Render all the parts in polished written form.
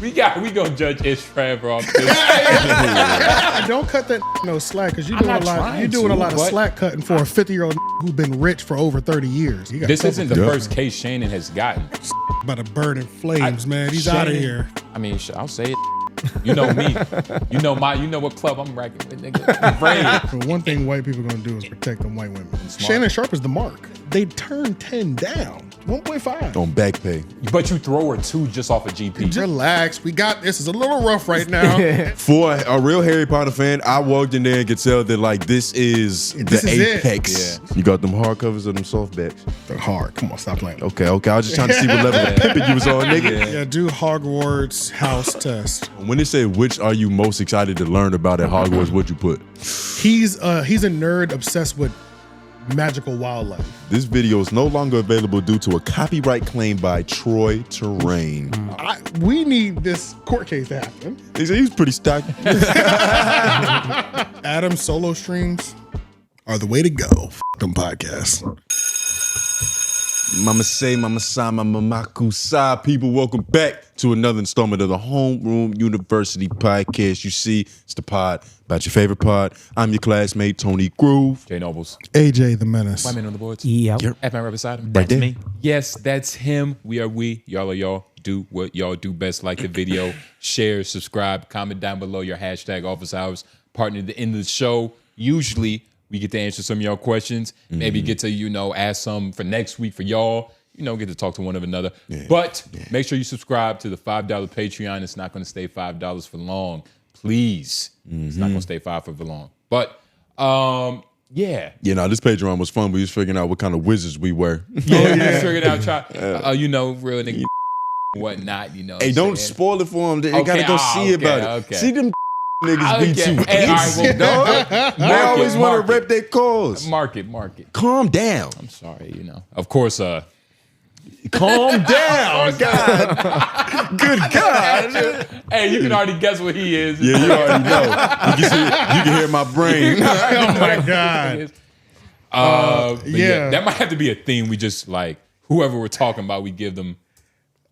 We gonna judge Ish forever off this. Don't cut that no slack because you're doing a lot. You're doing a lot of slack cutting for a 50-year-old who's been rich for over 30 years. This isn't the first case Shannon has gotten. About to burn in flames, man. He's out of here. I mean, I'll say it. You know me. You know what club I'm racking with, nigga. So one thing white people are gonna do is protect them white women. Shannon Sharpe is the mark. They turned 10 down. 1.5 on back pay. But you throw her 2 just off a GP. Relax. We got this. It's a little rough right now. For a real Harry Potter fan, I walked in there and could tell that like this is the apex. Yeah. You got them hardcovers or them softbacks? They're hard. Come on, stop playing. Okay. I was just trying to see what level of pimping you was on, nigga. Yeah, do Hogwarts house test. When they say which are you most excited to learn about at Hogwarts, what'd you put? He's a nerd obsessed with magical wildlife. This video is no longer available due to a copyright claim by Troy Terrain. We need this court case to happen. He said he was pretty stocky. Adam's solo streams are the way to go. F them podcasts. Mama say, Mama sa, Mama makusa. People, welcome back to another installment of the Homeroom University podcast. You see, it's the pod about your favorite pod. I'm your classmate, Tony Groove. Jay Nobles. AJ the Menace. White man on the boards. Yep. F man right beside him. That's me. Yes, that's him. We are we. Y'all are y'all. Do what y'all do best. Like the video, share, subscribe, comment down below your hashtag office hours. Partner at the end of the show. Usually, we get to answer some of y'all questions. Maybe get to, ask some for next week for y'all. Get to talk to one of another. Yeah. But make sure you subscribe to the $5 Patreon. It's not going to stay $5 for long. Please. It's not going to stay $5 for long. But, yeah. This Patreon was fun. We was figuring out what kind of wizards we were. Yeah. Figured out, real nigga, whatnot, Hey, don't spoil it for them. They got to go see about it. Okay. See them niggas be too Hey, all right, well, they always want to rep their cause. Market. Calm down. I'm sorry, Of course, calm down. God. Good God. Hey, you can already guess what he is. Yeah, you already know. You can hear my brain. Oh my God. Yeah, that might have to be a theme. We just whoever we're talking about, we give them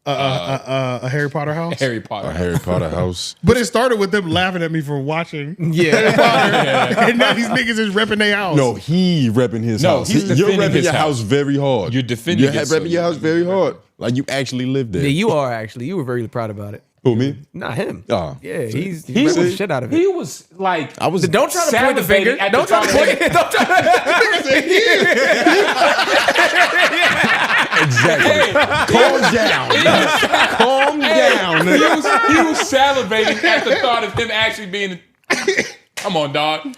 a Harry Potter house? Harry Potter. A Harry Potter house. But it started with them laughing at me for watching Harry Potter. And now these niggas is repping their house. No, he repping his house. You're repping your house very hard. You're defending You're repping your house very hard. Like you actually live there. Yeah, you are actually. You were very proud about it. Who, me? Not him. Oh. Yeah, he's repping the shit out of it. He was like, I was. Don't try to point the finger. Don't try to point it. Don't try Exactly. Hey, calm down. Calm down. He was salivating at the thought of him actually being. Come on, dog. What?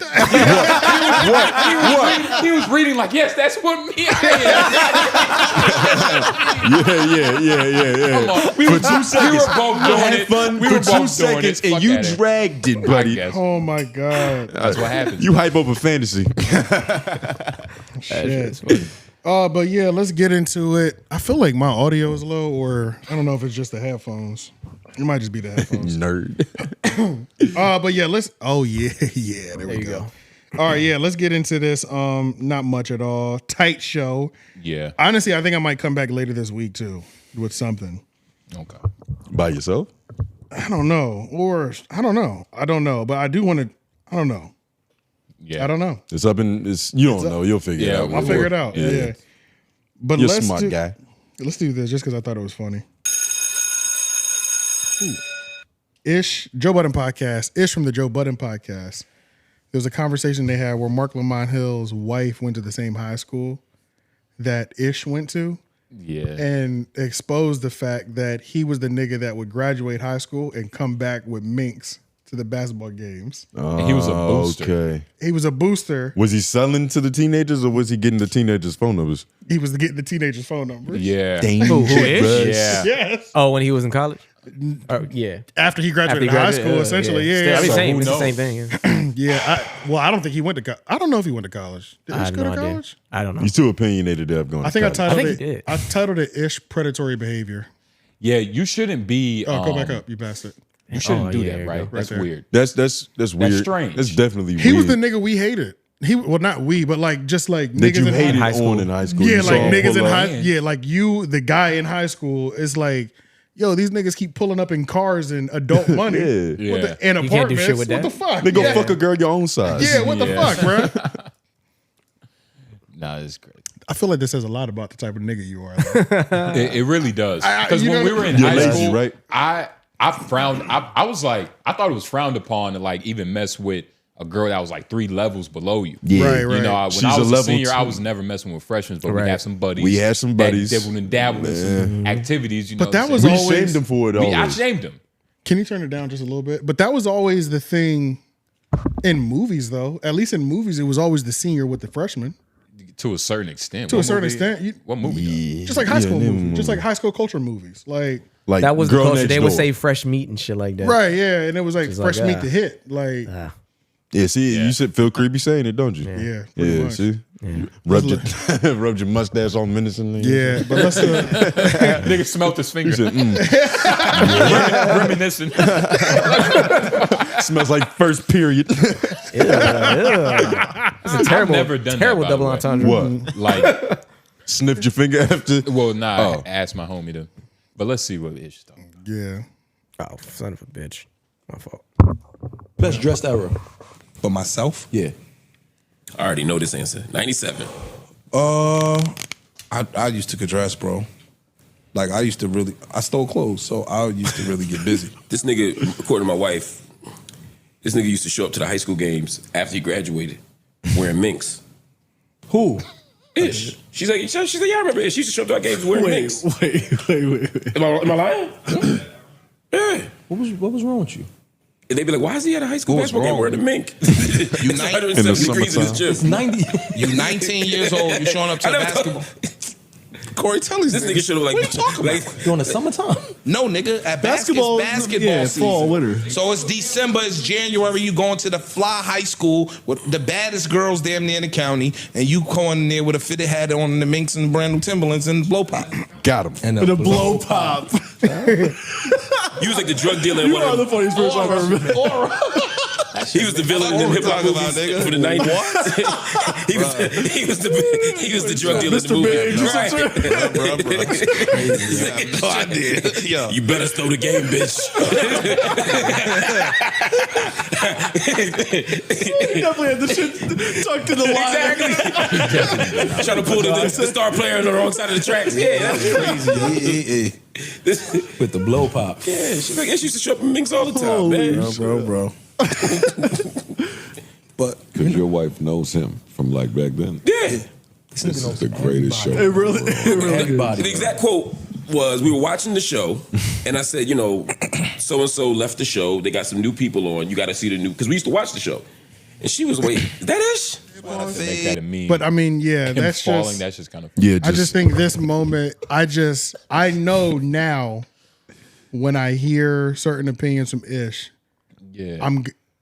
He was reading like, yes, that's what me. Yeah. Come on. For 2 seconds, we were both doing it. Fun we for were 2 both seconds, doing it. and you dragged it, buddy. Oh my God. That's what happens. You hype over fantasy. Shit. But yeah, let's get into it. I feel like my audio is low, or I don't know if it's just the headphones. It might just be the headphones. Nerd. But yeah, let's. Oh yeah, there we go. All right, yeah, let's get into this. Not much at all. Tight show. Yeah. Honestly, I think I might come back later this week too with something. Okay. By yourself? I don't know, or I don't know, but I do want to. I don't know. Yeah. I don't know. It's up in. You don't know. You'll figure it out. I'll figure it out. Yeah. But You're a smart guy. Let's do this just because I thought it was funny. Ish, Joe Budden podcast. Ish from the Joe Budden podcast. There was a conversation they had where Mark Lamont Hill's wife went to the same high school that Ish went to. Yeah. And exposed the fact that he was the nigga that would graduate high school and come back with Minks to the basketball games. And he was a booster. Okay. He was a booster. Was he selling to the teenagers or was he getting the teenagers' phone numbers? He was getting the teenagers' phone numbers. Yeah. Who is? Yeah. Yes. Oh, when he was in college? Yeah. After he graduated high school, essentially. Yeah. I mean, So it's who the knows? same thing. Yeah. I don't think he went to college. I don't know if he went to college. Did I Ish have go no to idea. college? I don't know. He's too opinionated to have gone. I think I to college. titled he did. I titled it Ish Predatory Behavior. Yeah, you shouldn't be. Oh, go back up. You bastard. You shouldn't do yeah, that, right? That's there. weird. That's weird. strange. That's definitely weird. He was the nigga we hated. Not we, but just like that niggas you in hated high school. on in high school. Yeah, You like saw niggas pull in up. high. Yeah, like you, the guy in high school is like yo, these niggas keep pulling up in cars and adult money. Yeah. And You can't do apartments. shit with What that. the fuck? They go fuck a girl your own size. Yeah, what the fuck, bro? Nah, it's great. I feel like this says a lot about the type of nigga you are. It really does. Because you when know- we were in You're high lazy, school, right? I frowned. I was like, I thought it was frowned upon to like even mess with a girl that was like 3 levels below you. Yeah. Right, You know, when She's I a was a level senior, I 2. was never messing with freshmen, but Right. we had some buddies. We had some buddies. that dibbled and dabbled in some activities. You know, But that what I'm was saying? We always- shamed them for it I always. shamed him. Can you turn it down just a little bit? But that was always the thing in movies, though. At least in movies, it was always the senior with the freshman. To a certain extent. To What a certain movie- extent. What movie? Just like high school them movies. Just like high school culture movies. Like, Like That was the Girl culture. Next They would Door. say fresh meat and shit like that. right, yeah. And it was like Just fresh like, meat to hit. Like, Yeah, see, Yeah. you should feel creepy saying it, don't you? yeah, pretty Yeah, much. see? Rubbed your, rubbed your mustache on Menace and Yeah, but let's Nigga smelt his finger. Reminiscing. smells like first period. It's a terrible, never done that, terrible by the double way. entendre. What? Like, Sniffed your finger after? well, nah, Oh. I asked my homie to. But let's see what it is. Though. yeah. Oh, son of a bitch. My fault. Best dressed era. For myself, Yeah. I already know this answer. 97. I used to dress, bro. Like I stole clothes, so I used to really get busy. This nigga, according to my wife, this nigga used to show up to the high school games after he graduated wearing Minks. Who? Ish. She's like, yeah, I remember Ish. She used to show up to our games wearing Minks. Wait. Am I lying? Yeah. What was wrong with you? And they be like, why is he at a high school What was basketball game wrong? wearing a mink? You It's nine- 170 degrees in his summertime. gym. 90. You 19 years old, you showing up to I a never basketball. Corey, tell these This nigga niggas. should have like, What you talking like about? During the summertime. No, nigga. At Basketball, basketball yeah, season. fall, winter. So it's December, it's January. You going to the fly high school with the baddest girls damn near in the county, and you going in there with a fitted hat on, the Minks and brand new Timberlands and blow pop. Got him. And The blow pop. you was like the drug dealer in You one are of the them. funniest person I've ever met. He was the villain in them hip hop What we movies talking about, for the nigga? 90s. he was the drug dealer in the Mr. movie. Big, Right. Bro. No idea. Yo. You better throw the game, bitch. He definitely had the shit tucked in the line. Exactly. Trying to pull the star player on the wrong side of the tracks. Yeah, that's crazy. With the blow pop. Yeah, she's like, she used to show up in Minks all the time, man. Bro. But Because your wife knows him from like back then. Yeah. This is the greatest show. It really The exact quote was, we were watching the show, and I said, you know, so-and-so left the show. They got some new people on. You got to see the new, because we used to watch the show. And she was, wait, is that Ish? Make that a meme. But I mean, yeah, Him that's falling, just. that's just kind of. Yeah, I just think this moment, I know now when I hear certain opinions from Ish, Yeah.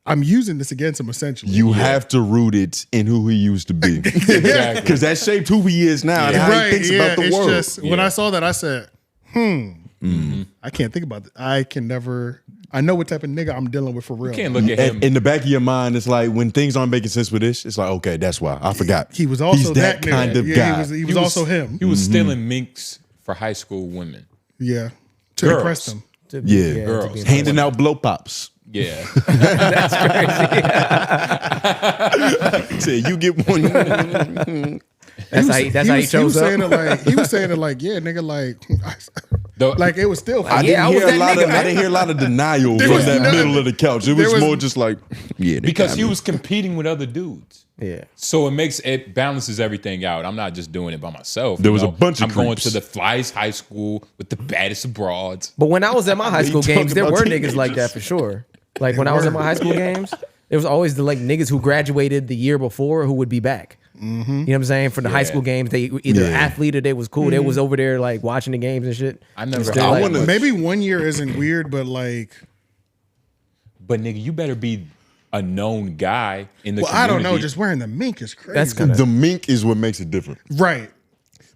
I'm using this against him essentially. you have to root it in who he used to be. Exactly. Because that shaped who he is now and how right? he thinks Yeah, about the it's world. just when Yeah. I saw that, I said, I can't think about it. I can never. I know what type of nigga I'm dealing with for real. Can't look at him. And in the back of your mind, it's like when things aren't making sense with this, it's like, okay, that's why. I forgot. He was also He's that nigga. kind of Yeah, guy. He was also him. He was stealing minks for high school women. Yeah, to Girls. impress them. Yeah. to Girls. be Handing out blow pops. Yeah. Say you get one. That's how he he chose was up. saying it like he was saying it like, yeah, nigga, like it was still. I Yeah, I didn't was hear a that lot nigga, of. I didn't hear a lot of denial There from was that none. middle of the couch. It There was was- more just like, yeah, they Because got he me. was competing with other dudes. Yeah. So it balances everything out. I'm not just doing it by myself. There you was a know? bunch of I'm going creeps. to the flyest high school with the baddest of broads. But when I was at my high school talking games, there about were teenagers. niggas like that for sure. Like when I was at my high school games, there was always the like niggas who graduated the year before who would be back. You know what I'm saying? For the high school games, they either athlete or they was cool. They was over there like watching the games and shit. I never. Still, I like, wanna- Maybe 1 year isn't weird, but like, But nigga, you better be a known guy in the well, I don't know. community. Just wearing the mink is crazy. That's kinda- The mink is what makes it different right.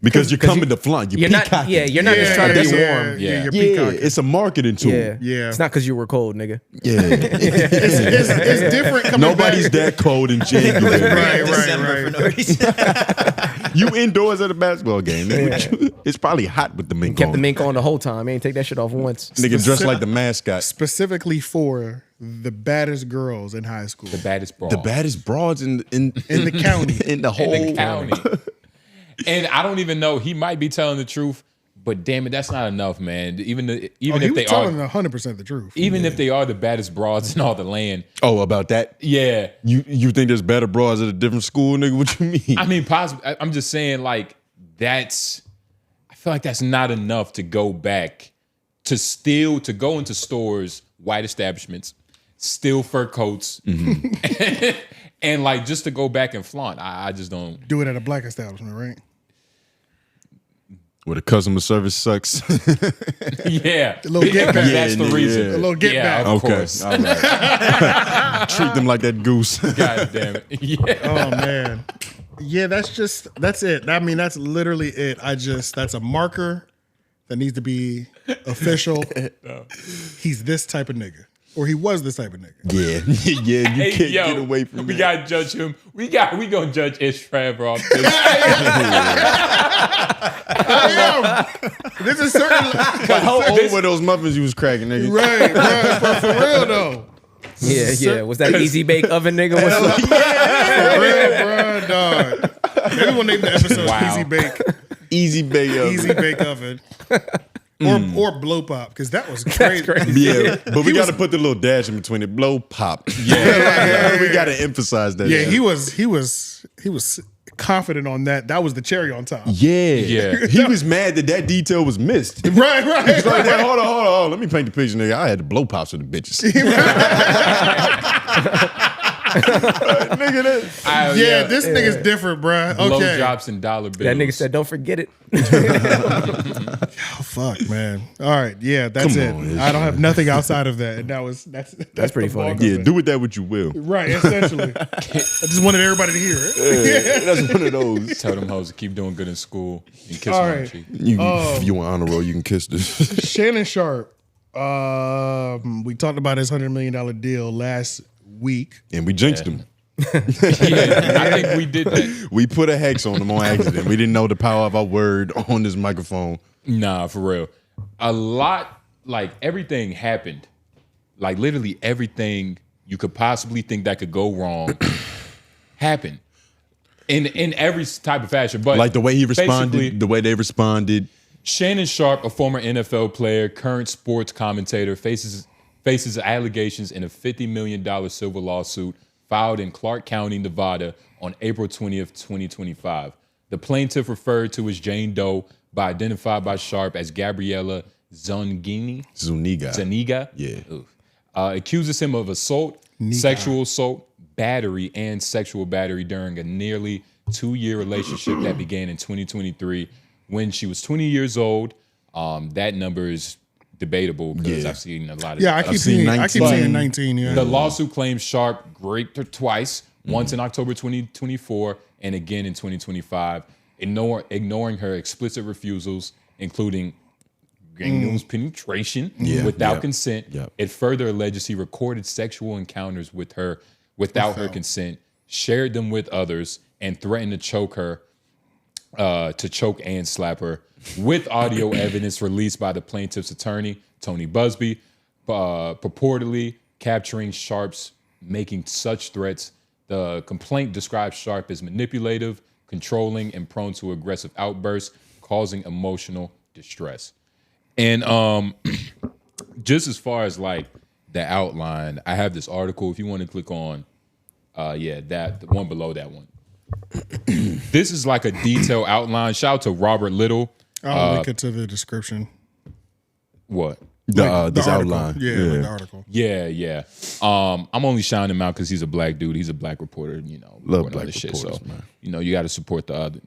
because you're coming to flaunt. You're not. peacocking. Yeah, you're not just trying to be warm. Yeah. You're Yeah, peacocking. it's a marketing tool. Yeah. Yeah. It's not because you were cold, nigga. Yeah. It's different coming Nobody's back. that cold in January. Right, December right, for no reason. You indoors at a basketball game. Nigga. It's probably hot with the mink Kept on. the mink on the whole time. He ain't take that shit off once. Nigga dressed like the mascot. Specifically for the baddest girls in high school. The baddest broad. The baddest broads in the county. In the whole in the county. And I don't even know. He might be telling the truth, but damn it, that's not enough, man. Even if he they was are telling 100% the truth. Even if they are the baddest broads in all the land. Oh, about that? Yeah. You think there's better broads at a different school, nigga? What you mean? I mean, possibly. I'm just saying, like, I feel like that's not enough to go back to go into stores, white establishments, steal fur coats, and like just to go back and flaunt. I just don't do it at a black establishment, right? Where the customer service sucks. Yeah. A little get back. That's the reason. A little get back. Of course. All right. Treat them like that goose. God damn it. Yeah. Oh man. Yeah, that's it. I mean, that's literally it. That's a marker that needs to be official. He's this type of nigga. Or he was this type of nigga. Yeah. Yeah, you can't get away from we that. gotta judge him. We gonna judge Ish forever off this. This is certain. But how old were those muffins you was cracking, nigga? Right, but for real though. Yeah. Was that easy bake oven nigga? What's up? For real, bro, dog. Maybe we'll name the episode Wow. Easy Bake. Easy bake oven. Easy Bake Oven. Or blow pop, because that was crazy. Yeah, but we got to put the little dash in between it. Blow pop. Yeah, we got to emphasize that. Yeah, he was confident on that. That was the cherry on top. Yeah. He was mad that detail was missed. Right. He's like, wait, hold on. Let me paint the picture, nigga. I had to blow pops with the bitches. Nigga, this nigga's different, bruh. Blow Okay. drops and dollar bills. That nigga said, "Don't forget it." Oh, fuck, man. All right, yeah, that's Come it. on, I don't have nothing outside of that. And that's pretty the funny. bulk of Yeah, it. do with that what you will. Right, essentially. I just wanted everybody to hear it. That's one of those. Tell them hoes to keep doing good in school and kiss All them on the right. cheek. If you want honor roll, you can kiss this. Shannon Sharpe. We talked about his $100 million deal last week. And we jinxed him. Yeah, I think we did that. We put a hex on him on accident. We didn't know the power of our word on this microphone. Nah, for real. A lot, like everything happened. Like literally everything you could possibly think that could go wrong happened. In every type of fashion. But Like the way he basically, responded, the way they responded. Shannon Sharpe, a former NFL player, current sports commentator, faces allegations in a $50 million civil lawsuit filed in Clark County, Nevada on April 20th, 2025. The plaintiff, referred to as Jane Doe, identified by Sharpe as Gabriella Zuniga. Yeah. Accuses him of assault, sexual assault, battery, and sexual battery during a nearly 2-year relationship that began in 2023 when she was 20 years old. That number is debatable because I've seen a lot of Yeah, I keep seeing 19. Yeah. The lawsuit claims Sharpe raped her twice, once in October 2024 and again in 2025, ignoring her explicit refusals, including genital penetration without consent. Yep. It further alleges he recorded sexual encounters with her without her consent, shared them with others, and threatened to choke her, to choke and slap her, with audio evidence released by the plaintiff's attorney, Tony Busby, purportedly capturing Sharpe's making such threats. The complaint describes Sharpe as manipulative, controlling, and prone to aggressive outbursts, causing emotional distress. And just as far as like the outline, I have this article. If you want to click on, the one below that one. This is like a detailed outline. Shout out to Robert Little. I'll link it to the description. What? This article. outline. Yeah, like the article. Yeah. I'm only shining him out because he's a black dude. He's a black reporter. You know, Love reporting black on this shit. reporters, So man. you got to support the other.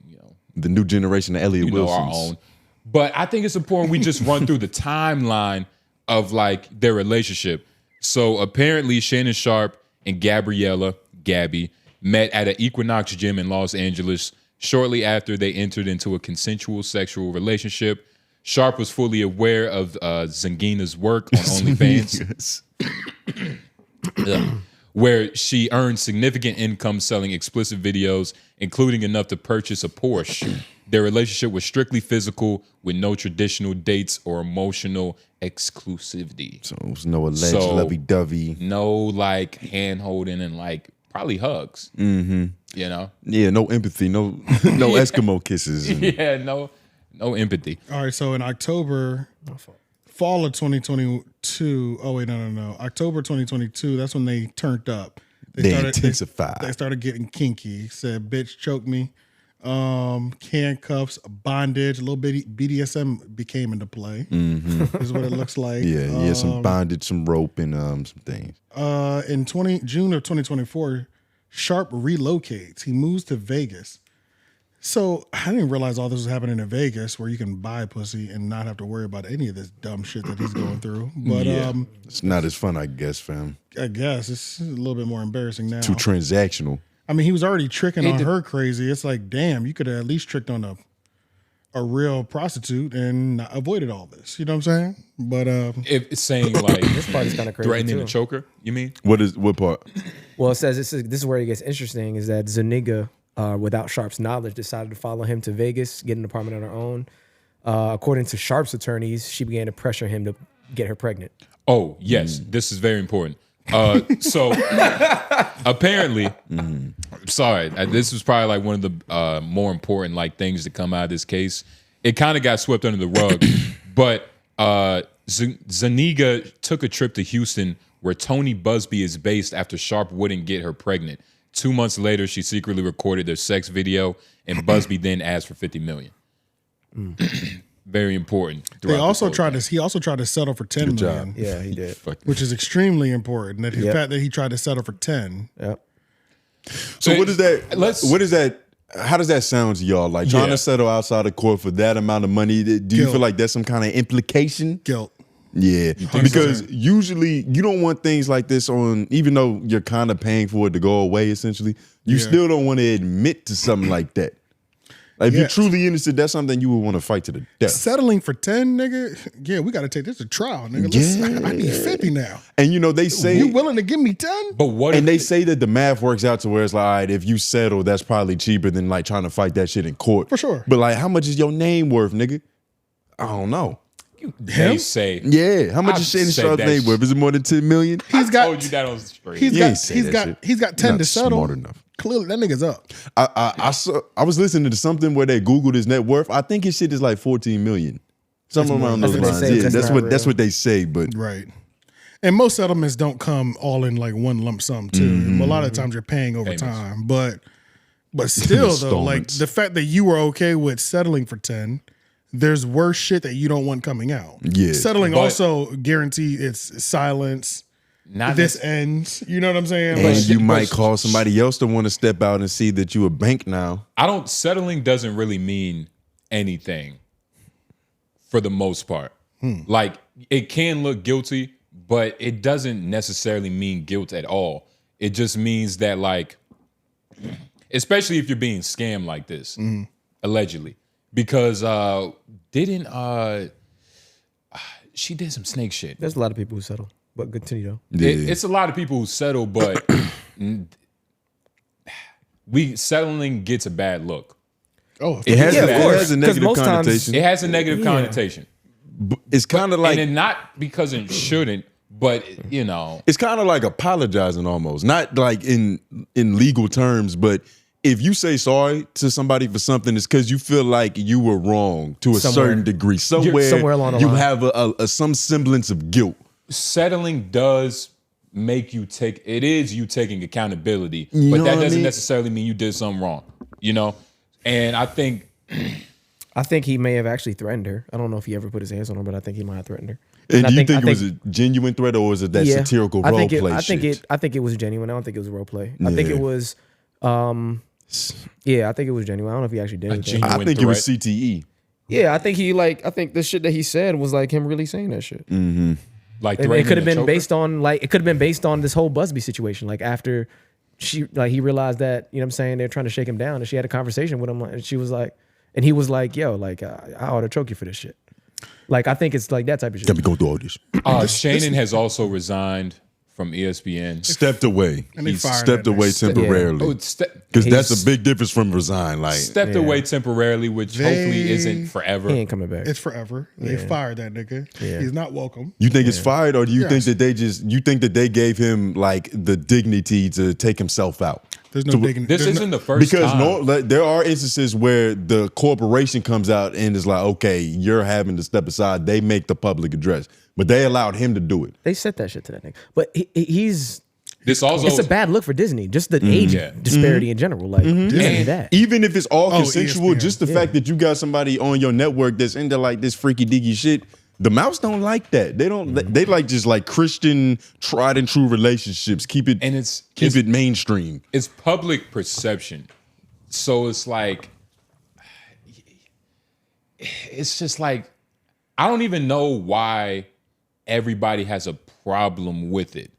The new generation of Elliot Our Wilsons. own. But I think it's important we just run through the timeline of like their relationship. So apparently Shannon Sharpe and Gabby, met at an Equinox gym in Los Angeles shortly after they entered into a consensual sexual relationship. Sharpe was fully aware of Zungina's work on OnlyFans. where she earned significant income selling explicit videos, including enough to purchase a Porsche. Their relationship was strictly physical with no traditional dates or emotional exclusivity. So it was no alleged lovey-dovey. No like hand holding and like probably hugs. Mm-hmm. You know? Yeah, no empathy, no Eskimo kisses. Yeah, no empathy. All right, so in October, fall of 2022. Oh wait, no. October 2022. That's when they turned up. They intensified. They started getting kinky. Said, "Bitch, choke me." Handcuffs, bondage, a little bit BDSM became into play. Is what it looks like. Yeah, some bondage, some rope, and some things. In June of 2024, Sharpe relocates. He moves to Vegas. So I didn't realize all this was happening in Vegas, where you can buy pussy and not have to worry about any of this dumb shit that he's going through. But it's not as fun, I guess, fam. I guess it's a little bit more embarrassing now. Too transactional. I mean, he was already tricking on her crazy. It's like, damn, you could have at least tricked on a real prostitute and not avoided all this. You know what I'm saying? But if it's saying like This part is kind of crazy threatening too. to choke her, you mean? What part? Well, it says this is where it gets interesting. Is that Zuniga, without Sharpe's knowledge, decided to follow him to Vegas, get an apartment on her own. According to Sharpe's attorneys, she began to pressure him to get her pregnant. Oh yes, this is very important. So apparently, sorry, this was probably like one of the more important like things to come out of this case. It kind of got swept under the rug, but Zuniga took a trip to Houston, where Tony Busby is based, after Sharpe wouldn't get her pregnant. 2 months later, she secretly recorded their sex video, and Busby then asked for $50 million. Very important. he also tried to settle for $10 million. Yeah, he did. Which is extremely important. That the fact that he tried to settle for 10. Yep. So what is that? How does that sound to y'all? Like trying to settle outside of court for that amount of money? Do you feel like that's some kind of implication? Guilt. Yeah, because usually you don't want things like this on, even though you're kind of paying for it to go away, essentially, you still don't want to admit to something like that. Like if you're truly innocent, that's something you would want to fight to the death. Settling for 10, nigga, yeah, we got to take this to trial, nigga. I need 50 now. And you know, they say, you willing to give me 10? But what? And they say that the math works out to where it's like, all right, if you settle, that's probably cheaper than like trying to fight that shit in court. For sure. But like, how much is your name worth, nigga? I don't know. They say, yeah. How much is Shannon Sharpe's name worth? Is it more than 10 million? I told you that on the street. He's got 10 to settle. Smart enough. Clearly, that nigga's up. I was listening to something where they Googled his net worth. I think his shit is like 14 million. Something around those lines. Yeah, that's what they say. But right. And most settlements don't come all in like one lump sum too. A lot of times you're paying over time. But still though, like the fact that you were okay with settling for 10, there's worse shit that you don't want coming out. Yeah. Settling also guarantee it's silence. This ends. You know what I'm saying? And you might call somebody else to want to step out and see that you a bank now. Settling doesn't really mean anything for the most part. Like it can look guilty, but it doesn't necessarily mean guilt at all. It just means that like, especially if you're being scammed like this, allegedly. Because she did some snake shit. There's a lot of people who settle, but continue though. It's a lot of people who settle, but settling gets a bad look. Oh, it has, of course. It has a negative connotation. It has a negative connotation. It's kind of like, and not because it shouldn't, but you know, it's kind of like apologizing almost, not like in legal terms, but if you say sorry to somebody for something, it's because you feel like you were wrong to a certain degree. Somewhere along the line. You have some semblance of guilt. Settling does make you you taking accountability, but that doesn't necessarily mean you did something wrong, you know? And I think he may have actually threatened her. I don't know if he ever put his hands on her, but I think he might have threatened her. And do you think it was a genuine threat, or was it that satirical role play shit? I think it was genuine. I don't think it was role play. I think it was I think it was genuine. I don't know if he actually did anything. I think it was CTE. Yeah, I think the shit that he said was like him really saying that shit. Mm-hmm. Like it could have been based on this whole Busby situation. Like after he realized that, you know what I'm saying, they're trying to shake him down, and she had a conversation with him, and she was like, and he was like, yo, like I ought to choke you for this shit. Like I think it's like that type of shit. Let me go through all this. Shannon has also resigned from ESPN. Stepped away. And they He fired stepped that away nigga. temporarily. Oh, Because that's a big difference from resign. Like, stepped away temporarily, which hopefully isn't forever. He ain't coming back. It's forever. They fired that nigga. He's not welcome. you think it's fired, or do you think Yes. that you think that they gave him like the dignity to take himself out? There's no digging. This there's isn't no, the first Because time. there are instances where the corporation comes out and is like, okay, you're having to step aside. They make the public address, but they allowed him to do it. They said that shit to that nigga. But he's This also it's a bad look for Disney. Just the age disparity in general. Like Disney that. Even if it's all consensual, ESPN. just the fact that you got somebody on your network that's into like this freaky diggy shit, the mouse don't like that. They don't. They like just like Christian tried and true relationships. Keep it And it's it mainstream. It's public perception. So it's like, it's just like, I don't even know why everybody has a problem with it.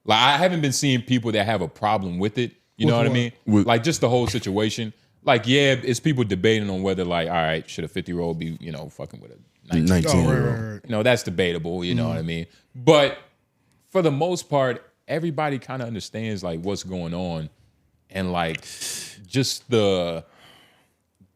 Like, I haven't been seeing people that have a problem with it. You know what I mean? Like, just the whole situation. Like, yeah, it's people debating on whether, like, all right, should a 50-year-old be, fucking with a 19-year-old? That's debatable. You know what I mean? But for the most part, everybody kind of understands, like, what's going on. And, like, just the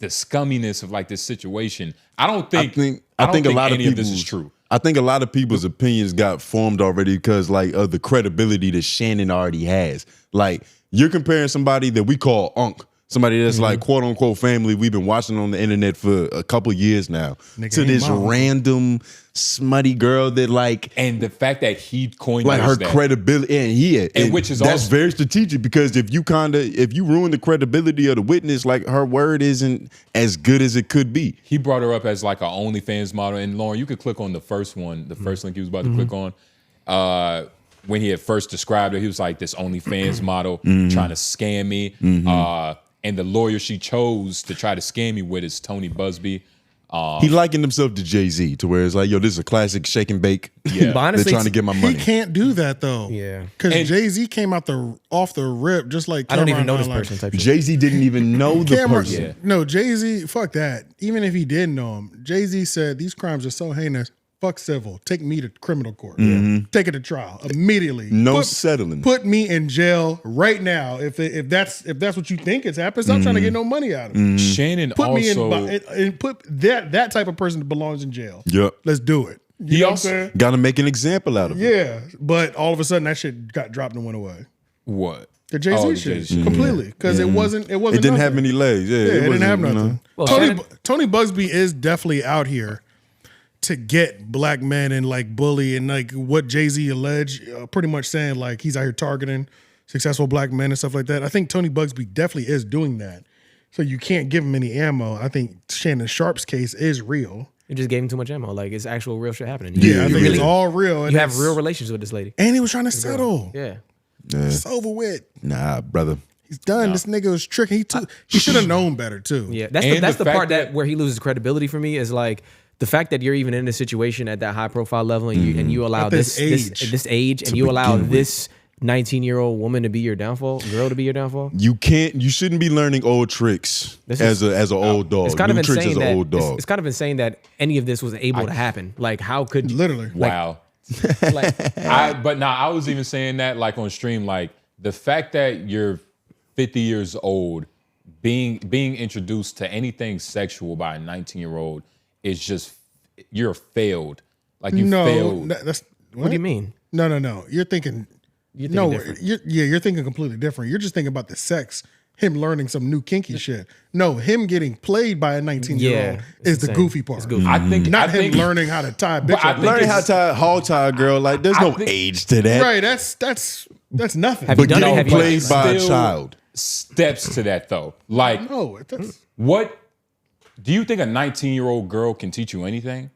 scumminess of, like, this situation. I think a lot of this is true. I think a lot of people's opinions got formed already because like of the credibility that Shannon already has. Like you're comparing somebody that we call Unc, somebody that's like quote unquote family we've been watching on the internet for a couple years now, to this random smutty girl that like, and the fact that he coined like her that, credibility and which is that's also very strategic because if you ruin the credibility of the witness, like her word isn't as good as it could be. He brought her up as like an OnlyFans model. And Lauren, you could click on the first one, the first link he was about to click on. When he had first described her, he was like this OnlyFans model trying to scam me. And the lawyer she chose to try to scam me with is Tony Busby. He likened himself to Jay-Z to where it's like, yo, this is a classic shake and bake. Yeah. But honestly, they're trying to get my money. He can't do that though. Yeah. Because Jay-Z came out off the rip just like I don't even Cameron know this Diamond. person type shit. Jay-Z didn't even know the Cameron, person. No, Jay-Z, fuck that. Even if he did know him, Jay-Z said these crimes are so heinous. Fuck civil. Take me to criminal court. Take it to trial immediately. No settling. Put me in jail right now. If that's what you think is happening, stop trying to get no money out of me. Shannon Put me also and put that type of person that belongs in jail. Yep. Let's do it. You He know also- what I'm saying? Got to make an example out of it. Yeah, but all of a sudden that shit got dropped and went away. what? The Jay-Z Oh, the shit Jay-Z. completely because it wasn't. It wasn't. It didn't nothing. have any legs. Yeah, Yeah, it didn't have wasn't, nothing. Well, Tony Busby is definitely out here to get black men and like bully and like what Jay-Z alleged, pretty much saying like he's out here targeting successful black men and stuff like that. I think Tony Busby definitely is doing that. So you can't give him any ammo. I think Shannon Sharpe's case is real. You just gave him too much ammo. Like it's actual real shit happening. Yeah, I think really, it's all real. And you have it's- real relations with this lady. And he was trying to settle. Yeah. It's over with. Nah, brother. He's done. This nigga was tricking. He should have known better too. Yeah. And That's the the fact part that- where he loses credibility for me is like the fact that you're even in a situation at that high profile level and you allow At this age. and you allow this 19-year-old woman to be your downfall, girl to be your downfall. You shouldn't be learning old tricks as an old dog. It's kind of New tricks insane as an that old dog. it's kind of insane that any of this was able to happen. Like how could Literally. Wow. like I was even saying that like on stream, like the fact that you're 50 years old, being introduced to anything sexual by a 19-year-old is just, you're failed. Like you failed. That's what do you mean? No. You're thinking different. You're thinking completely different. You're just thinking about the sex, him learning some new kinky shit. No, him getting played by a 19-year-old is the insane. goofy part. It's goofy. I think Not him think, learning how to tie a bitch I up. think Learning how it's- to hog tie a girl, like there's no think- age to that. Right, that's nothing. Have you But done it? getting Have you played by a still- child. steps to that though. Like No, that's what do you think a 19-year-old girl can teach you anything?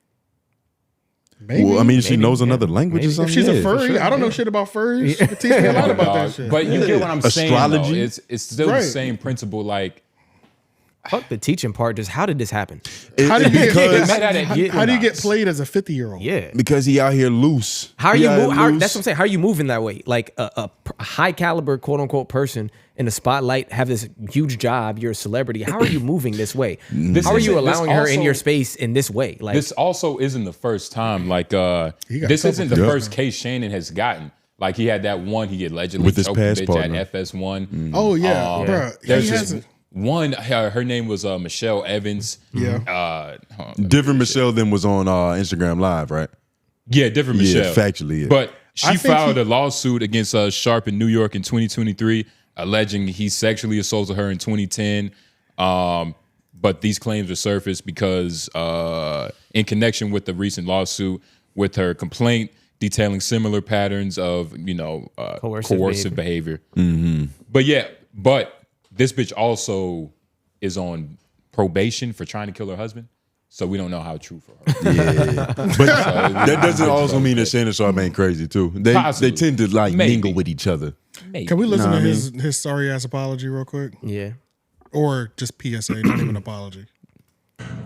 maybe. Well, I mean, she Maybe, knows yeah. another language or if something. she's a yeah, for furry, sure. I don't know shit about furries. It teach me a lot about that shit. But you get what I'm saying. Astrology? Though. It's still the Right. same principle. Like Fuck the teaching part. Just how did this happen? how do you get because, how do you get played as a 50-year-old? Yeah. because he out here loose. How are He you out here move? loose. That's what I'm saying. How are you moving that way? Like a high caliber, quote unquote, person in the spotlight, have this huge job. You're a celebrity. How are you moving this way? This How are you isn't- this allowing her in also- your space in this way? Like this also isn't the first time. Like got this a isn't the couple first case Shannon has gotten. Like he had that one, he allegedly With his choked the past bitch partner. at FS1. Oh yeah, bro. There's this one. Her name was Michelle Evans. Yeah. Different Michelle than was on Instagram Live, right? Yeah, different Yeah, Michelle. factually, yeah. But I she think filed a lawsuit against Sharpe in New York in 2023, alleging he sexually assaulted her in 2010. But these claims were surfaced because in connection with the recent lawsuit with her complaint detailing similar patterns of, coercive behavior. But this bitch also is on probation for trying to kill her husband. So we don't know how true for her. Yeah. But that doesn't also mean that Shannon Sharpe ain't crazy too. They tend to mingle with each other. Maybe. Can we listen to his sorry ass apology real quick? Yeah. Or just PSA, not even apology.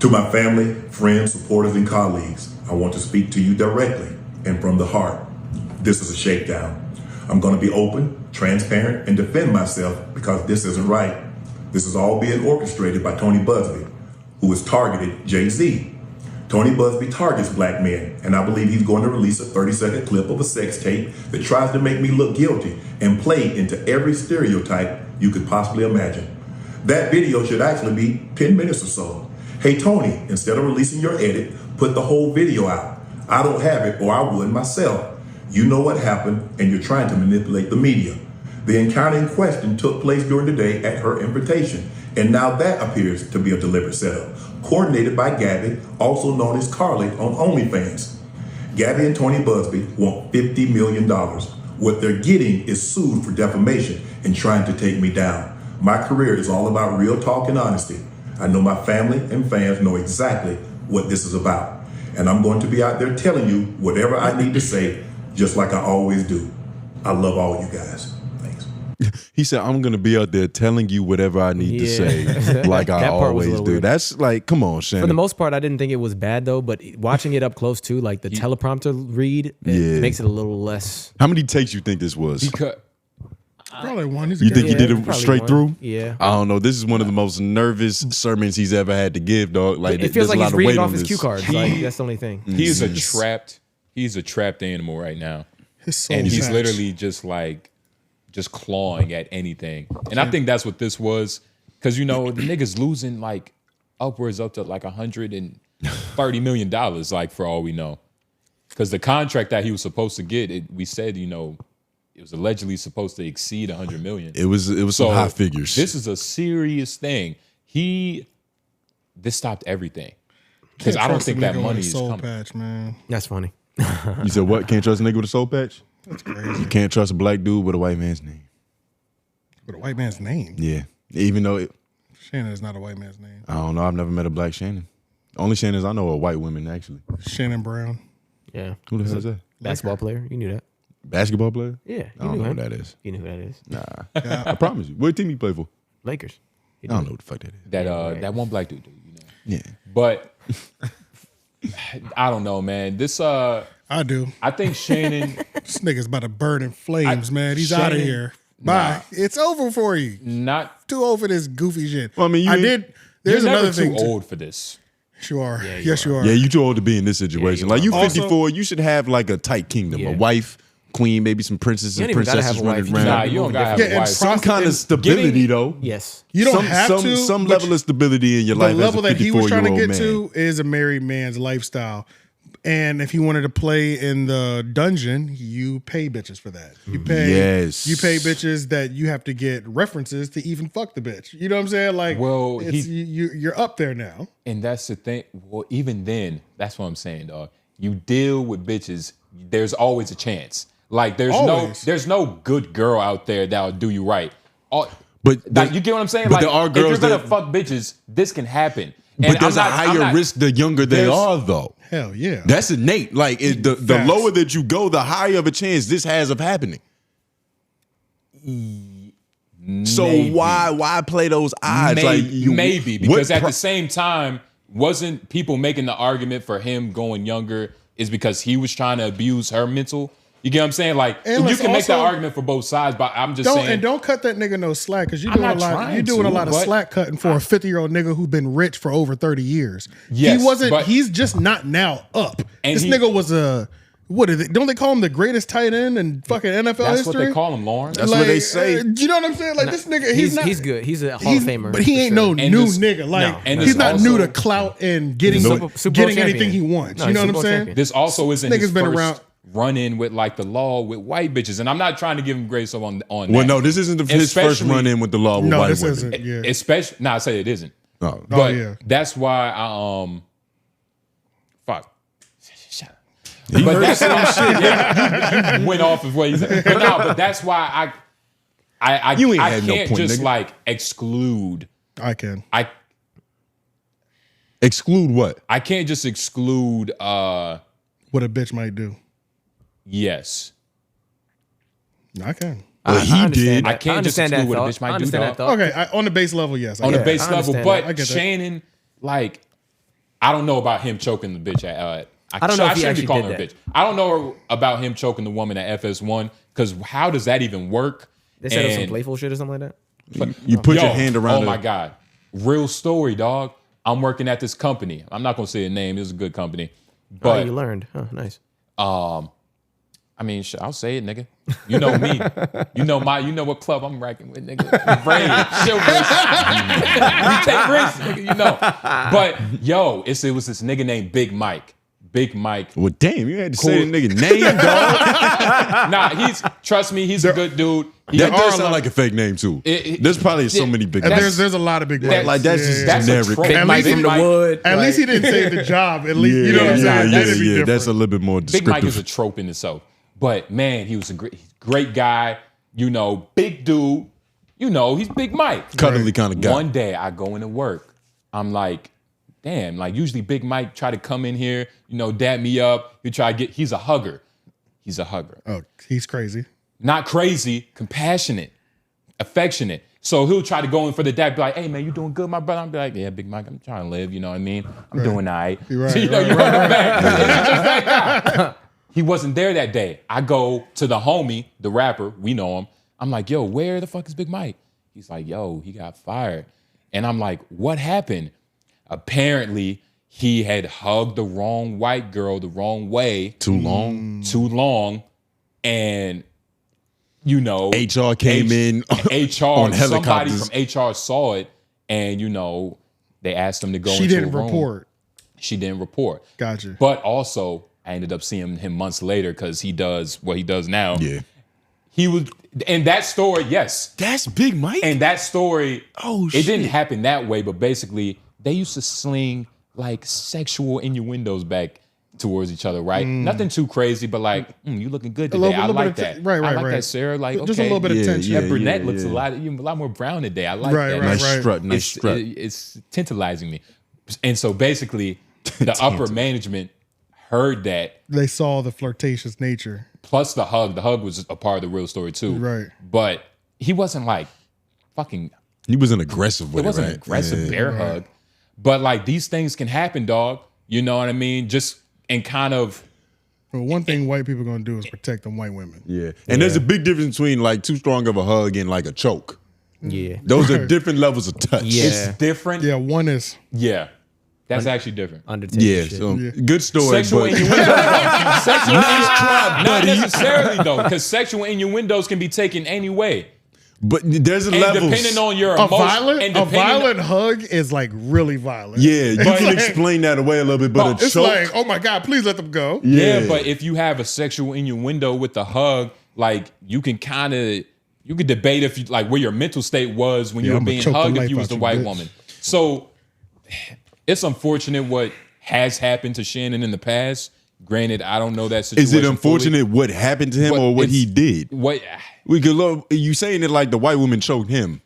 To my family, friends, supporters, and colleagues, I want to speak to you directly and from the heart. This is a shakedown. I'm going to be open, transparent, and defend myself because this isn't right. This is all being orchestrated by Tony Buzbee, who has targeted Jay-Z. Tony Buzbee targets black men, and I believe he's going to release a 30-second clip of a sex tape that tries to make me look guilty and play into every stereotype you could possibly imagine. That video should actually be 10 minutes or so. Hey, Tony, instead of releasing your edit, put the whole video out. I don't have it, or I would myself. You know what happened, and you're trying to manipulate the media. The encounter in question took place during the day at her invitation, and now that appears to be a deliberate setup, coordinated by Gabby, also known as Carly on OnlyFans. Gabby and Tony Buzbee want $50 million. What they're getting is sued for defamation and trying to take me down. My career is all about real talk and honesty. I know my family and fans know exactly what this is about. And I'm going to be out there telling you whatever I need to say, just like I always do. I love all you guys. Thanks. He said, I'm going to be out there telling you whatever I need to say, like I always do. Weird. That's like, come on, Shannon. For the most part, I didn't think it was bad, though, but watching it up close, too, like the teleprompter read, it makes it a little less. How many takes you think this was? Because probably one. You think he did it straight through? Yeah. I don't know. This is one of the most nervous sermons he's ever had to give, dog. Like it feels like he's reading off his cue card. cards. Like, that's the only thing. He's a trapped animal right now. And he's literally just clawing at anything. And I think that's what this was. Because, the nigga's losing like upwards up to like $130 million, like for all we know. Because the contract that he was supposed to get, we said, it was allegedly supposed to exceed $100 million. It was some high figures. This is a serious thing. This stopped everything. Because I don't think that money is coming. Patch, man. That's funny. You said what? Can't trust a nigga with a soul patch? That's crazy. You can't trust a black dude with a white man's name. With a white man's name? Yeah. Even though Shannon is not a white man's name. I don't know. I've never met a black Shannon. Only Shannons I know are white women, actually. Shannon Brown. Yeah. Who the hell is that? Basketball player. You knew that. Basketball player? Yeah. I don't know who that is. You know who that is. Nah. I promise you. What team you play for? Lakers. I don't know what the fuck that is. That one black dude, Yeah. But I don't know, man. This I do. I think Shannon This nigga's about to burn in flames, man. He's out of here. Bye. It's over for you. Not too old for this goofy shit. Well, I mean, There's you're another never thing. too old for this. You are. Yeah, yes, you are. Yeah, you too old to be in this situation. Yeah, like you Also- 54, you should have like a tight kingdom, a wife, queen, maybe some princesses You and don't even gotta princesses have a wife. running around. Nah, you don't gotta have Yeah, a and wife. Some kind of stability though. Yes. You don't have to. Some but level of stability in your the life. level as a that he was trying to 54-year-old get man. to is a married man's lifestyle. And if you wanted to play in the dungeon, you pay bitches for that. You pay you pay bitches that you have to get references to even fuck the bitch. You know what I'm saying? Like, Well, you're up there now. And that's the thing. Well, even then, that's what I'm saying, dog. You deal with bitches, there's always a chance. Like there's no good girl out there that'll do you right. But you get what I'm saying? but Like there are if you're girls gonna that- fuck bitches, this can happen. But And there's I'm a not- higher risk the younger they are, though. Hell yeah. That's innate. Like the Facts. lower that you go, the higher of a chance this has of happening. So why play those odds? Maybe because at the same time, wasn't people making the argument for him going younger is because he was trying to abuse her mental? You get what I'm saying? Like And you can make the also- argument for both sides, but I'm just saying. And don't cut that nigga no slack because you're I'm doing a not lot. trying You're doing a to, lot of but- slack cutting for a 50-year-old nigga who's been rich for over 30 years. Yes, he wasn't. but- He's just not now up. And This nigga was a What is it? Don't they call him the greatest tight end in fucking NFL history? That's what they call him, Lauren. That's what they say. You know what I'm saying? Like this nigga, he's good. He's a Hall of Famer. But he ain't no new nigga. Like he's not new to clout and getting anything he wants. You know what I'm saying? This also isn't his been first around. run-in with like the law with white bitches. And I'm not trying to give him grace on that. Well, no, this isn't his first run-in with the law with white women. Isn't. Yeah. Especially, I say it isn't. No. But that's why I fuck. But that's why you went off of what he said. But no, but that's why I can't just like exclude. I can. Exclude what? I can't just exclude what a bitch might do. Yes. I can. Well, he did. I can't just exclude what a bitch might do, dog. Okay, on the base level, yes. On the base level, but that. Shannon, like, I don't know about him choking the bitch at I don't know if he shouldn't be actually calling did her a that. bitch. I don't know about him choking the woman at FS1 because how does that even work? They said it was some playful shit or something like that. You put your hand around. Oh my god, real story, dog. I'm working at this company. I'm not gonna say a name. It was a good company, but you learned. Huh, nice. I mean, I'll say it, nigga. You know me. You know what club I'm racking with, nigga. Raid, we take risks, nigga. You know. But yo, it was this nigga named Big Mike. Big Mike. Well, damn, you had to say the nigga name, dog. Nah, trust me, he's a good dude. That does sound like a fake name too. There's probably so many big. There's a lot of big Mikes. Like that's just generic. Big Mike from the wood. At least he didn't say the job. At least you know what I'm saying. Yeah, that's a little bit more descriptive. Big Mike is a trope in itself. But man, he was a great guy. You know, big dude. You know, he's Big Mike. Cuddly kind of guy. One day I go into work. I'm like, damn, like usually Big Mike try to come in here, you know, dap me up. He's a hugger. He's a hugger. Oh, he's crazy. Not crazy, compassionate, affectionate. So he'll try to go in for the dap, be like, hey man, you doing good, my brother? I'm be like, yeah, Big Mike, I'm trying to live, you know what I mean? I'm doing all right. Right, so, you know, you run him back. He's just that guy. He wasn't there that day. I go to the homie, the rapper, we know him. I'm like, yo, where the fuck is Big Mike? He's like, yo, he got fired. And I'm like, what happened? Apparently, he had hugged the wrong white girl the wrong way. Too long. And, you know. HR came in HR, on somebody helicopters. from HR saw it. And, you know, they asked him to go into She didn't a room. report. She didn't report. Gotcha. But also, I ended up seeing him months later because he does what he does now. Yeah. He was, and that story, yes. That's Big Mike? And that story, shit. It didn't happen that way, but basically, they used to sling like sexual innuendos back towards each other, right? Nothing too crazy, but like, you looking good today. I like that. Right, I like that, Sarah. Like, okay. Just a little bit of tension. That brunette looks a lot more brown today. I like that. Nice strut. It's tantalizing me. And so basically, the upper management heard that. They saw the flirtatious nature. Plus the hug. The hug was a part of the real story too. Right. But he wasn't like fucking. He wasn't aggressive with it, wasn't right? an aggressive bear hug. But like these things can happen, dog. You know what I mean? Just and kind of. Well, one thing white people are going to do is protect them white women. Yeah. And there's a big difference between like too strong of a hug and like a choke. Yeah. Those are different levels of touch. Yeah. It's different. Yeah, one is. Yeah. That's actually different. Undertaker Yeah, shit. so good story. Sexual but innuendos. Nice try, not necessarily though, because sexual innuendos can be taken any way. But there's a And levels. depending on your A emotion, violent hug is like really violent. Yeah, you But can like- explain that away a little bit, but a It's choke. like, oh my God, please let them go. Yeah, but if you have a sexual innuendo with the hug, like you can debate if you like where your mental state was when you were I'ma being choke the hugged life if you was out the you, white bitch. woman. So it's unfortunate what has happened to Shannon in the past. Granted, I don't know that situation. Is it unfortunate what happened to him or what he did? What We could look. You saying it like the white woman choked him?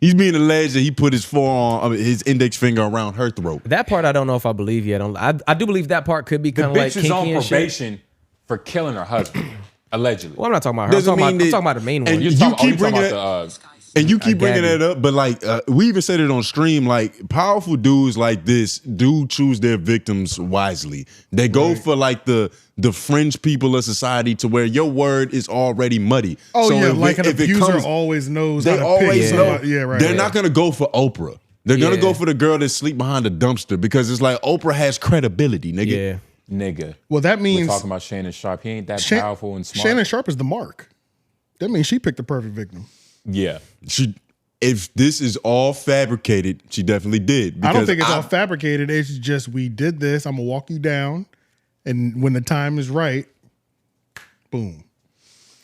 He's being alleged that he put his forearm, his index finger around her throat. That part I don't know if I believe yet. I do believe that part could be the kind of like bitch is kinky on and shit. probation for killing her husband, allegedly. Well, I'm not talking about her. I'm talking about the main one. And You're you talking- keep you're talking bringing about it. And you keep bringing Gabby. that up, but like we even said it on stream, like powerful dudes like this do choose their victims wisely. They go for like the fringe people of society to where your word is already muddy. Oh, So yeah, if like it- an if it abuser comes- always knows They how to always pick know. somebody. Yeah, right. They're not gonna go for Oprah. They're gonna Yeah. go for the girl that sleep behind a dumpster because it's like Oprah has credibility, nigga. Yeah. nigga. Well, that We're means talking about Shannon Sharpe. He ain't that powerful and smart. Shannon Sharpe is the mark. That means she picked the perfect victim. Yeah. If this is all fabricated, she definitely did. I don't think it's all fabricated. It's just we did this. I'm gonna walk you down, and when the time is right, boom.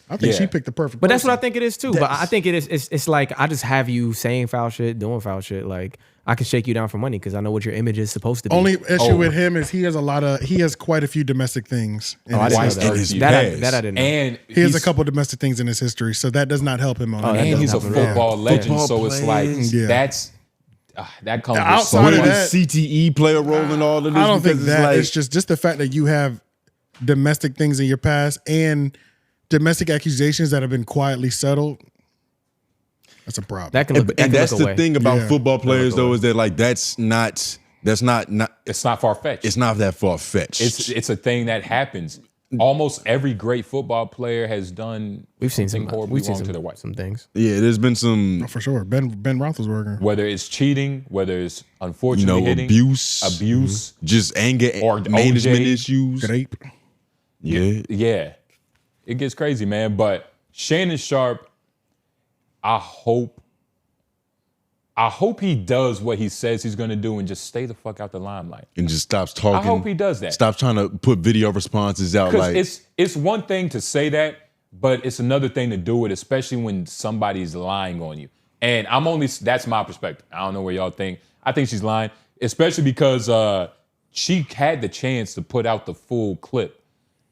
I think she picked the perfect. But that's what I think it is too. But I think it is. It's like I just have you saying foul shit, doing foul shit. Like I can shake you down for money because I know what your image is supposed to be. Only issue with him is he has quite a few domestic things. I didn't know that. I didn't know. And he has a couple domestic things in his history, so that does not help him on. And he's a football legend, so it's like that's that comes outside with of that. CTE play a role in all of this. I don't think that. Like, it's just the fact that you have domestic things in your past and domestic accusations that have been quietly settled. That's a problem. That can look, and that's the thing about football players, though, is that like it's not far fetched. It's not that far fetched. It's a thing that happens. Almost every great football player has done. We've seen some horribly wrong to their wife. Some things. Yeah, there's been some for sure. Ben Roethlisberger. Whether it's cheating, whether it's unfortunately hitting, abuse, just anger or management issues. Rape. Yeah. It gets crazy, man. But Shannon Sharpe, I hope he does what he says he's going to do and just stay the fuck out the limelight. And just stops talking. I hope he does that. Stop trying to put video responses out. Like it's one thing to say that, but it's another thing to do it, especially when somebody's lying on you. And that's my perspective. I don't know what y'all think. I think she's lying, especially because she had the chance to put out the full clip,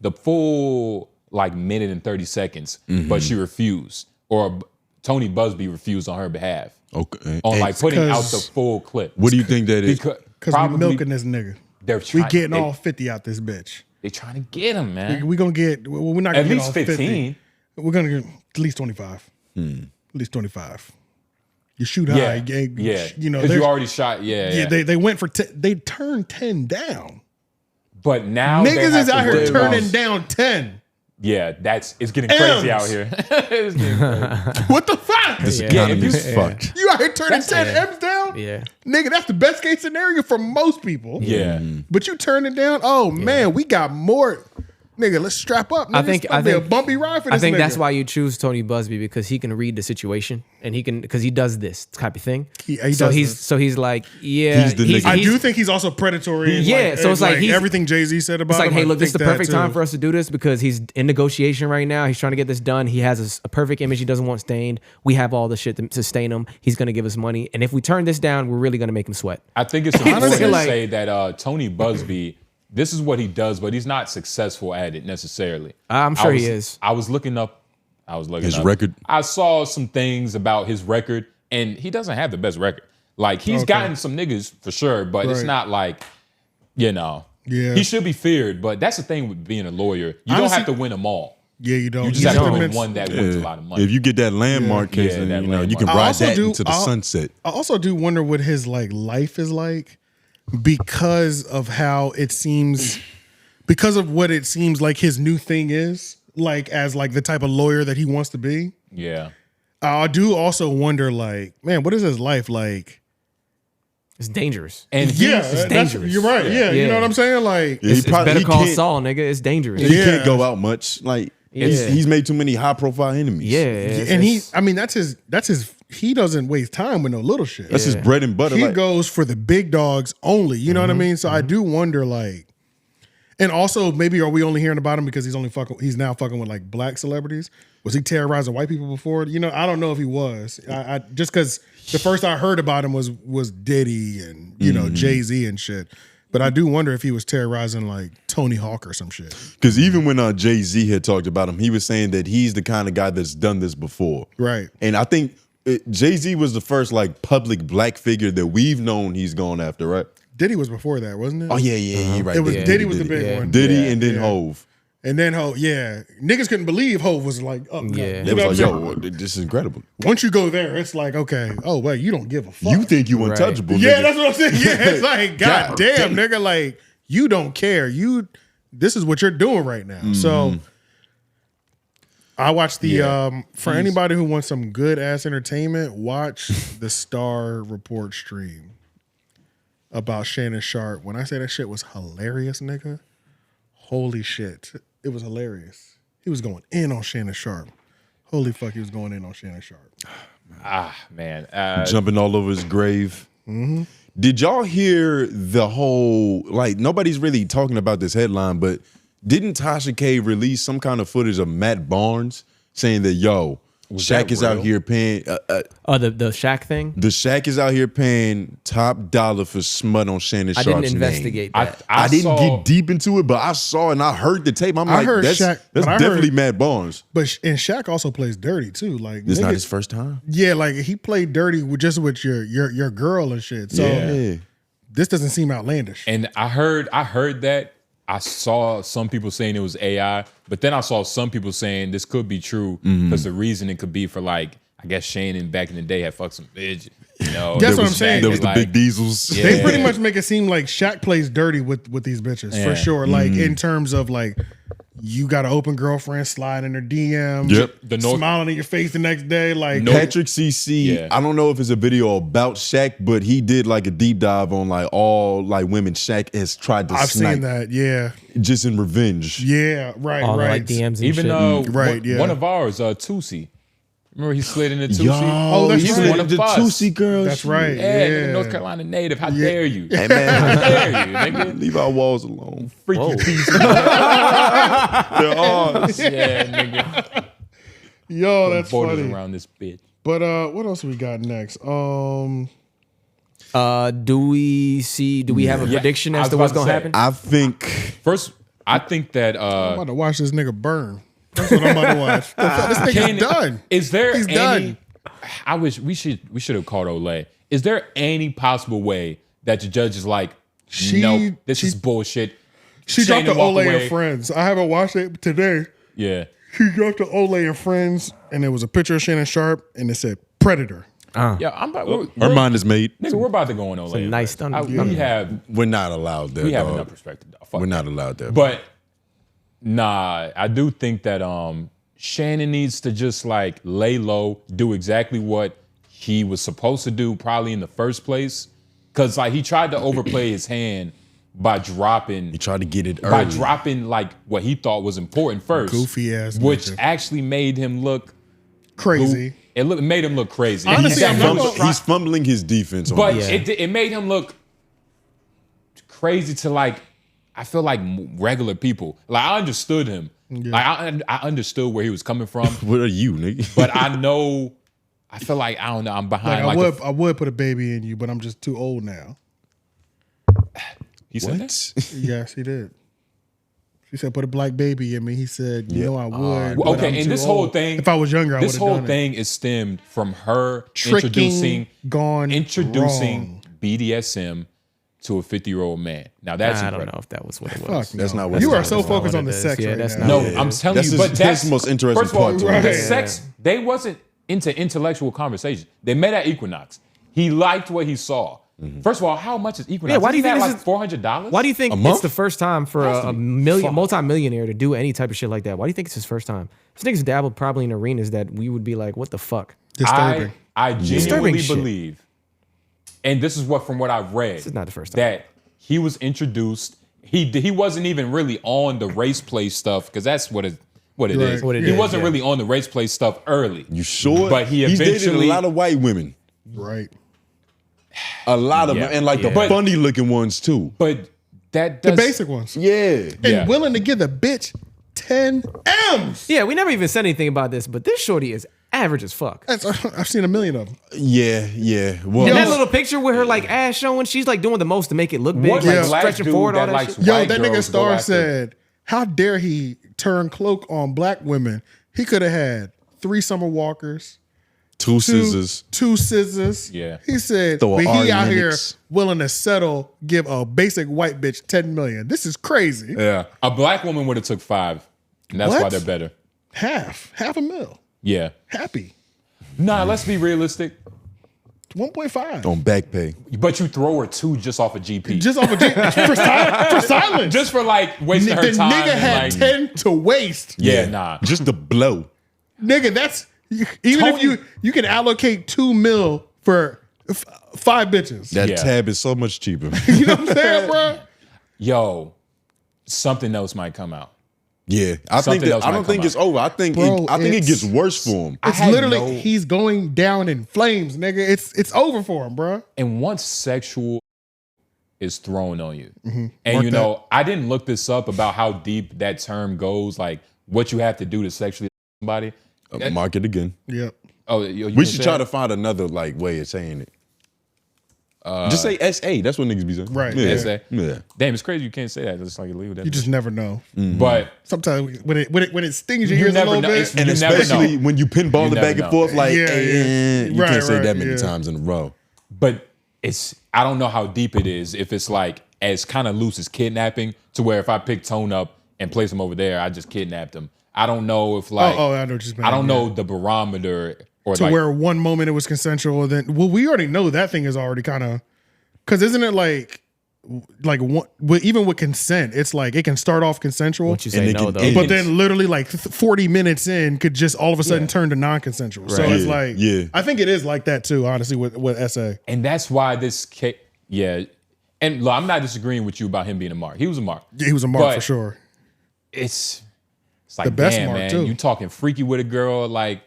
the full like minute and 30 seconds, but she refused. Or Tony Busby refused on her behalf. Okay. On like putting out the full clip. What do you think that is? Because we milking this nigga. We getting all 50 out this bitch. They trying to get him, man. We're gonna get. We're not gonna at get least all 15. 50. We're gonna get at least 25. At least 25. You shoot high. Yeah. You know, because you already shot. Yeah. They went for 10. They turned 10 down. But now niggas is out here turning down 10. Yeah, it's getting crazy out here. It's getting crazy. What the fuck? This economy is fucked. You out here turning 10 M's down? Yeah. Nigga, that's the best case scenario for most people. Yeah. But you turn it down? Oh, man, we got more. Nigga, let's strap up. Nigga. I think a bumpy ride for this I think nigga. that's why you choose Tony Busby, because he can read the situation and because he does this type of thing. So he's like, yeah. He's the nigga. I do think he's also predatory. Yeah, so it's like everything Jay-Z said about it's like, him. hey, look, this is the perfect time for us to do this because he's in negotiation right now. He's trying to get this done. He has a perfect image he doesn't want stained. We have all the shit to stain him. He's going to give us money. And if we turn this down, we're really going to make him sweat. I think it's important to say that Tony Busby, this is what he does, but he's not successful at it necessarily. I'm sure he is. I was looking up his record. I saw some things about his record, and he doesn't have the best record. Like, he's gotten some niggas for sure, but it's not like, Yeah. He should be feared, but that's the thing with being a lawyer. You don't have to win them all. Yeah, you don't. You just have to win one that wins a lot of money. If you get that landmark case, then you can ride that into the sunset. I also do wonder what his life is like, because of how it seems, because of what it seems like his new thing is, like as like the type of lawyer that he wants to be. Yeah. I do also wonder, like, man, what is his life like? It's dangerous. And it's dangerous. You're right. Yeah. You know what I'm saying? Like, it's better call Saul, nigga. It's dangerous. He can't go out much. Like, he's made too many high profile enemies. Yeah. And that's his, he doesn't waste time with no little shit. That's his bread and butter. He goes for the big dogs only. You know what I mean? So I do wonder, like, and also maybe are we only hearing about him because he's now fucking with like black celebrities? Was he terrorizing white people before? You know, I don't know if he was. I just because the first I heard about him was Diddy and know Jay-Z and shit. But I do wonder if he was terrorizing like Tony Hawk or some shit. Because even when Jay-Z had talked about him, he was saying that he's the kind of guy that's done this before. Right. And I think Jay-Z was the first like public black figure that we've known he's gone after, right? Diddy was before that, wasn't it? Oh, yeah, you're right. It was Diddy was the big one. Diddy and then Hove. And then Hove, niggas couldn't believe Hove was like, oh, no. They was like, yo, this is incredible. Once you go there, it's like, okay, oh, wait, you don't give a fuck. You think you untouchable, nigga. Yeah, that's what I'm saying. Yeah, it's like, God damn, nigga, like, you don't care. This is what you're doing right now. So I watched for anybody who wants some good ass entertainment, watch the Star Report stream about Shannon Sharpe. When I say that shit was hilarious, nigga. Holy shit. It was hilarious. He was going in on Shannon Sharpe. Holy fuck, he was going in on Shannon Sharpe. Man. Jumping all over his grave. Did y'all hear the whole, like, nobody's really talking about this headline, but didn't Tasha K release some kind of footage of Matt Barnes saying that, yo, Shaq is out here paying... the Shaq thing? The Shaq is out here paying top dollar for smut on Shannon Sharpe's name. I didn't investigate that. I didn't get deep into it, but I saw and I heard the tape. I'm like, that's definitely Matt Barnes. And Shaq also plays dirty too. Like, this not his first time? Yeah, like he played dirty with your girl and shit. So this doesn't seem outlandish. And I heard that. I saw some people saying it was AI, but then I saw some people saying this could be true because the reason it could be for, like, I guess Shannon back in the day had fucked some bitch. You know, that's what I'm saying. There was the big diesels. Yeah. They pretty much make it seem like Shaq plays dirty with these bitches for sure. Like in terms of like, you got an open girlfriend sliding in her DM, smiling in your face the next day. Like Patrick CC, I don't know if it's a video about Shaq, but he did like a deep dive on like all like women Shaq has tried to snipe. I've seen that, yeah. Just in revenge. Yeah, right, all right. Like DMs and even shit. one of ours, Tussi. Remember he slid into Tussi? Oh, that's he's right. one of the Tussi girls. That's right. Yeah. North Carolina native. How dare you? Hey, man. How dare you, nigga? Leave our walls alone. Freaky piece. They're ours. Yeah, nigga. Yo, that's borders funny. around this bitch. But what else we got next? Do we have a prediction as to what's gonna happen? I think I think that I'm about to watch this nigga burn. That's what I'm about to watch. This nigga's done. Is there He's any? done. I wish we should have called Olay. Is there any possible way that the judge is like, no, this is bullshit? She dropped the Olay and Friends. I haven't watched it today. Yeah. She dropped the Olay and Friends, and there was a picture of Shannon Sharpe, and it said Predator. Yeah, I'm about. Our mind is made. Nigga, we're about to go on Olay. It's a nice thunder. We're not allowed there. We have enough perspective. We're not allowed there. But nah, I do think that Shannon needs to just like lay low, do exactly what he was supposed to do probably in the first place. Cause like he tried to overplay his hand by dropping. He tried to get it early. By dropping like what he thought was important first. Goofy ass. Which nigga. actually made him look crazy. It made him look crazy. Honestly, he's fumbling his defense. But it made him look crazy to like, I feel like regular people. Like I understood him. Yeah. Like I understood where he was coming from. What are you, nigga? But I feel like, I don't know, I'm behind. I would put a baby in you, but I'm just too old now. He said that? Yes, he did. She said, put a black baby in me. He said, you know I would. Well, okay, and this whole thing. If I was younger, I would have done it. This whole thing is stemmed from her Tricking introducing BDSM to a 50-year-old man. Now that's I don't know if that was what it was. Fuck, that's no. not what You it are is. so focused on the is. sex Yeah, right that's now. not- No, I'm telling you, but that's the most interesting first of all, part to it. the Right. sex, they wasn't into intellectual conversation. They met at Equinox. He liked what he saw. First of all, how much is Equinox? Yeah, why do you Isn't think that this like is- $400? Why do you think A month? it's the first time for a multi-millionaire to do any type of shit like that? Why do you think it's his first time? This nigga's dabbled probably in arenas that we would be like, what the fuck? Disturbing. I genuinely shit. believe, and this is from what I've read. This is not the first time. That he was introduced. He wasn't even really on the race play stuff because that's what it is. What it He is, wasn't yeah. really on the race play stuff early. You sure? But he He's dated eventually a lot of white women. Right. A lot of Yeah, them. And like the yeah. funny looking ones too. But that The does, basic ones. Yeah. And willing to give the bitch 10 M's. Yeah, we never even said anything about this, but this shorty is average as fuck. I've seen a million of them. Yeah. Well, And that little picture with her like ass showing, she's like doing the most to make it look big, What like black stretching dude forward, all that that likes shit. Yo, white that nigga girls go Star after- said, how dare he turn cloak on black women? He could have had 3 Summer Walkers, two scissors. 2 scissors. Yeah. He said, Throw but a he out R here Minix. willing to settle, give a basic white bitch 10 million. This is crazy. Yeah, a black woman would have took 5, and that's why What? they're better. Half a mil. Yeah. Happy. Nah, let's be realistic. 1.5. On back pay. But you throw her 2 just off of GP. Just off of for silence. Just for like wasting the her time. nigga and, had like, 10 to waste. Yeah, nah. Just the blow. Nigga, that's even Tony- if you can allocate 2 mil for 5 bitches. That Yeah. tab is so much cheaper. You know what I'm saying, bro? Yo, something else might come out. Yeah, I Something else don't might think come it's over. I think Bro, it gets worse for him. It's literally he's going down in flames, nigga. It's over for him, bro. And once sexual is thrown on you, and Mark you know, I didn't look this up about how deep that term goes, like what you have to do to sexually somebody. Mark it again. Yep. Oh, We should try to find another like way of saying it. Just say SA. That's what niggas be saying. Right. Yeah. SA? Yeah. Damn, it's crazy you can't say that. It's like illegal. You just never know. But Sometimes when it stings your you ears a never little know. bit. And You never especially know. when you pinball You it never back and know. forth, like, Yeah, yeah. you Right, can't say right, that many yeah. times in a row. But I don't know how deep it is. If it's like as kind of loose as kidnapping, to where if I pick Tone up and place him over there, I just kidnapped him. I don't know if like I know what you mean. I don't know the barometer or To like where one moment it was consensual, then we already know that thing is already kind of, because isn't it like one, even with consent, it's like it can start off consensual, Once you say no, though. end. but then literally like 40 minutes in could just all of a sudden turn to non-consensual. So Right. it's Yeah, like, yeah. I think it is like that too, honestly, with SA. and that's why this case, yeah. And look, I'm not disagreeing with you about him being a mark. He was a mark. He was a mark But for sure. It's like The best damn, mark, man. too. You talking freaky with a girl, like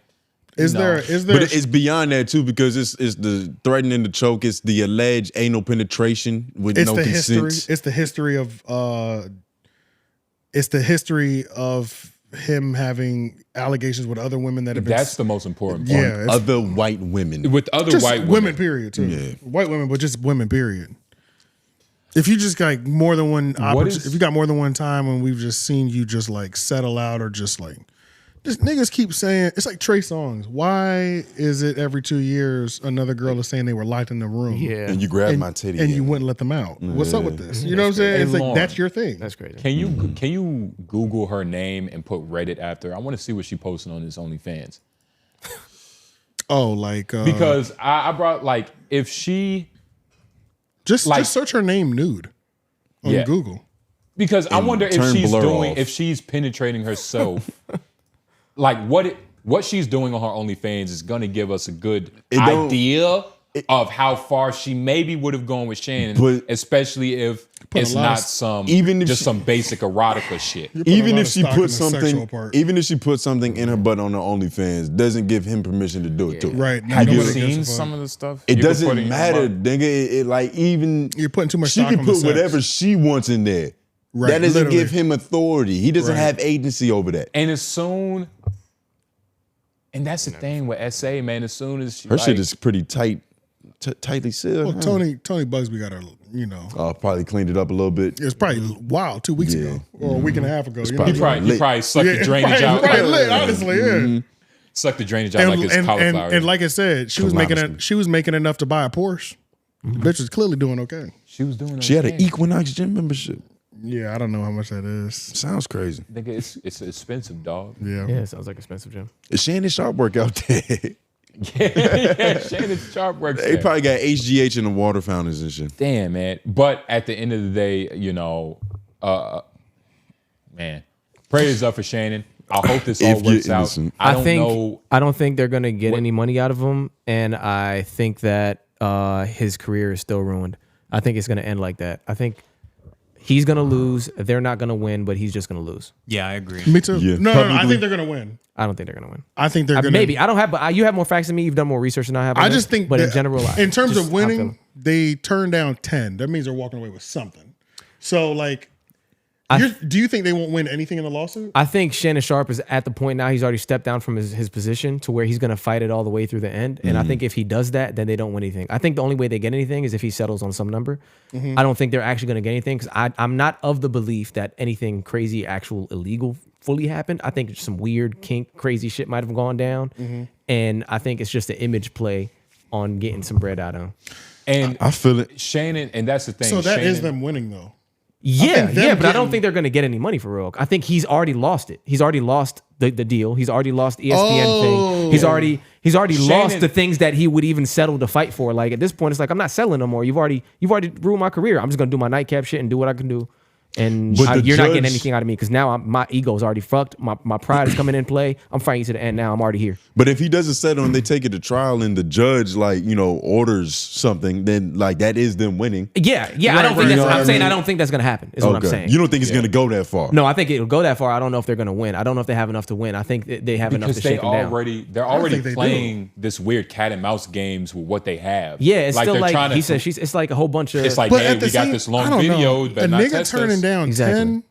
Is you know. there But it's beyond that too, because it's the threatening to choke. It's the alleged anal penetration with it's no the consent. history. It's the history of him having allegations with other women that have been That's the most important part. yeah, it's Other white women. With other just white women, period too. Yeah. White women, but just women, period. If you just got more than one is- if you got more than one time when we've just seen you just like settle out or just like just niggas keep saying it's like Trey Songz. Why is it every 2 years another girl is saying they were locked in the room? Yeah. And you grab And, my titty. and you wouldn't let them out. What's up with this? You know what I'm saying? Hey, It's like Lauren. that's your thing. That's crazy. Can you Google her name and put Reddit after? I want to see what she posted on this OnlyFans. Oh, like Because I brought like if she just like- search her name nude on Yeah. Google. because I wonder if turn she's blur doing off. if she's penetrating herself. Like what she's doing on her OnlyFans is gonna give us a good don't- idea of how far she maybe would have gone with Shannon, But- especially if it's a lot not of- some even if just she- some basic erotica shit. You're putting a Even lot if of she stock in put the sexual something, part. even if she put something in her butt on her OnlyFans, doesn't give him permission to do it too. Right. Have you Nobody gives a seen fuck. some of the stuff? It You can put doesn't in your matter, mouth? nigga. It like even You're putting too much she stock can on the put sex. whatever she wants in there. Right, That doesn't literally. give him authority. He doesn't Right. have agency over that. And as soon, and that's the thing with SA, man. As soon as she, Her like, shit is pretty tightly sealed. Well, Tony Bugsby got her, you know. Probably cleaned it up a little bit. It was probably wild 2 weeks ago or a week and a half ago. You know probably- what I mean? he probably sucked the Yeah, drainage out, Right, lit, honestly, yeah. sucked the drainage out like it's cauliflower. And like I said, she was Cauliflower. making enough to buy a Porsche. Bitch was clearly doing okay. she was doing. She had an okay. Equinox gym membership. Yeah, I don't know how much that is. Sounds crazy. Nigga, it's expensive, dog. Yeah. Yeah, it sounds like expensive gym. Is Shannon Sharpe work out there? Yeah, Shannon Sharpe works They there. probably got HGH in the water fountains and shit. Damn, man. But at the end of the day, you know, man, prayers up for Shannon. I hope this all If you're works out. innocent. I don't know. I don't think they're gonna get any money out of him, and I think that his career is still ruined. I think it's gonna end like that. I think he's gonna lose. They're not gonna win, but he's just gonna lose. Yeah, I agree. Me too. Yeah, No, I publicly. think they're gonna win. I don't think they're gonna win. I think they're gonna Maybe I don't have, but you have more facts than me. You've done more research than I have. on I this, just think but in that general, in terms just of how I'm winning, feeling. they turned down 10. That means they're walking away with something. So like do you think they won't win anything in the lawsuit? I think Shannon Sharpe is at the point now. He's already stepped down from his position to where he's going to fight it all the way through the end. And I think if he does that, then they don't win anything. I think the only way they get anything is if he settles on some number. I don't think they're actually going to get anything because I'm not of the belief that anything crazy, actual illegal fully happened. I think some weird kink, crazy shit might have gone down. And I think it's just an image play on getting some bread out of him. And I feel it. Shannon, and that's the thing. So that is Shannon, them winning though. Yeah, think them but I don't getting- think they're going to get any money for real. I think he's already lost it. He's already lost the deal. He's already lost ESPN thing. He's already lost Shannon- the things that he would even settle to fight for. Like at this point, it's like I'm not selling no more. You've already ruined my career. I'm just going to do my nightcap shit and do what I can do. And But you're not getting judge- anything out of me because now my ego's already fucked. My pride is coming in play. I'm fighting you to the end now. I'm already here. But if he doesn't settle and they take it to trial and the judge orders something, then like that is them winning. Yeah. I don't think that's. I'm saying I don't think that's gonna happen. Is what I'm saying. You don't think it's gonna go that far? No, I think it'll go that far. I don't know if they're gonna win. I don't know if they have enough to win. I think they have enough to shake them down. They're already playing this weird cat and mouse games with what they have. Yeah, it's still like he said. It's like a whole bunch of. It's like, hey, we got this long video. A nigga turning down 10.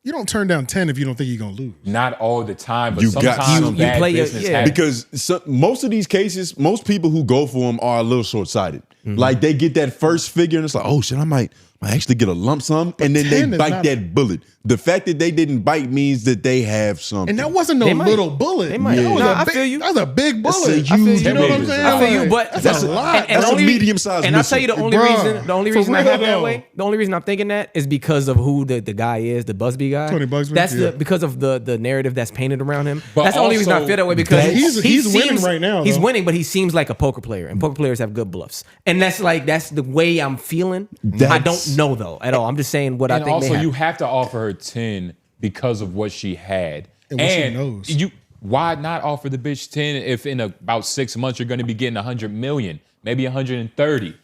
You don't turn down 10 if you don't think you're gonna lose. Not all the time, but You sometimes got- bad you play your- business yeah. happens. Because most of these cases, most people who go for them are a little short-sighted. Like they get that first figure and it's like, oh shit, I might actually get a lump sum, and then 10 they is bite not- that bullet. The fact that they didn't bite means that they have something. And that wasn't no They might. little bullet. They might. That was Nah, a I big, feel you. That was a big That's bullet. a I feel huge you know what I'm bullet. saying? I feel you, Like, but that's a lot. That's a medium-sized And I'll tell you the only Bruh, reason for I have real, that though. way. The only reason I'm thinking that is because of who the guy is, the Busby guy. Tony Busby, That's yeah. because of the narrative that's painted around him. But That's the only reason I also, feel that way because he's he winning seems- right now, He's though. winning, but he seems like a poker player, and poker players have good bluffs. And that's the way I'm feeling. I don't know though at all. I'm just saying what I And think. also, may you happen. have to offer her 10 because of what she had. And what she knows. Why not offer the bitch 10 if in about 6 months you're going to be getting 100 million, maybe 130? And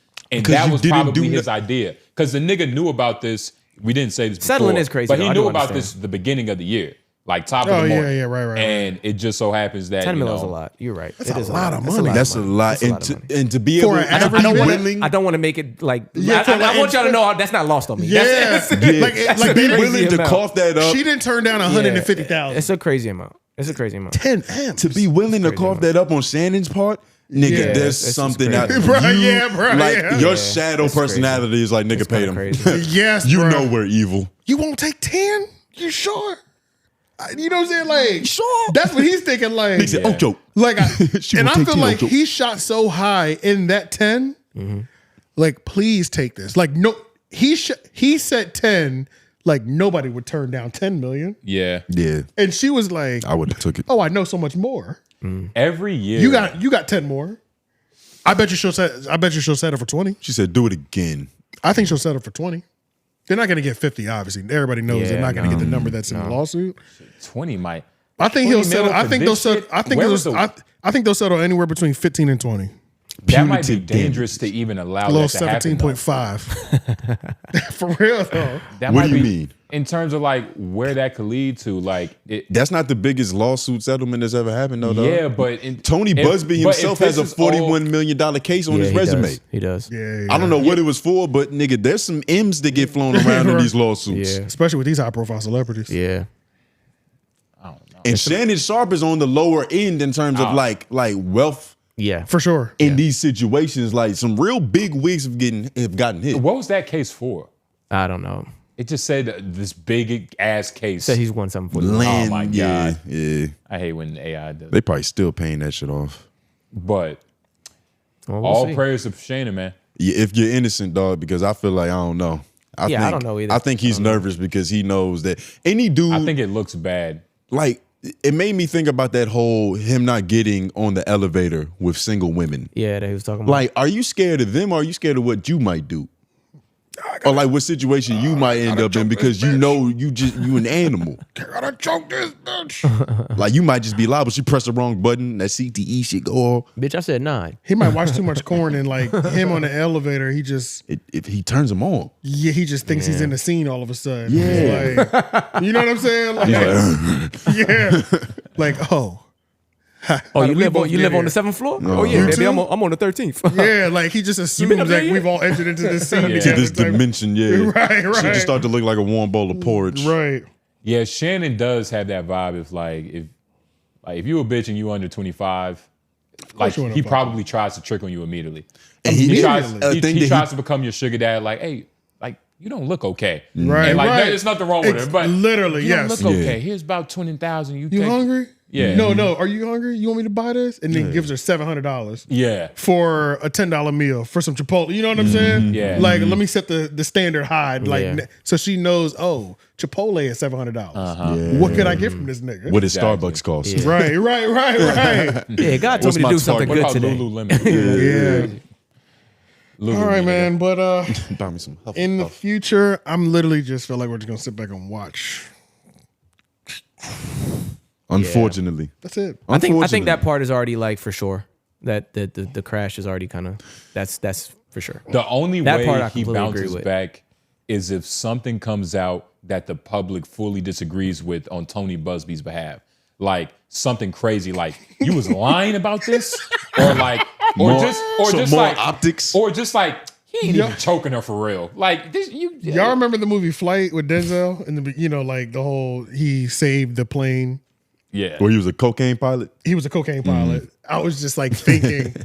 Because that you was didn't probably do his idea. Because the nigga knew about this. We didn't say this before. Settling is crazy, But though. he I do knew about understand. this the beginning of the year. Like top of Oh, the yeah, morning. yeah, right. And it just so happens that 10 you million is know, a lot. You're right. That's It a is lot of money. That's a lot. That's a lot of money. And to be For able an to average be nigga- willing, I don't want to make it like. Yeah, I want y'all to know that's not lost on me. Yeah. That's, Like be crazy willing to amount. cough that up. She didn't turn down 150,000. It's a crazy amount. It's a crazy amount. 10 M's. To be willing to crazy, cough man. that up on Shannon's part, nigga, Yeah, there's it's something crazy. out. Bruh, you, yeah, bruh, like yeah. your Yeah, shadow it's crazy. personality is like nigga It's paid kinda him. crazy. Yes, You bruh. know we're evil. You won't take 10? You sure? You know what I'm saying? Like, Sure. That's what he's thinking. Like, He said, "Oh, joke." Like, She and will I take feel 10, like joke. he shot so high in that 10. Like, please take this. Like, no, he said 10. Like, nobody would turn down 10 million. yeah. Yeah, And she was like, I would have took it. "Oh, I know so much more. Every year. You got 10 more. I bet you she'll settle for 20. She said, "Do it again." I think she'll settle for 20. They're not going to get 50, obviously. Everybody knows they're Yeah, not going to no, get the number that's in the lawsuit. 20 might. I think 20 he'll settle. mil I for think they'll this settle. shit? I think Where they'll, was the- I think they'll settle anywhere between 15 and 20. That might be Punitive dangerous to even allow A little that to happen. though. 17.5. For real though. That What might do you be- mean? In terms of like where that could lead to, like That's not the biggest lawsuit settlement that's ever happened, though. yeah, but Tony Busby himself has a $41 million case on Yeah, his he resume. does. He does. Yeah, I don't know what it was for, but nigga, there's some M's that get flown around in these lawsuits. Yeah. Especially with these high profile celebrities. Yeah. And Shannon Sharpe is on the lower end in terms of like wealth Yeah. For sure. in these situations. Like some real big wigs have gotten hit. what was that case for? I don't know. It just said that this big ass case. Said he's won something for the Land, Oh my yeah, God. yeah. I hate when AI does. They probably still paying that shit off. But Well, we'll all see. prayers to Shannon, man. Yeah, if you're innocent, dog, because I feel like I don't know. I don't know either. I think he's nervous because he knows that any dude. I think it looks bad. like it made me think about that whole him not getting on the elevator with single women. Yeah, that he was talking about. Like, are you scared of them or are you scared of what you might do? Or like what situation you might end up in because you know you an animal. Gotta choke this bitch. Like you might just be liable. She pressed the wrong button, that CTE shit go off. Bitch, I said 9. He might watch too much corn and like him on the elevator, he just If he turns them on. he just thinks he's in the scene all of a sudden. Yeah. He's like, you know what I'm saying? Like, yeah. Like, oh. Oh, you we live both on get on here? the 7th floor? Oh yeah, You baby, too? I'm on the 13th. Yeah, like he just assumes up there that yet? we've all entered into this scene Yeah. To together. this type- dimension, yeah. Right, Shit right. just start to look like a warm bowl of porridge. Right. Yeah, Shannon does have that vibe. If you a bitch and you under 25, like you wanna he fuck. probably tries to trick on you immediately. And He tries, Immediately. he, thing he that tries to become your sugar dad. Like, hey, like you don't look okay. Right. And like right. there's nothing wrong with it, but literally, you yes. don't look okay. Here's about 20,000. You You take, hungry? Yeah. No. Are you hungry? You want me to buy this? And then gives her $700 Yeah. for a $10 meal for some Chipotle. You know what I'm saying? Yeah. Like, let me set the standard high. Like, Yeah. so she knows. Oh, Chipotle is $700. What could I get from this nigga? What does Exactly. Starbucks cost? Yeah. Right. Yeah, God told What's me to my do something target? What good about today. Lululemon? Yeah. All right, man. But Buy me some Hufflepuff. in the future, I'm literally just feel like we're just gonna sit back and watch. Unfortunately, That's it. I think that part is already like for sure. That the crash is already kind of that's for sure. The only That way part I he completely agree bounces with. back is if something comes out that the public fully disagrees with on Tony Busby's behalf. Like something crazy, like you was lying about this, or like, or just more like optics, or just like he ain't even choking her for real. Like this, Y'all remember the movie Flight with Denzel? And like the whole he saved the plane. Yeah, where he was a cocaine pilot. He was a cocaine pilot. I was just like thinking.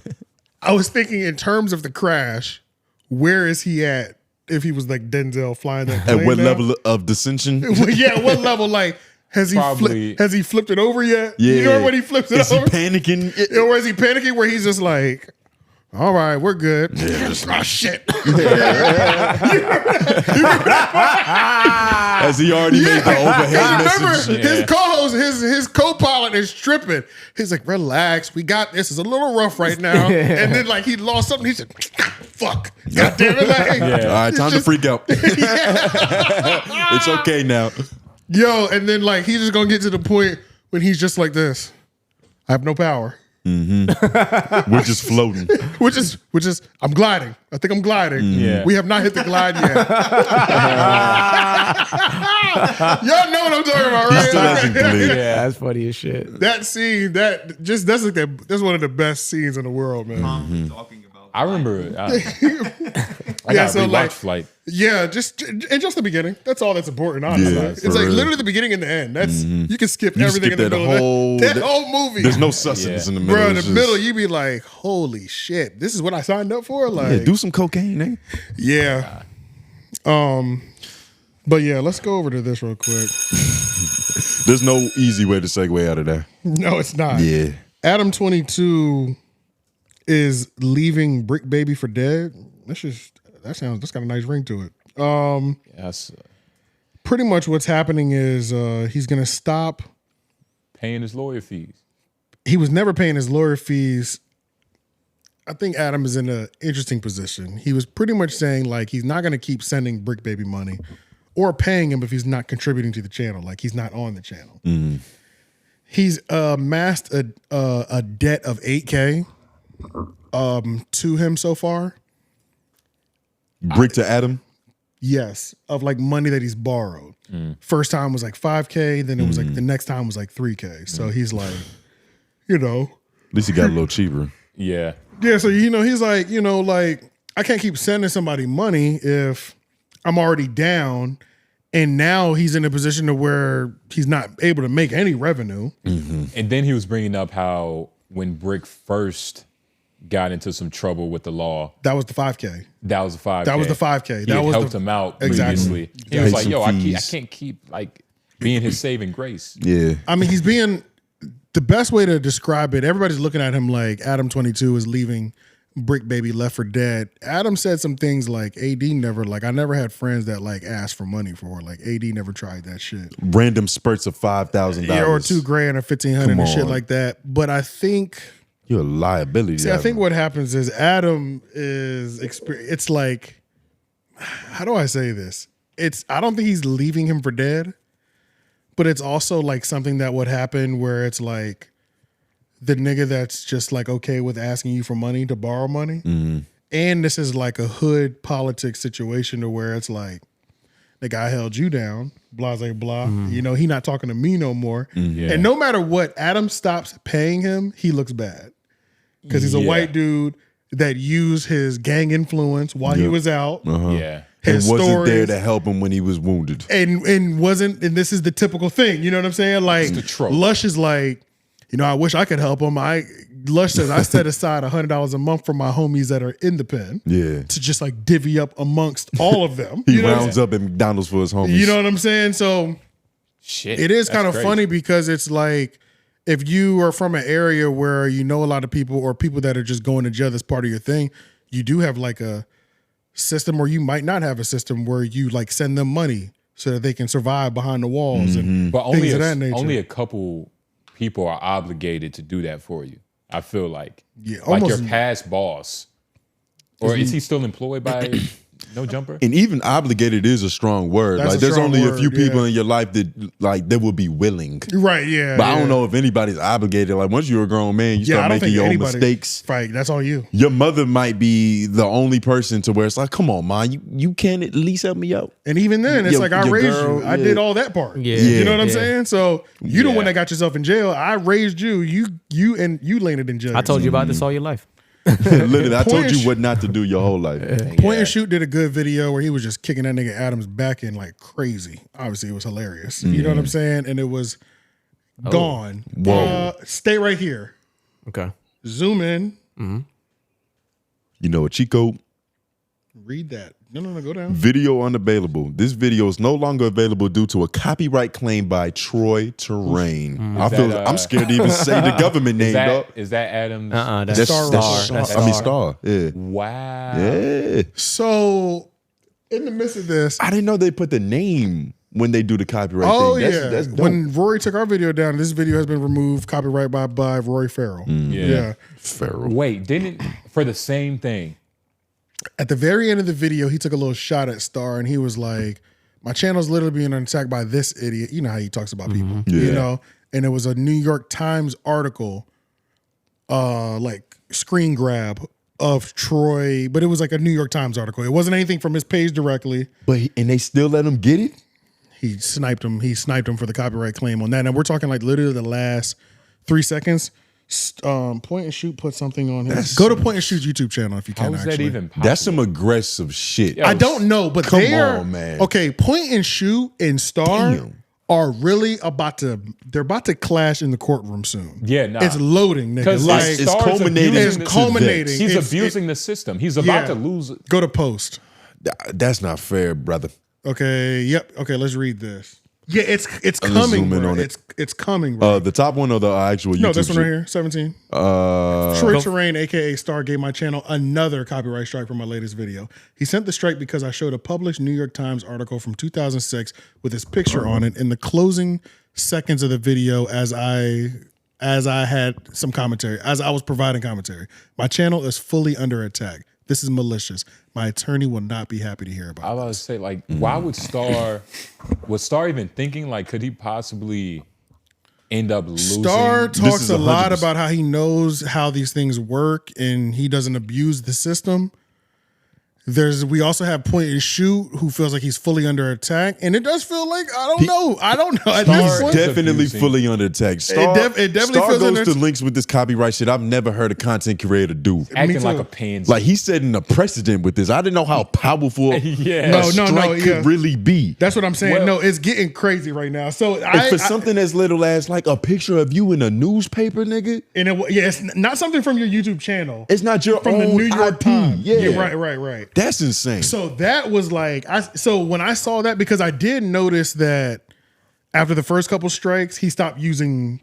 I was thinking in terms of the crash. Where is he at if he was like Denzel flying that plane? At what now? level of dissension? Yeah, what level? Like. Has he flipped it over yet? Yeah. You know when he flips it is over? Is he panicking? Or is he panicking where he's just like, all right, we're good. Yeah. Oh, shit. Has he already made the overhead message? Remember, his co-host, his co-pilot is tripping. He's like, relax, we got this. It's a little rough right now. And then like he lost something. He said, fuck. God damn it. Like, All right, time to freak out. It's okay now. Yo, and then like he's just gonna get to the point when he's just like this. I have no power. Mm-hmm. We're just floating. which is I'm gliding. I think I'm gliding. Yeah. We have not hit the glide yet. Y'all know what I'm talking about, right? He still hasn't glided. Yeah, that's funny as shit. That scene, that's one of the best scenes in the world, man. Talking about I remember. I Yeah, got so rewatch like, Flight. yeah, just the beginning. That's all that's important, honestly. Yeah, it's for like real. literally the beginning and the end. That's you can skip You everything skip in the that middle. whole- That whole movie. There's no sustenance in the middle. Bro, in It's the just- middle, you be like, holy shit, this is what I signed up for? Like, Yeah, do some cocaine, eh? yeah. But yeah, let's go over to this real quick. There's no easy way to segue out of that. No, it's not. Yeah. Adam22 is leaving Bricc Baby for dead. That's got a nice ring to it. Yes, Pretty much what's happening is he's gonna stop. paying his lawyer fees. He was never paying his lawyer fees. I think Adam is in an interesting position. He was pretty much saying like he's not gonna keep sending Bricc Baby money or paying him if he's not contributing to the channel, like he's not on the channel. Mm-hmm. He's amassed a debt of $8K to him so far. Bricc to Adam. Yes, of like money that he's borrowed. First time was like $5K, then it was like the next time was like $3K. So he's like, At least he got a little cheaper. Yeah, yeah. So he's like, like I can't keep sending somebody money if I'm already down, and now he's in a position to where he's not able to make any revenue. and then he was bringing up how when Bricc first got into some trouble with the law, That was the $5K. that was the 5K. That was the 5K. He That had was helped him out Exactly. previously. He was Pay like, some "Yo, I fees. can't keep like being his saving grace." Yeah. I mean, he's being the best way to describe it. Everybody's looking at him like Adam22 is leaving Bricc Baby left for dead. Adam said some things like AD never I never had friends that like asked for money for like AD never tried that shit. Random spurts of $5,000. Yeah, or $2,000 or $1,500 and shit on. like that. But I think You're a liability. I think what happens is Adam is it's like, how do I say this? I don't think he's leaving him for dead, but it's also like something that would happen where it's like the nigga that's just like okay with asking you for money to borrow money. And this is like a hood politics situation to where it's like the guy held you down, blah, blah, blah. He not talking to me no more. And no matter what, Adam stops paying him, he looks bad. Because he's a white dude that used his gang influence while he was out. Yeah, And His wasn't there stories. to help him when he was wounded. And this is the typical thing, you know what I'm saying? Like the trope. Lush is like, I wish I could help him. Lush says I set aside $100 a month for my homies that are in the pen. Yeah. To just like divvy up amongst all of them. He You know what I'm rounds up at McDonald's for his homies. You know what I'm saying? So shit. it is That's kind of crazy. funny because it's like if you are from an area where you know a lot of people or people that are just going to jail that's part of your thing, you do have like a system, or you might not have a system where you like send them money so that they can survive behind the walls and But things of that nature. only a couple people are obligated to do that for you. I feel like, Yeah, like your almost- past boss Or is he still employed by No Jumper? And even obligated is a strong word. That's like a there's strong only a word, few people yeah. in your life that would be willing. Right, yeah. But I don't know if anybody's obligated. Like once you're a grown man, you start making your own mistakes. Right, that's all you. Your mother might be the only person to where it's like, come on, man, you can at least help me out. And even then, it's like, I raised you. I did all that part. Yeah. You know what I'm Yeah. saying? So you the one that got yourself in jail. I raised you. You landed in jail. I told you about this all your life. Literally, I told Point you what not to do your whole life. Point and Shoot did a good video where he was just kicking that nigga Adams back in like crazy. Obviously, it was hilarious. You know what I'm saying? And it was gone. Whoa. Stay right here. Okay. Zoom in. You know, a cheat code. Read that. No, go down. Video unavailable. This video is no longer available due to a copyright claim by Troy Terrain. I'm scared to even say the government name, dog. Is that Adam's? That's Star. That's Star. Yeah. Wow. Yeah. So, in the midst of this, I didn't know they put the name when they do the copyright thing. That's dope. When Rory took our video down, this video has been removed, copyright by Rory Farrell. Yeah. Farrell. Wait, for the same thing? At the very end of the video, he took a little shot at Star and he was like, my channel's literally being attacked by this idiot. You know how he talks about people, you know? And it was a New York Times article, like screen grab of Troy, but it was like a New York Times article. It wasn't anything from his page directly. And they still let him get it? He sniped him. He sniped him for the copyright claim on that. And we're talking like literally the last 3 seconds. Point and Shoot put something on his. Go to Point and Shoot's YouTube channel if you can. How is that even possible? That's some aggressive shit. I don't know, but Come they're on, man. okay. Point and Shoot and Star Damn. are really about to. They're about to clash in the courtroom soon. Yeah, nah. It's loading, nigga. Because Like it's culminating. it's culminating. He's It's- abusing the system. He's about to lose. Go to Post. That's not fair, brother. Okay. Yep. Okay. Let's read this. Yeah, it's Let's coming, zoom in bro. on it. It's coming, bro. The top one or the actual YouTube No, this one right shit? here, 17. Uh, Troy Terrain, aka Star, gave my channel another copyright strike for my latest video. He sent the strike because I showed a published New York Times article from 2006 with his picture on it in the closing seconds of the video as I had some commentary, as I was providing commentary. My channel is fully under attack. This is malicious. My attorney will not be happy to hear about I it. was say, like, why would Star even thinking, like, could he possibly end up losing? Star talks is a lot 100%. about how he knows how these things work and he doesn't abuse the system. We also have Point and Shoot who feels like he's fully under attack, and it does feel like I don't know. At this He's point, definitely abusing. fully under attack. it definitely Star feels goes under- to links with this copyright shit I've never heard a content creator do. Acting too. like a pansy. Like he's setting a precedent with this. I didn't know how powerful Yeah. a No, strike yeah. could really be. That's what I'm saying. Well- No, it's getting crazy right now. So And for something as little as like a picture of you in a newspaper, nigga, it's not something from your YouTube channel. it's not your from own the New York IP. Times. Yeah. Right. That's insane. So that was like, so when I saw that, because I did notice that after the first couple strikes, he stopped using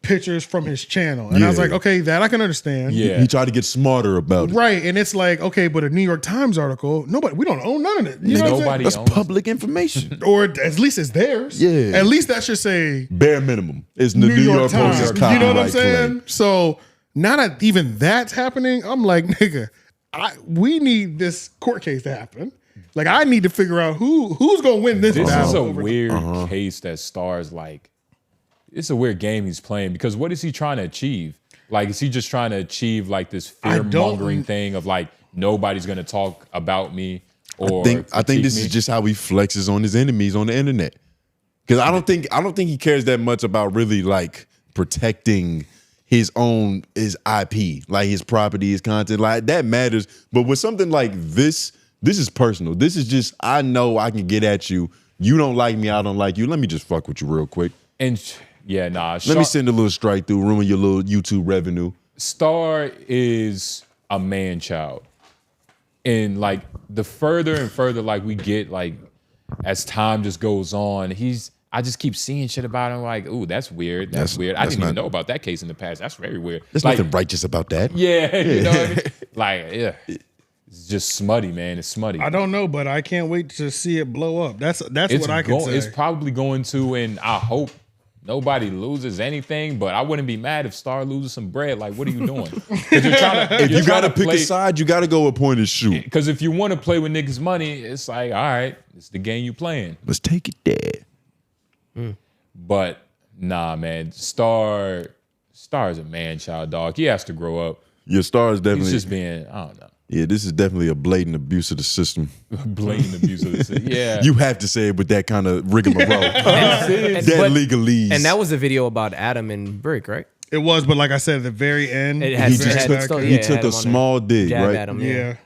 pictures from his channel. And I was Yeah. like, okay, that I can understand. Yeah. He tried to get smarter about it. Right. And it's like, okay, but a New York Times article, we don't own none of it. You know what I'm Nobody That's owns it. public information. saying? Or at least it's theirs. Yeah. At least that should say Bare minimum is the New York Times. Post's You know what I'm copyright saying? claim. So now that even that's happening, I'm like, nigga, we need this court case to happen. Like, I need to figure out who's gonna win this This battle. is a over- weird case that Star's like. It's a weird game he's playing because what is he trying to achieve? Like, is he just trying to achieve like this fear mongering thing of like nobody's gonna talk about me or I think critique this me? is just how he flexes on his enemies on the internet. Because I don't think he cares that much about really like protecting his IP, like his property, his content, like that matters. But with something like this is personal. This is just, I know I can get at you. You don't like me, I don't like you. Let me just fuck with you real quick. And yeah, nah. Let me send a little strike through, ruin your little YouTube revenue. Star is a man child. And like the further and further like we get, like as time just goes on, I just keep seeing shit about him like, ooh, that's weird. That's weird. I didn't even know about that case in the past. That's very weird. There's like, nothing righteous about that. Yeah, you know what I mean? Like, yeah. It's just smutty, man. It's smutty. I don't know, but I can't wait to see it blow up. That's what I can say. It's probably going to, and I hope nobody loses anything, but I wouldn't be mad if Star loses some bread. Like, what are you doing? 'Cause you're trying to, If you got to pick a side, you got to go with point and shoot. Because if you want to play with niggas' money, it's like, all right, it's the game you playing. Let's take it there. But nah, man, Star is a man child, dog. He has to grow up. Your Star is definitely. He's just being, I don't know. Yeah, this is definitely a blatant abuse of the system. Blatant abuse of the system. Yeah. You have to say it with that kind of rigmarole. that legalese. And that was a video about Adam and Bricc, right? It was, but like I said, at the very end, It had, He just he took a small dig, jab right? at him, yeah.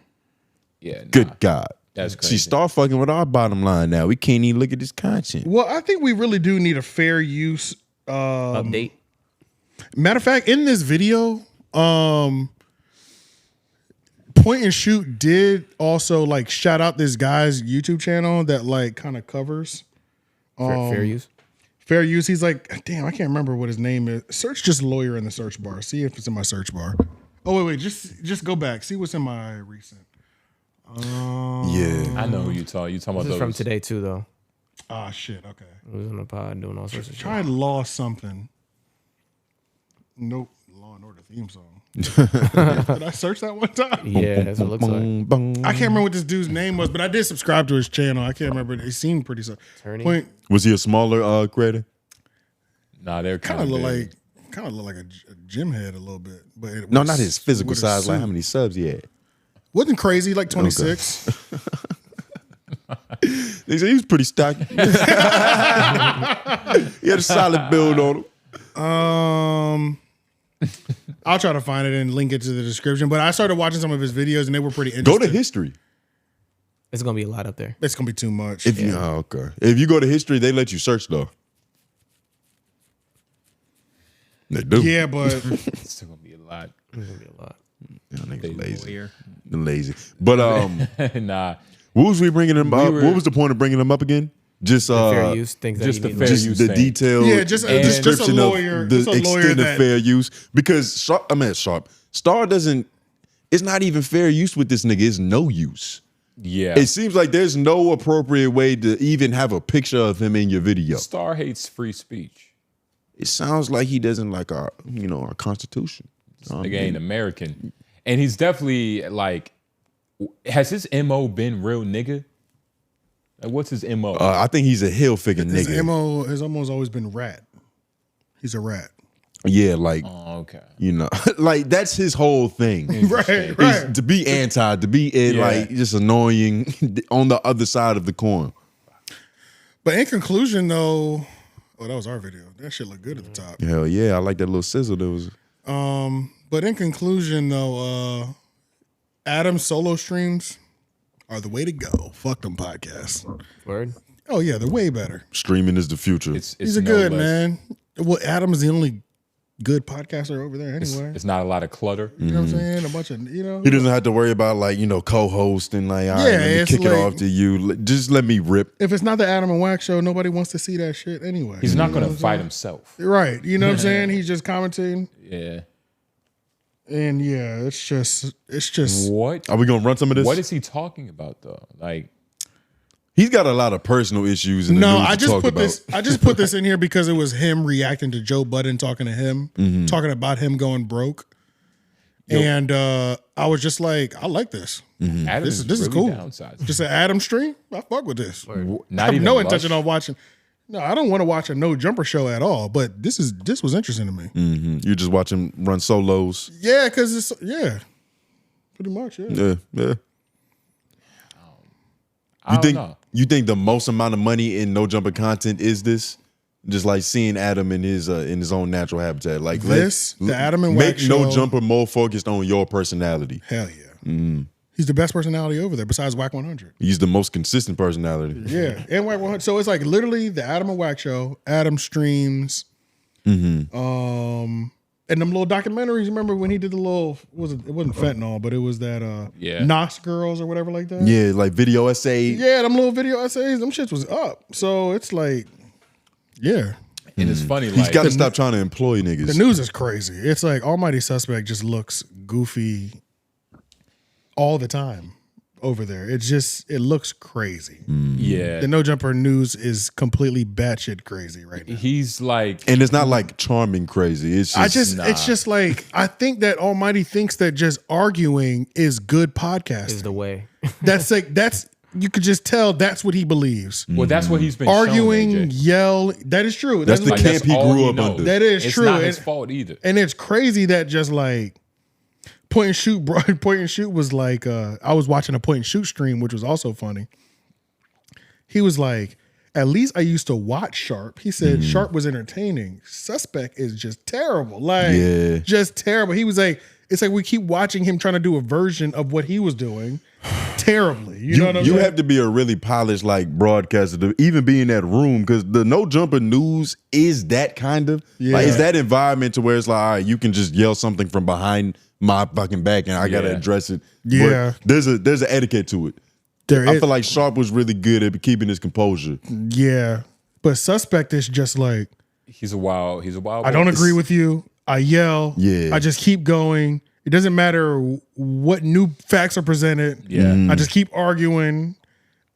Yeah. Nah, Good God. That's crazy. See, Star fucking with our bottom line now. We can't even look at this content. Well, I think we really do need a fair use update. Matter of fact, in this video, Point and Shoot did also like shout out this guy's YouTube channel that like kind of covers Fair use. fair use. He's like, damn, I can't remember what his name is. Search just lawyer in the search bar. See if it's in my search bar. Oh wait, just go back. See what's in my recent. Yeah. I know who you talking. You talking This about is from those. today too, though. Ah shit. Okay. It was on the pod doing all sorts of shit. Try Law something. Nope. Law and Order theme song. Did I search that one time? Yeah, that's what it looks like. I can't remember what this dude's name was, but I did subscribe to his channel. I can't remember. It seemed pretty. Attorney? Was he a smaller creator? Nah, they're Kind kind of of look like a gym head a little bit, but it No, was not his physical with a size. Like suit. how many subs he had. Wasn't crazy, like 26. They said he was pretty stocky. He had a solid build on him. I'll try to find it and link it to the description. But I started watching some of his videos and they were pretty Go interesting. to history. It's gonna be a lot up there. It's gonna be too much. If you okay. If you go to history, they let you search though. They do. Yeah, but it's still gonna be a lot. It's gonna be a lot. Y'all niggas lazy. Lawyer. They're lazy. But Nah, what was we bringing them up? were- What was the point of bringing them up again? Just Fair use things that just you the need. fair just use the thing. detailed Yeah, just a description lawyer- of the just a lawyer extent of that- fair use. Because Sharpe, Star doesn't. It's not even fair use with this nigga. It's no use. Yeah. It seems like there's no appropriate way to even have a picture of him in your video. Star hates free speech. It sounds like he doesn't like our Constitution. Nigga ain't American. And he's definitely like, has his MO been real nigga? Like, what's his MO? I think he's a hill figure his nigga. MO has almost always been rat. He's a rat. Yeah, like Oh, okay. like that's his whole thing. Right, Is right. to be anti, to be like just annoying on the other side of the coin. But in conclusion, though, oh, that was our video. That shit looked good at the top. Hell yeah, I like that little sizzle that was. But in conclusion, though, Adam's solo streams are the way to go. Fuck them podcasts. Word. Oh yeah, they're way better. Streaming is the future. It's He's a no good less- man. Well, Adam is the only good podcaster over there anyway. It's not a lot of clutter. You know what I'm saying? A bunch of He doesn't have to worry about like co-host and like, all right, Yeah, let me it's kick it like- off to you. Just let me rip. If it's not the Adam and Wax show, nobody wants to see that shit anyway. He's not You know going what to I'm fight saying? himself. Right. You know what I'm saying? He's just commenting. Yeah. And yeah, it's just What? Are we gonna run some of this? What is he talking about though? Like, He's got a lot of personal issues. In the no, news I to just talk put about. this I just put this in here because it was him reacting to Joe Budden talking to him, Mm-hmm. talking about him going broke. And I was just like, I like this. Adam This is is really cool. downsizing. Just an Adam stream. I fuck with this. I Not have even no Lush. intention on watching. No, I don't want to watch a no jumper show at all. But this was interesting to me. You just watch him run solos. Yeah, because it's pretty much. Yeah. Yeah. I don't know. You think the most amount of money in no jumper content is this? Just like seeing Adam in his own natural habitat. Like The Adam and make Wax no show. jumper more focused on your personality. Hell yeah. He's the best personality over there besides Whack 100. He's the most consistent personality. Yeah, and Whack 100. So it's like literally the Adam and Whack show. Adam streams. And them little documentaries. Remember when he did the little? It wasn't fentanyl, but it was that Nos girls or whatever like that. Yeah, like video essay. Yeah, them little video essays. Them shits was up. So it's like, yeah. And it's funny, He's like, got to stop trying to employ niggas. The news is crazy. It's like Almighty Suspect just looks goofy all the time over there. It looks crazy. Yeah. The No Jumper news is completely batshit crazy right now. He's like, And it's not like charming crazy. It's just, It's just like, I think that Almighty thinks that just arguing is good podcasting. Is the way. You could just tell that's what he believes. well, that's what he's been Arguing, shown, AJ. yell. That is true. That's the like, camp he all grew up knows. under. That is It's true. not his And- fault either. And it's crazy that just like point and shoot was like I was watching a point and shoot stream, which was also funny. He was like, at least I used to watch Sharpe. He said Sharpe was entertaining. Suspect is just terrible. Like just terrible. He was like, it's like we keep watching him trying to do a version of what he was doing terribly. You know what I'm saying? You have to be a really polished like broadcaster to even be in that room, because the No Jumper news is that kind of like, it's that environment to where it's like, all right, you can just yell something from behind my fucking back and I gotta address it. Yeah. But there's an etiquette to it. I feel like Sharpe was really good at keeping his composure. Yeah. But Suspect is just like, He's a wild. I don't agree with you. I yell. Yeah. I just keep going. It doesn't matter what new facts are presented. Yeah. I just keep arguing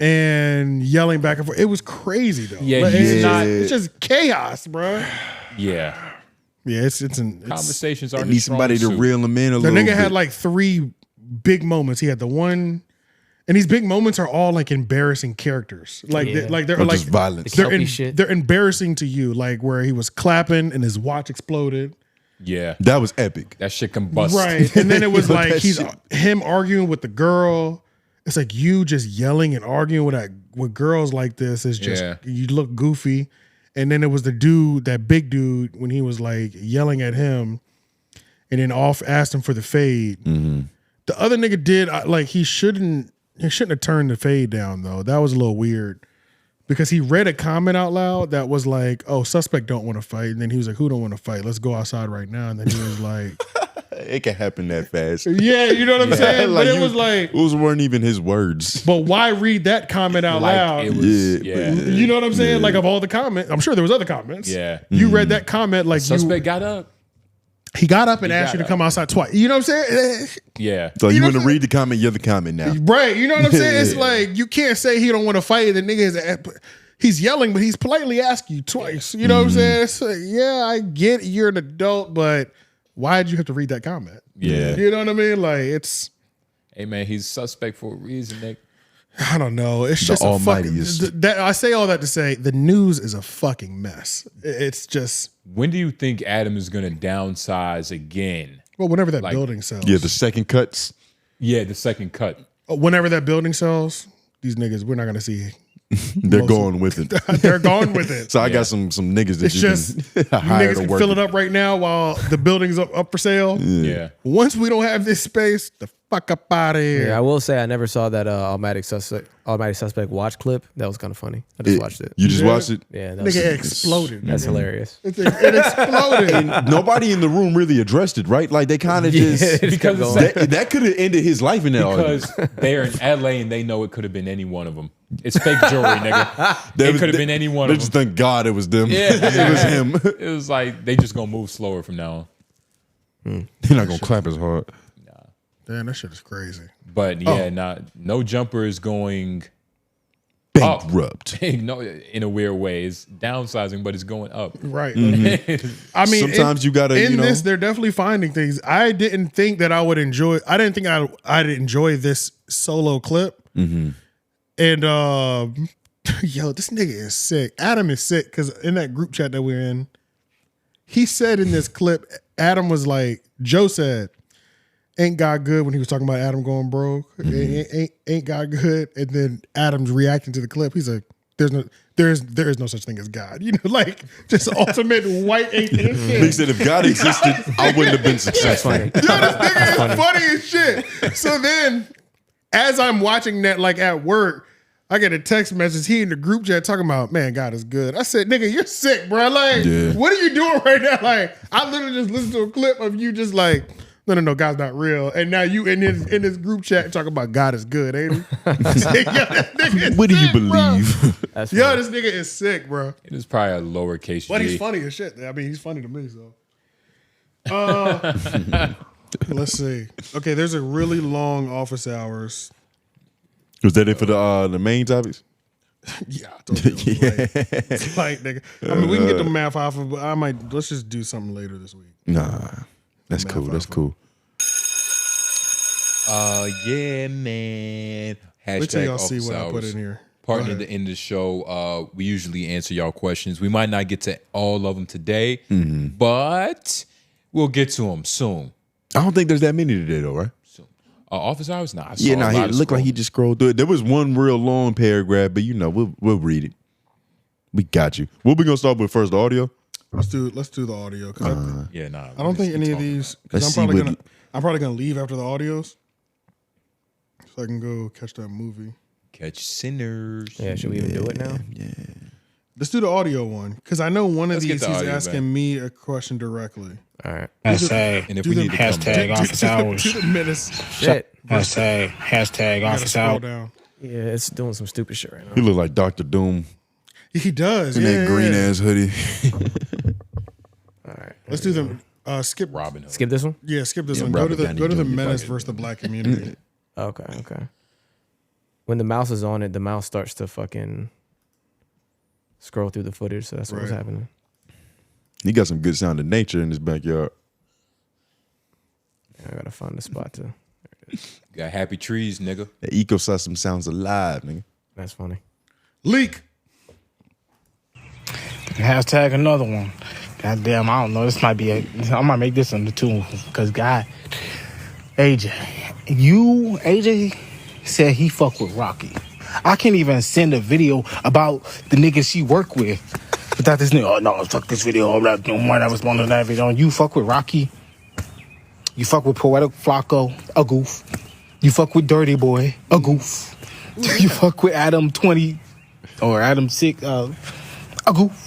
and yelling back and forth. It was crazy though. Yeah, But he's it's, not- it's just chaos, bro. Yeah. Yeah, it's Conversations are They need somebody to reel him in a the little nigga bit. had like 3 big moments. He had the one, and these big moments are all like embarrassing characters. Like they're Or like just violence. They're embarrassing to you. Like where he was clapping and his watch exploded. Yeah. That was epic. That shit can bust. Right. And then it was like That him arguing with the girl. It's like you just yelling and arguing with girls like this is just you look goofy. And then it was the dude, that big dude, when he was like yelling at him and then asked him for the fade. The other nigga did like he shouldn't have turned the fade down though. That was a little weird. Because he read a comment out loud that was like, "Oh, suspect don't want to fight," and then he was like, "Who don't want to fight? Let's go outside right now." And then he was like, It can happen that fast. "Yeah, you know what I'm saying." Like but it was like, those weren't even his words. but why read that comment out loud? It was, You know what I'm saying? Like of all the comments, I'm sure there was other comments. Yeah. You read that comment like Suspect got up. He got up and asked you to come outside twice. You know what I'm saying? Yeah. So you know want to what I'm read the comment, you're the comment now. Right. You know what I'm saying? It's like you can't say he don't want to fight. The nigga he's yelling, but he's politely asked you twice. You know what I'm saying? It's like, yeah, I get you're an adult, but why did you have to read that comment? Yeah. You know what I mean? Like it's. Hey man, he's suspect for a reason, Nick. I don't know. It's just a fucking. I say all that to say the news is a fucking mess. It's just. When do you think Adam is going to downsize again? Well, whenever that building sells. Yeah, the second cuts. Yeah, the second cut. Whenever that building sells, these niggas, we're not going to see. They're going with it. They're going with it. So I got some niggas that It's you just you can hire niggas to can work fill it. it up right now while the building's up for sale. Yeah. Once we don't have this space, the fuck up out of here. Yeah, I will say I never saw that Automatic Suspect watch clip. That was kind of funny. I just watched it. You just watched it? Yeah, that Nigga was, exploded. that's hilarious. It exploded. Nobody in the room really addressed it, right? Like they kind of just Because that could have ended his life in that argument. because they're in LA and they know it could have been any one of them. It's fake jewelry, nigga. It could have been any one They of just them. thank God it was them. Yeah. It was him. It was like they just gonna move slower from now on. He's not gonna clap as hard. Damn, that shit is crazy. But yeah, No Jumper is going Bankrupt. no, in a weird way. It's downsizing, but it's going up. Right. I mean, Sometimes you gotta, in you know- this, they're definitely finding things. I didn't think that I would enjoy. I didn't think I'd enjoy this solo clip. And yo, this nigga is sick. Adam is sick because in that group chat that we're in, he said in this clip, Adam was like, Joe said, "Ain't God good?" when he was talking about Adam going broke. Ain't God good? And then Adam's reacting to the clip. He's like, there is no such thing as God. You know, like just ultimate white atheist shit. He said if God existed, I wouldn't have been successful. Yo, this nigga is funny as shit. So then, as I'm watching that, like at work, I get a text message. He in the group chat talking about, "Man, God is good." I said, "Nigga, you're sick, bro. Like, what are you doing right now?" Like, I literally just listened to a clip of you just like, no, God's not real. And now you in this group chat talking about God is good, ain't he? What do you believe? Yo, this nigga is sick, bro. It is probably a lowercase But G. he's funny as shit. I mean, he's funny to me, so. Let's see. Okay, there's a really long office hours. Was that it for the main topics? Yeah, I told you it was light, nigga. I mean, we can get the math off of, but let's just do something later this week. Nah, that's cool. That's cool. Yeah, man. Wait till Hashtag y'all see what I put office in here. Partner at the end of the show. We usually answer y'all questions. We might not get to all of them today, but we'll get to them soon. I don't think there's that many today, though, right? Office hours? Nah. Yeah, nah. He looked like he just scrolled through it. There was one real long paragraph, but we'll read it. We got you. What we gonna start with first? The audio? Let's do the audio. I don't think any of these. Because I'm probably gonna leave after the audios, so I can go catch that movie. Catch sinners. Yeah, should we even do it now? Yeah. Let's do the audio one because I know one of these the he's audio asking me a question directly. All right. And if we need to come hashtag office hours. Do the Menace. Shit. Hashtag office hours. Down. Yeah, it's doing some stupid shit right now. He look like Dr. Doom He does. in that green ass hoodie. All right. Let's do them. Skip Robin Hood. Skip this one? Yeah, skip this one. Robert Go Downey to the Jr. Menace versus the black community. Okay. When the mouse is on it, the mouse starts to fucking scroll through the footage, so that's what's happening. He got some good sounding nature in his backyard. I gotta find the spot to. Got happy trees, nigga. The ecosystem sounds alive, nigga. That's funny. Leak. Hashtag another one. Goddamn, I don't know. This might be I might make this into two because AJ said he fuck with Rocky. I can't even send a video about the niggas she work with without this nigga. Oh no, fuck this video. I'm not doing one. I was on that video. You fuck with Rocky. You fuck with Poetic Flacco, a goof. You fuck with Dirty Boy, a goof. You fuck with Adam20 or Adam6, a goof.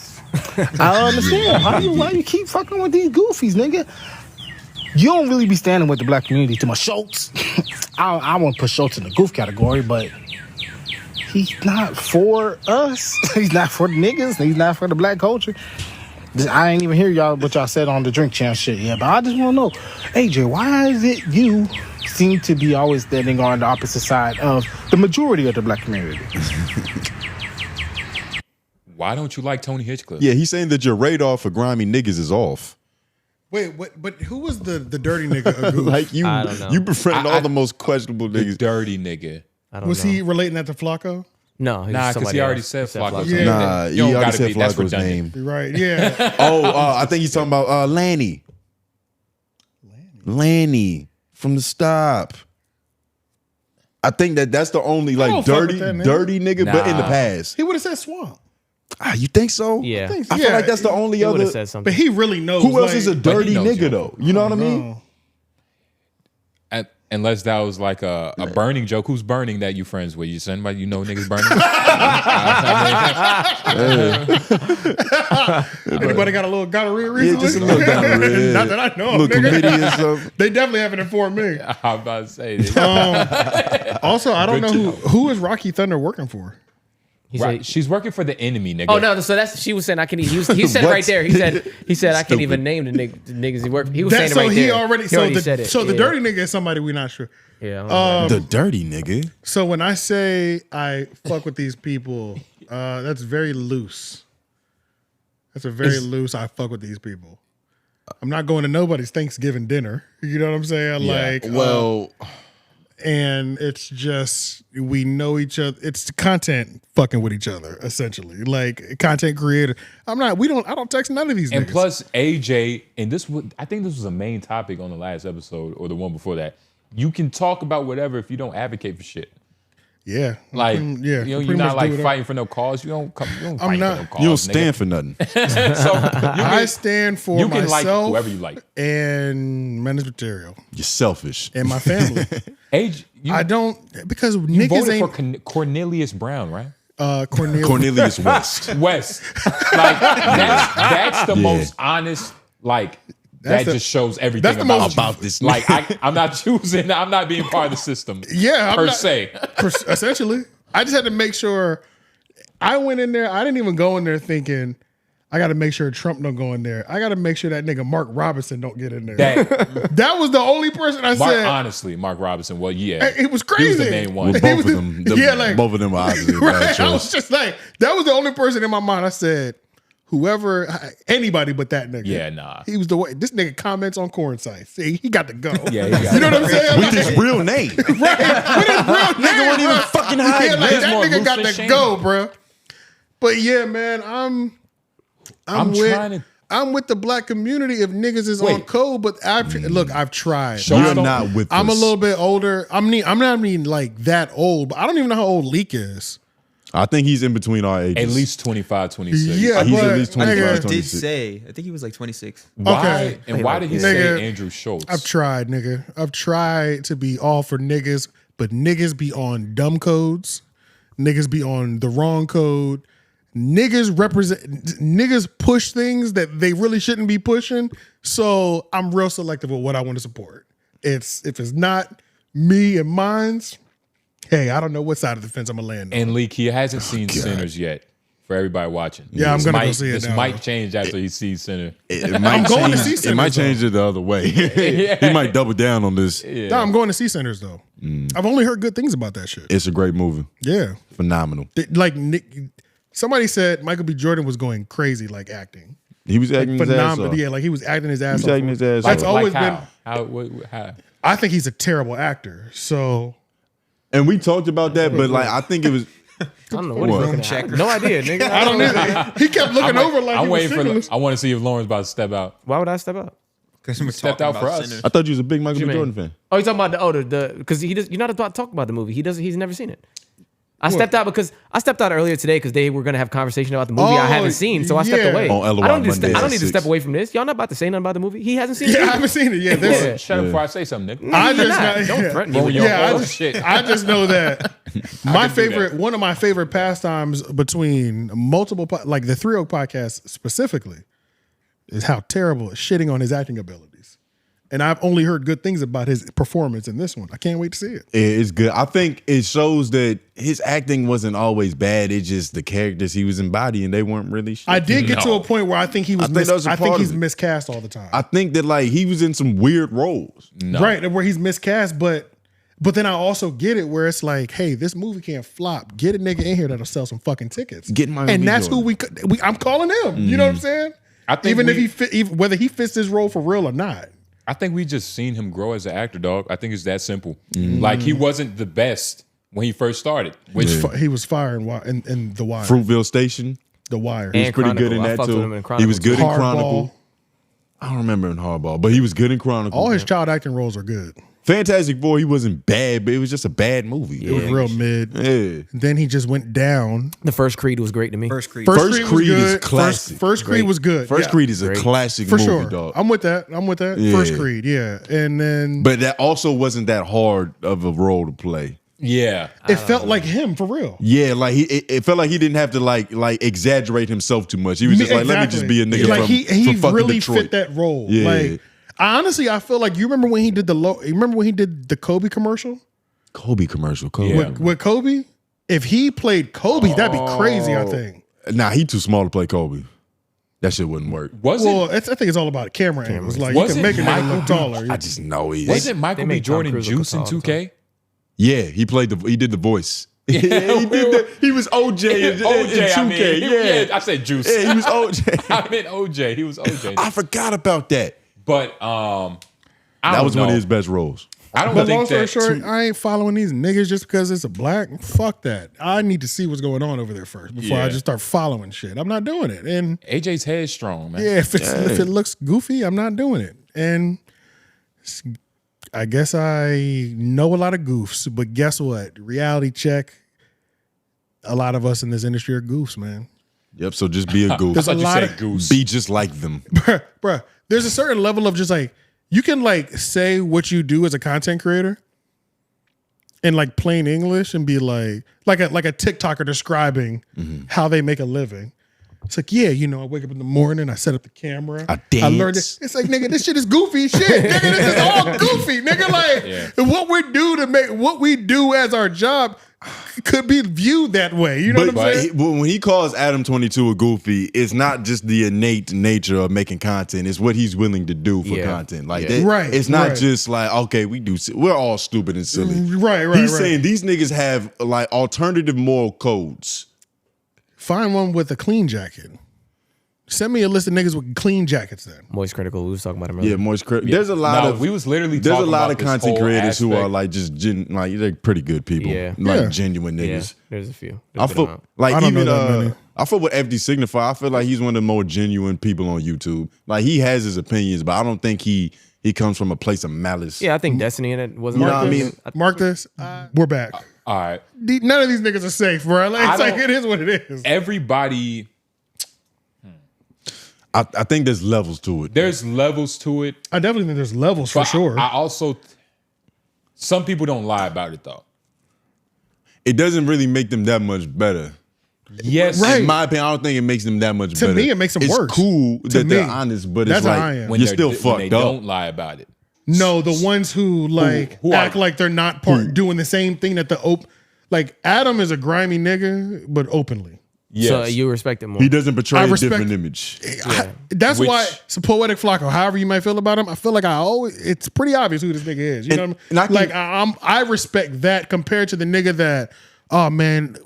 I don't understand. Why you keep fucking with these goofies, nigga? You don't really be standing with the black community too much. Schultz. I won't put Schultz in the goof category, but he's not for us. He's not for the niggas. He's not for the black culture. I ain't even hear y'all what y'all said on the drink champ shit yet, but I just want to know, AJ, why is it you seem to be always standing on the opposite side of the majority of the black community? Why don't you like Tony Hitchcliffe? Yeah, he's saying that your radar for grimy niggas is off. Wait, what? But who was the dirty nigga? A goof? Like I don't know. you befriend all the most questionable The niggas. dirty nigga. I don't Was know. he relating that to Flacco? No, he's Nah, because somebody he already else. said Flacco's Yeah. name. Nah, You he don't already gotta said be. That's Flacco's redundant. name. Right. Yeah. I think he's talking about Lanny. Lanny from the Stop. I think that's the only don't fuck with that nigga. dirty nigga, but in the Nah. past. He would have said Swamp. You think so? Yeah. I feel like that's the only He would other. have said something. But he really knows. Who else like, is a dirty knows nigga you. though? You know what I mean? No. Unless that was like a burning joke. Who's burning that you friends with? You somebody you know niggas burning? Anybody got a little gonorrhea recently? Yeah, just a little gonorrhea. Not that I know. Little Of, nigga. committee or something. They definitely haven't informed me. I'm about to say. Also, I don't Good know to who is Rocky Thunder working for. He Right. said, She's working for the enemy, nigga. oh no, so that's she was saying I can. He said What? right there. He said I can't even name the niggas he worked. He was saying it So right he there. already. He So already the said it. so the Yeah. dirty nigga is somebody we're not sure. Yeah. I don't know. The dirty nigga. So when I say I fuck with these people, that's very loose. That's a very loose. I fuck with these people. I'm not going to nobody's Thanksgiving dinner. You know what I'm saying? Yeah. Like, Well, and it's just we know each other. It's content fucking with each other essentially. Like content creator. I don't text none of these. And niggas. plus AJ, and I think this was a main topic on the last episode or the one before that. You can talk about whatever if you don't advocate for shit. yeah, Like, yeah, you're pretty not much like do it. fighting for no cause. You don't fight not. for no cause. you don't nigga. stand for nothing. So I stand for you can like myself whoever you like. and Menace Material You're selfish. and my family. AJ, I don't because you niggas voted ain't for Cornelius Brown, right? Cornelius West. West. Like that's the most honest. Like That's that the- just shows everything that's the about most- you. About this Like I'm not choosing. I'm not being part of the system. Yeah, I'm per not- se. essentially. I just had to make sure I went in there. I didn't even go in there thinking I got to make sure Trump don't go in there. I got to make sure that nigga Mark Robinson don't get in there. That was the only person I said. Honestly, Mark Robinson. Well, yeah, it was crazy. He was the main one. Well, both of them. Both of them were obviously right. I was just like, that was the only person in my mind. I said, whoever, anybody but that nigga. Yeah, nah. He was the way. This nigga comments on corn sites. See, he got to go. Yeah, he got you know what I'm saying? With his real name. Right. With his real name. Nigga wouldn't even fucking hide. Yeah, like, that nigga got to go, bro. But yeah, man, I'm with the black community if niggas is on code, but I've tried. You're not with I'm us. a little bit older. I'm not even like that old, but I don't even know how old Leak is. I think he's in between our ages. At least 25, 26. Yeah, he's but at least 25, nigga, 26. Did say, I think he was like 26. Why? Okay. And why did he Nigga, say Andrew Schultz? I've tried, nigga. I've tried to be all for niggas, but niggas be on dumb codes. Niggas be on the wrong code. Niggas push things that they really shouldn't be pushing. So I'm real selective with what I want to support. If it's not me and mine's, hey, I don't know what side of the fence I'm gonna land on. And Leak, he hasn't seen Sinners yet. For everybody watching, Yeah, I'm gonna go see it This now. might change after he sees Sinner. I'm going to see Sinners. It might change it the other way. He might double down on this. No, I'm going to see Sinners though. I've only heard good things about that shit. It's a great movie. Yeah, Phenomenal. like somebody said Michael B. Jordan was going crazy, like acting. He was acting his ass Phenomenal. off. Yeah, like he was acting his ass He was off. acting his ass That's off. always Like been. how? I think he's a terrible actor. So And we talked about that, but like I think it was. I don't know what he's looking at. No idea, nigga. I don't either. He kept looking over like I'm he was waiting syphilis. I want to see if Lauren's about to step out. Why would I step out? Because we're Stepped talking out for about us. Sinners. I thought you was a big Michael What B. you Jordan mean? fan. Oh, you talking about the because you're not about to talk about the movie. He's never seen it. I stepped out earlier today because they were gonna have conversation about the movie I haven't seen, so I stepped yeah. away. On LOI I don't need Monday to at step 6. away from this. Y'all not about to say nothing about the movie. He hasn't seen it. Yeah, I either. haven't seen it yet. Yeah. Shut up before I say something, nigga. I You're just not. Don't threaten me with your yeah, shit. I just know that my can do favorite, one of my favorite pastimes between multiple, like the 3 Oak podcast specifically, is how terrible shitting on his acting abilities. And I've only heard good things about his performance in this one. I can't wait to see it. It's good. I think it shows that his acting wasn't always bad. It's just the characters he was embodying, they weren't really shit. I did get to a point where I think he was. I think that was a I think part he's of it. miscast all the time. I think that like he was in some weird roles. Right, where he's miscast, but then I also get it where it's like, hey, this movie can't flop. Get a nigga in here that'll sell some fucking tickets. Get Michael and B. that's Jordan. who I'm calling him. You know what I'm saying? I think even if he fit, whether he fits this role for real or not. I think we just seen him grow as an actor, dog. I think it's that simple. Like he wasn't the best when he first started. Which He was fire in The Wire. Fruitville Station. The Wire. He was And pretty good Chronicle. in I that fucked with too. him in He was Chronicle, good in Hardball. Chronicle. I don't remember in Hardball, but he was good in Chronicle. All his child acting roles are good. Fantastic Four, he wasn't bad, but it was just a bad movie. It was real mid. Yeah. Then he just went down. The first Creed was great to me. First Creed. First Creed was is good. classic. First Creed was good. First Yeah. Creed is a classic For movie, sure. dog. I'm with that. Yeah. First Creed, yeah. And then But that also wasn't that hard of a role to play. yeah, it felt like him for real. Yeah, like it felt like he didn't have to like exaggerate himself too much. He was just like, let me just be a nigga like from, he from fucking really Detroit. fit that role. Yeah. Like honestly, I feel like you remember when he did the Kobe commercial Kobe commercial. Kobe. Yeah. with Kobe? If he played Kobe, that'd be crazy, I think. Nah, he too small to play Kobe. That shit wouldn't work. was Well, it? I think it's all about camera angles. Like Was you it can make a nigga Michael look taller. I just know he Was is. it Michael B. made Tom Jordan Cruise look Juice in tall all the 2K? Yeah, he did the voice. Yeah, he was OJ in 2K. I said Juice. Yeah, he was OJ. I meant OJ. He was OJ. I forgot about that. But That was one of his best roles. I don't But long think story that. short, I ain't following these niggas just because it's a black. Fuck that. I need to see what's going on over there first before I Yeah. just start following shit. I'm not doing it. And AJ's head strong, man. yeah, if it looks goofy, I'm not doing it. And I guess I know a lot of goofs, but guess what? Reality check. A lot of us in this industry are goofs, man. Yep, so just be a goof. There's a lot of Goose. Be just like them. bruh. There's a certain level of just like you can like say what you do as a content creator in like plain English and be like a TikToker describing how they make a living. It's like, yeah, you know, I wake up in the morning, I set up the camera, I dance. I learned it. It's like, nigga, this shit is goofy shit. Nigga, this is all goofy, nigga. Like, what we do as our job could be viewed that way. You know what I'm saying? When he calls Adam22 a goofy, it's not just the innate nature of making content. It's what he's willing to do for content. Like that, right. It's not just like, okay, we're all stupid and silly. Right. He's saying these niggas have like alternative moral codes. Find one with a clean jacket. Send me a list of niggas with clean jackets then. Moist Critical, we was talking about him earlier. Yeah, Moist Critical. There's a lot of we was literally there's a talking lot about of this content whole creators who aspect. are like just like they're pretty good people. Yeah. Like genuine Yeah, niggas. there's a few. I There's a good feel amount. like I don't even know that many. I feel with FD Signify, I feel like he's one of the more genuine people on YouTube. Like he has his opinions, but I don't think he comes from a place of malice. Yeah, I think Destiny in it wasn't. You know what I mean? Mark this. We're back. All right. None of these niggas are safe, bro. Like, it's like it is what it is. Everybody, I think there's levels to it. there's levels to it. I definitely think there's levels for But sure. I also, some people don't lie about it though. It doesn't really make them that much better. Yes, Right. In my opinion, I don't think it makes them that much To better. me, it makes them it's worse. cool To that they're me. honest, but That's it's how like I am. you're still when fucked they up. don't lie about it. No, the ones who like who act are- like they're not doing the same thing that like Adam is a grimy nigga, but openly. Yes. So you respect it more. He doesn't portray I a respect- different image. That's Which- why it's a poetic Flacco. However you might feel about him, I feel like it's pretty obvious who this nigga is. You know what and I I can- mean? Like I respect that compared to the nigga that, oh man,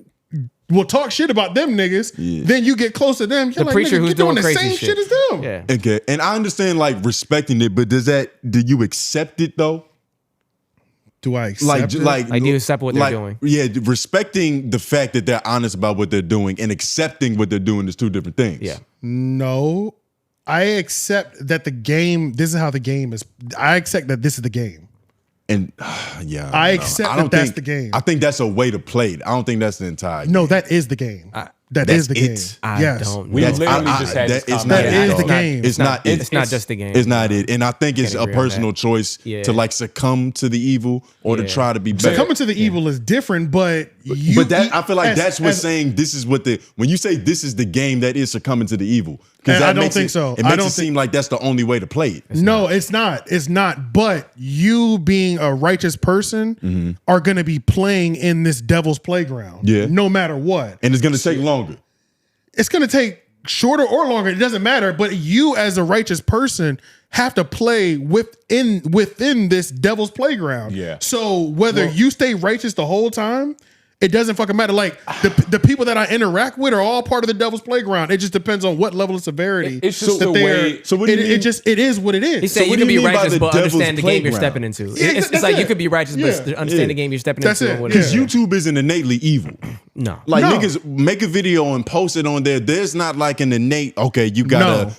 will talk shit about them niggas. Then you get close to them. You're The like, preacher nigga, who's you're doing doing the crazy same shit. shit as them. Yeah. Okay, and I understand like respecting it, but do you accept it though? Do I accept it? Like, do you accept what they're doing? Yeah, respecting the fact that they're honest about what they're doing and accepting what they're doing is two different things. Yeah. No, I accept that the game. This is how the game is. I accept that this is the game. And yeah, I don't know. accept I that don't that's think- the game. I think that's a way to play it. I don't think that's the entire. No, that is the game. That that's is the it. game. I yes. don't We know. literally just had this it's conversation. not That it is at the all. game. It's not it. It's not just the game. It's not it. And I think it's a agree on personal that. choice Yeah. to like succumb to the evil or to Yeah. try to be better. Coming to the evil is different, but you. But that I feel like as- that's what's as- saying this is what when you say this is the game that is succumbing to the evil. Because I don't think so. It I makes don't it seem like that's the only way to play it. No, it's not. It's not. But you being a righteous person are going to be playing in this devil's playground. Yeah. No matter what. And it's gonna take longer. It's going to take shorter or longer. It doesn't matter. But you as a righteous person have to play within this devil's playground. Yeah. So whether you stay righteous the whole time, it doesn't fucking matter. Like the people that I interact with are all part of the devil's playground. It just depends on what level of severity. It's just that the they way- are. So what do you mean? It is what it is. He said So what you do can you be mean by righteous, the but devil's understand the game you're playground? stepping into. Yeah, It's that's like it. you could be righteous, but Yeah. understand the game you're stepping That's into. it. And what Yeah. it is. YouTube isn't innately evil. No. Like No. niggas make a video and post it on there. There's not like an innate, okay, you gotta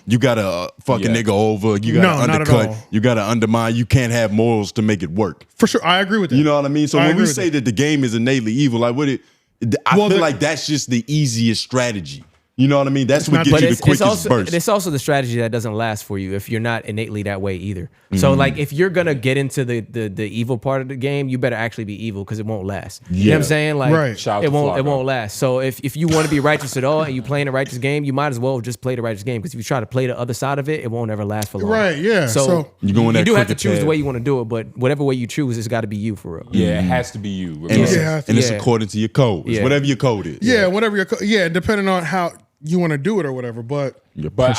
fuck a Yeah. nigga over, you No, gotta not at undercut, all. you gotta undermine, you can't have morals to make it work. For sure. I agree with that. You know what I mean? So I when agree we with say that the game is innately evil, like I Well, feel like that's just the easiest strategy. You know what I mean? That's what not- gets But you the it's quickest also burst. it's also the strategy that doesn't last for you if you're not innately that way either. So like if you're gonna get into the evil part of the game, you better actually be evil because it won't last. You know what I'm saying? Like Right. Shout out it to won't Flacco. last. So if you want to be righteous at all and you playing a righteous game, you might as well just play the righteous game because if you try to play the other side of it, it won't ever last for long. Right, yeah. So, So- You go in you that do have to crooked choose the path. way you want to do it, but whatever way you choose, it's got to be you for real. Yeah, it has to be you. and regardless. it's, and it's Yeah. according to your code. It's Yeah. whatever your code is. Yeah, whatever your depending on how you want to do it or whatever. But But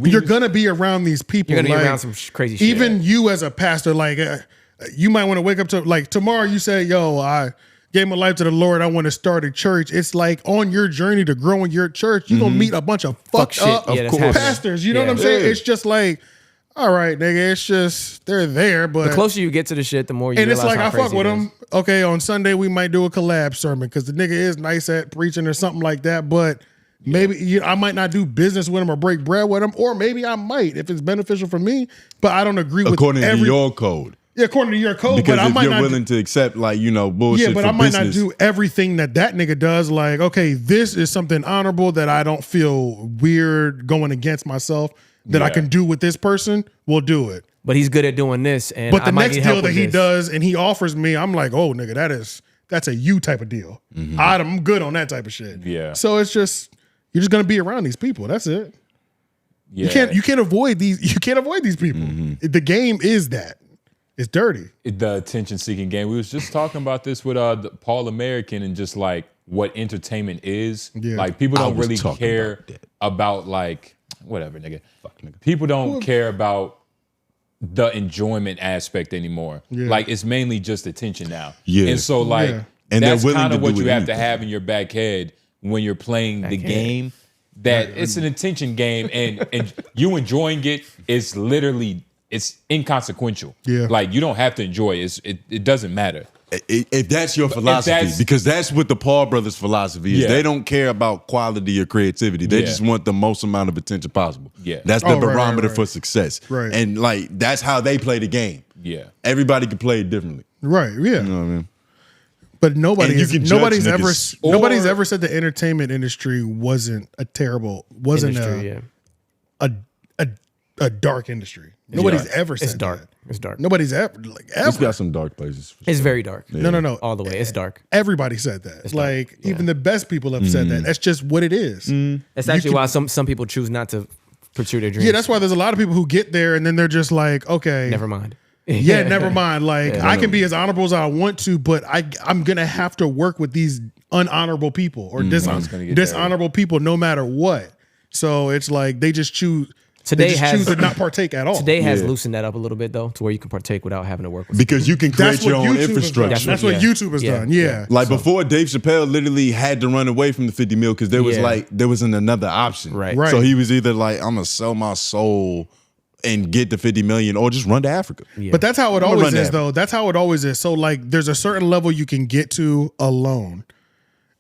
you're gonna be around these people. You're gonna like, be around some crazy shit. Even you as a pastor, like you might want to wake up to like tomorrow. You say, "Yo, I gave my life to the Lord. I want to start a church." It's like on your journey to grow in your church, you're gonna meet a bunch of fucked shit. up Yeah, that's happening. pastors. You know Yeah. what I'm saying? Yeah. It's just like, all right, nigga. It's just they're there, but the closer you get to the shit, the more you and it's realize like how I fuck crazy with it him. is. Okay, on Sunday we might do a collab sermon because the nigga is nice at preaching or something like that. But maybe I might not do business with him or break bread with him, or maybe I might if it's beneficial for me. But I don't agree According with to your code. yeah, according to your code. Because but I if might you're not willing to accept like, bullshit yeah, but for I might business, not do everything that nigga does. Like, okay, this is something honorable that I don't feel weird going against myself that I Yeah. can do with this person. We'll do it. But he's good at doing this, and But I the might next need help deal that with he this. does and he offers me, I'm like, oh nigga, that's a you type of deal. I'm good on that type of shit. Yeah. So it's just You're just gonna be around these people. That's it. Yeah. You can't avoid these. You can't avoid these people. The game is that. It's dirty. The attention-seeking game. We was just talking about this with Paul American and just like what entertainment is. Yeah. Like people don't was really talking care about like whatever, nigga. People don't care about the enjoyment aspect anymore. Yeah. Like it's mainly just attention now. Yeah. And so like And they're that's willing kind to of what do you have to anything. have in your back head when you're playing the game. That it's an attention game, and you enjoying it is literally it's inconsequential. Yeah. Like you don't have to enjoy it. It doesn't matter. If that's your philosophy, that's- because that's what the Paul brothers' philosophy is. Yeah. They don't care about quality or creativity. They Yeah. just want the most amount of attention possible. Yeah. That's the Oh, right, barometer right. for success. Right. And like that's how they play the game. Yeah. Everybody can play it differently. Right. Yeah. You know what I mean? But And you can judge nobody's niggas. ever said the entertainment industry wasn't a Industry, a dark industry. Nobody's ever said It's dark. that. It's dark. Nobody's ever It's ever. got some dark places. For It's sure. very dark. No. All the way. It's dark. Everybody said that. Like even the best people have said that. That's just what it is. That's actually why some people choose not to pursue their dreams. Yeah, that's why there's a lot of people who get there and then they're just like, okay, Never mind. Yeah, never mind. Like I can be as honorable as I want to, but I'm gonna have to work with these unhonorable people or dishonorable people no matter what. So it's like they just choose. Today choose to not partake at all. Today has loosened that up a little bit though, to where you can partake without having to work with. Because you can create your own infrastructure. That's what YouTube has done. Yeah. Like before, Dave Chappelle literally had to run away from the 50 mil because there was there wasn't another option. Right. So he was either like, I'm gonna sell my soul and get the 50 million or just run to Africa. Yeah. But that's how it I'm gonna always run to is, though. That's how it always is. So like, there's a certain level you can get to alone.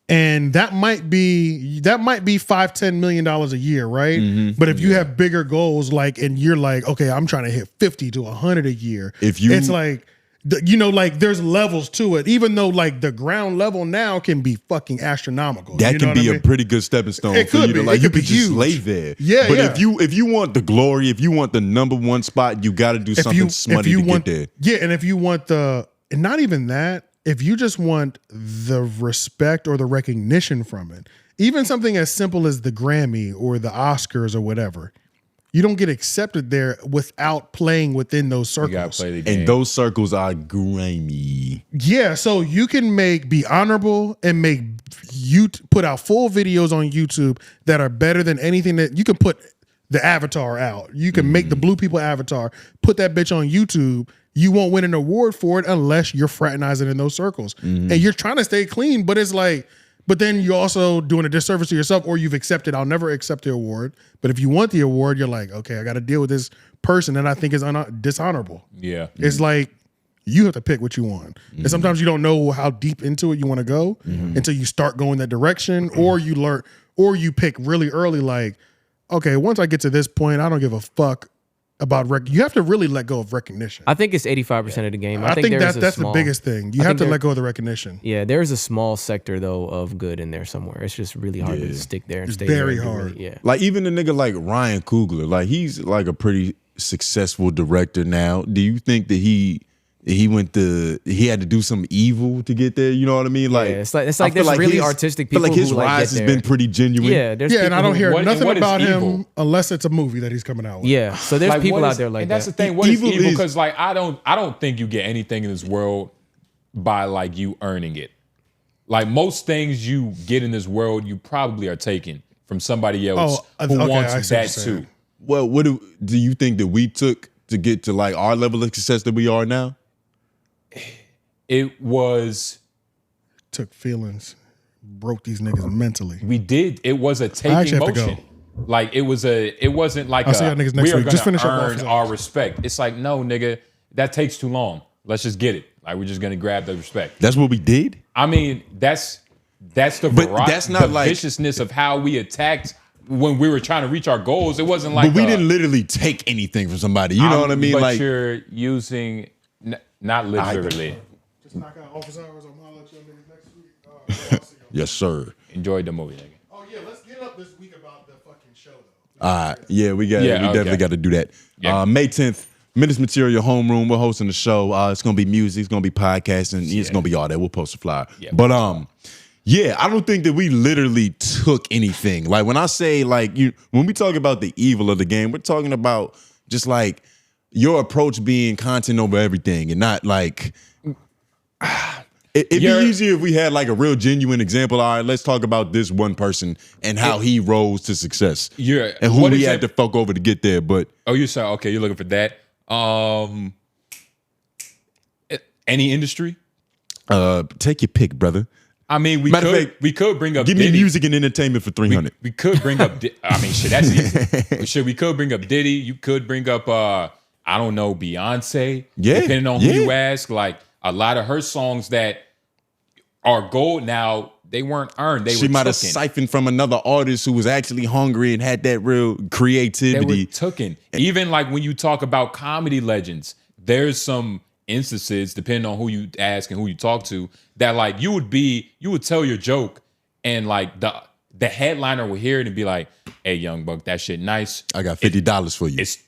And that might be $5-10 million a year, right? But if you have bigger goals, like, and you're like, okay, I'm trying to hit 50 to 100 a year. It's like, like there's levels to it. Even though like the ground level now can be fucking astronomical. That can be a pretty good stepping stone It for could you to be. like. It You could be could just huge. lay there. Yeah, But yeah. if you want the glory, if you want the number one spot, you got to do something smutty to get there. Yeah, and if you want and not even that, if you just want the respect or the recognition from it, even something as simple as the Grammy or the Oscars or whatever, you don't get accepted there without playing within those circles. You gotta play the game. And those circles are grimy. Yeah, so you can be honorable and put out full videos on YouTube that are better than anything that you can put the avatar out. You can make the blue people avatar, put that bitch on YouTube. You won't win an award for it unless you're fraternizing in those circles. And you're trying to stay clean, but it's like, but then you're also doing a disservice to yourself, or you've accepted, I'll never accept the award. But if you want the award, you're like, okay, I got to deal with this person that I think is dishonorable. Yeah. It's like, you have to pick what you want. And sometimes you don't know how deep into it you want to go until you start going that direction, or you learn, or you pick really early, like, okay, once I get to this point, I don't give a fuck about you have to really let go of recognition. I think it's 85% of the game. I think there's that's a small, the biggest thing. You have to let go of the recognition. Yeah, there's a small sector though of good in there somewhere. It's just really hard to stick there and It's stay very there. hard. Yeah. Like even a nigga like Ryan Coogler, like he's like a pretty successful director now. Do you think that he had to do some evil to get there? You know what I mean? Like it's like I feel there's really his- artistic I feel people like his who, like, rise get has there. been pretty genuine. Yeah, there's Yeah, and I don't hear nothing what is about him evil? unless it's a movie that he's coming out with. Yeah, so there's Like, people what out is- there like and that. that's the thing. What is Evil evil? is- Because like I don't think you get anything in this world by like you earning it. Like most things you get in this world, you probably are taking from somebody else who okay, I wants see what that you're saying. too. Well, what do you think that we took to get to like our level of success that we are now? It was Took feelings, broke these niggas mentally. we did. It was a taking actually have to motion. Like it wasn't like I'll see y'all niggas next we are week. gonna Just finish up earn office our hours. respect. It's like, no, nigga, that takes too long. Let's just get it. Like we're just gonna grab the respect. That's what we did. I mean, that's the But that's not the like- viciousness of how we attacked when we were trying to reach our goals. It wasn't like But we didn't literally take anything from somebody. You know what I mean? But Like you're using not literally. Just knock out office hours. I'm gonna let you niggas next week. yes, sir. Enjoyed the movie, nigga. Oh yeah, let's get up this week about the fucking show though. All right. Yeah, we definitely got to do that. Yeah. May 10th, Menace Material Homeroom. We're hosting the show. It's gonna be music. It's gonna be podcasting. It's gonna be all that. We'll post a flyer. Yeah. But Yeah, I don't think that we literally took anything. Like when I say like when we talk about the evil of the game, we're talking about just like your approach being content over everything and not like it'd be easier if we had like a real genuine example. All right, let's talk about this one person and how he rose to success. Yeah, and who we had to fuck over to get there. But you're sorry. Okay, you're looking for that. Any industry? Take your pick, brother. I mean, we could bring up give Diddy. me music and entertainment for 300. We could bring up. I mean, shit, that's easy. We could bring up Diddy. You could bring up. I don't know, Beyonce. Yeah, depending on who you ask. Like a lot of her songs that are gold now, they weren't earned. She might have siphoned from another artist who was actually hungry and had that real creativity. They were tooken. Even like when you talk about comedy legends, there's some instances, depending on who you ask and who you talk to, that like you would tell your joke and like the headliner would hear it and be like, "Hey, young buck, that shit nice. I got $50 for you." It's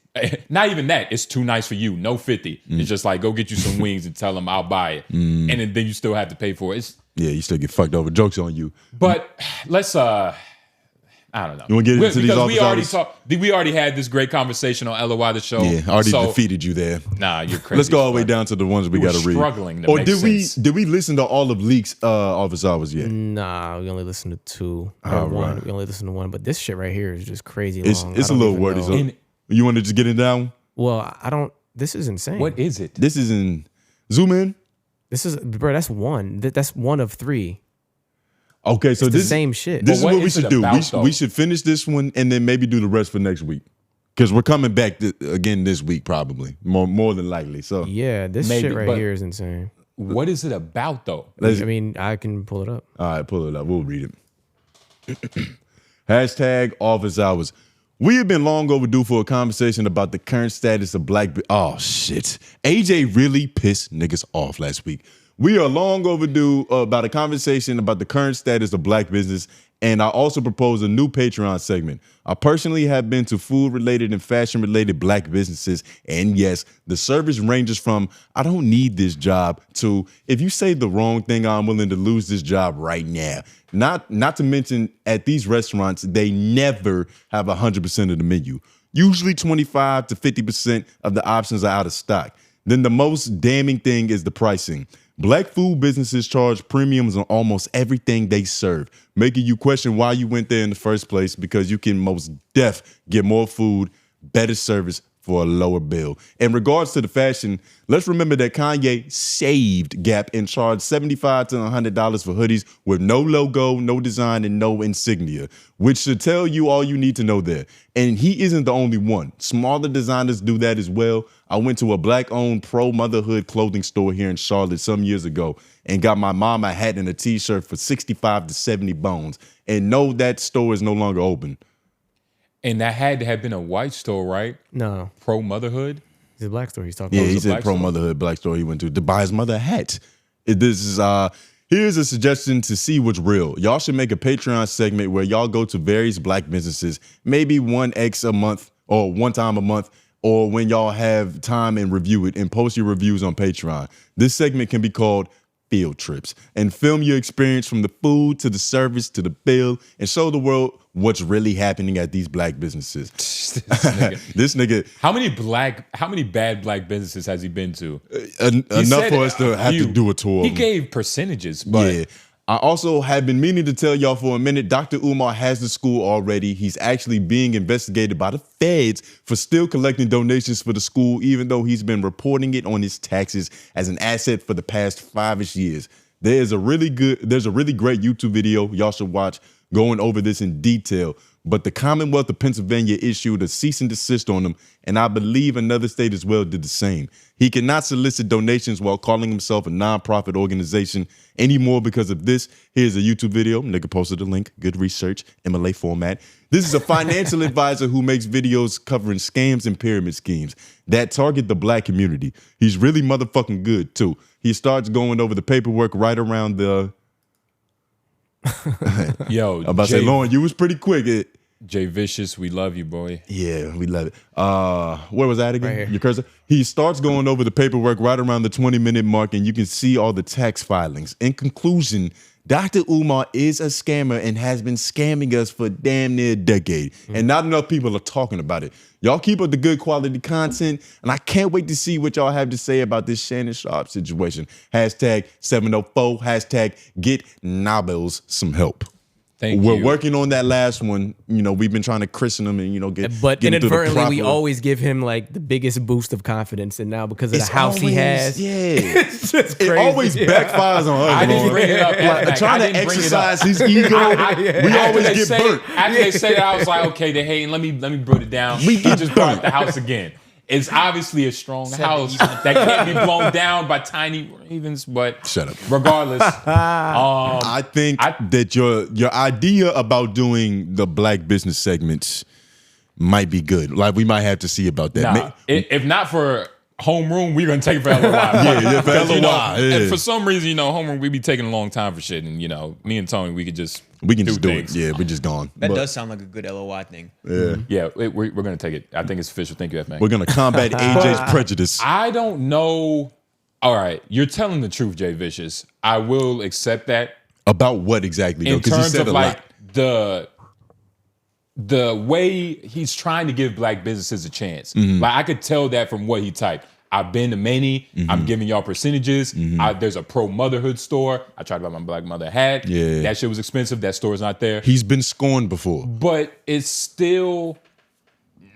not even that. It's too nice for you. No 50. It's just like, go get you some wings and tell them I'll buy it. And then you still have to pay for it. You still get fucked over. Jokes on you. But let's I don't know. You want to get into these we already had this great conversation on LOI the show. Yeah, I already defeated you there. Nah, you're crazy. Let's go all the way down to the ones we got to read. Struggling. Or did we listen to all of Leak's office hours yet? Nah, we only listened to 2. All one. right. We only listened to 1. But this shit right here is just crazy long. It's a little wordy. So you want to just get it down? Well, I don't. This is insane. What is it? This is in zoom in. This is, bro. That's 1. That's 1 of 3. Okay, so it's this the same shit. This is what we should do. We should finish this one and then maybe do the rest for next week, because we're coming back again this week probably more than likely. So yeah, this shit right here is insane. What is it about though? I mean, I can pull it up. All right, pull it up. We'll read it. Hashtag office hours. We have been long overdue for a conversation about the current status of black. Oh shit! AJ really pissed niggas off last week. We are long overdue about a conversation about the current status of black business, and I also propose a new Patreon segment. I personally have been to food-related and fashion-related black businesses, and yes, the service ranges from, I don't need this job, to, if you say the wrong thing, I'm willing to lose this job right now. Not to mention, at these restaurants, they never have 100% of the menu. Usually 25 to 50% of the options are out of stock. Then the most damning thing is the pricing. Black food businesses charge premiums on almost everything they serve, making you question why you went there in the first place, because you can most get more food, better service for a lower bill. In regards to the fashion, let's remember that Kanye saved Gap and charged $75 to $100 for hoodies with no logo, no design, and no insignia, which should tell you all you need to know there. And he isn't the only one. Smaller designers do that as well. I went to a black-owned pro-motherhood clothing store here in Charlotte some years ago and got my mom a hat and a t-shirt for 65 to 70 bones. And no, that store is no longer open. And that had to have been a white store, right? No. Pro-motherhood? It's a black store he's talking about. Yeah, he said pro-motherhood black store he went to buy his mother a hat. Here's a suggestion to see what's real. Y'all should make a Patreon segment where y'all go to various black businesses, maybe 1x a month or 1 time a month, or when y'all have time and review it and post your reviews on Patreon. This segment can be called Field Trips and film your experience from the food to the service to the bill and show the world what's really happening at these black businesses. This nigga. How many bad black businesses has he been to? Enough for us to have to do a tour. He gave percentages, but yeah. I also have been meaning to tell y'all for a minute, Dr. Umar has the school already. He's actually being investigated by the feds for still collecting donations for the school, even though he's been reporting it on his taxes as an asset for the past 5-ish years. There's a really great YouTube video y'all should watch going over this in detail. But the Commonwealth of Pennsylvania issued a cease and desist on him, and I believe another state as well did the same. He cannot solicit donations while calling himself a nonprofit organization anymore because of this. Here's a YouTube video. Nigga posted a link. Good research. MLA format. This is a financial advisor who makes videos covering scams and pyramid schemes that target the black community. He's really motherfucking good, too. He starts going over the paperwork right around the... Yo, I'm about to say, Lauren, you was pretty quick. Jay Vicious, we love you, boy. Yeah, we love it. Where was that again? Right here. Your cursor? He starts going over the paperwork right around the 20-minute mark, and you can see all the tax filings. In conclusion, Dr. Umar is a scammer and has been scamming us for damn near a decade. And not enough people are talking about it. Y'all keep up the good quality content, and I can't wait to see what y'all have to say about this Shannon Sharpe situation. Hashtag 704, hashtag get Noblez some help. We're working on that last one. You know, we've been trying to christen him and, you know, get inadvertently, we always give him like the biggest boost of confidence. And now because of the house he has, it's just crazy. It always backfires on us. I didn't bring it up. Like, trying to exercise his ego, we always get burnt. After they said that, I was like, okay, they're hating. Let me put it down. He just brought the house again. It's obviously a strong house that can't be blown down by tiny ravens, but shut up. Regardless, I think that your idea about doing the black business segments might be good. Like, we might have to see about that. Nah, if not for homeroom, we're gonna take it for LOI. yeah, for LOI. You know, yeah. And for some reason, you know, homeroom, we be taking a long time for shit, and you know, me and Tony, we can just do things. it. Yeah, we're just gone. That does sound like a good LOI thing. Yeah, we're gonna take it. I think it's official. Thank you, F man. We're gonna combat AJ's prejudice. I don't know. All right, you're telling the truth, Jay Vicious. I will accept that. About what exactly? In though? terms he said of a like lot. the way he's trying to give black businesses a chance. Like, I could tell that from what he typed. I've been to many. I'm giving y'all percentages. There's a pro motherhood store. I tried to buy my black mother hat. Yeah. That shit was expensive. That store's not there. He's been scorned before. But it's still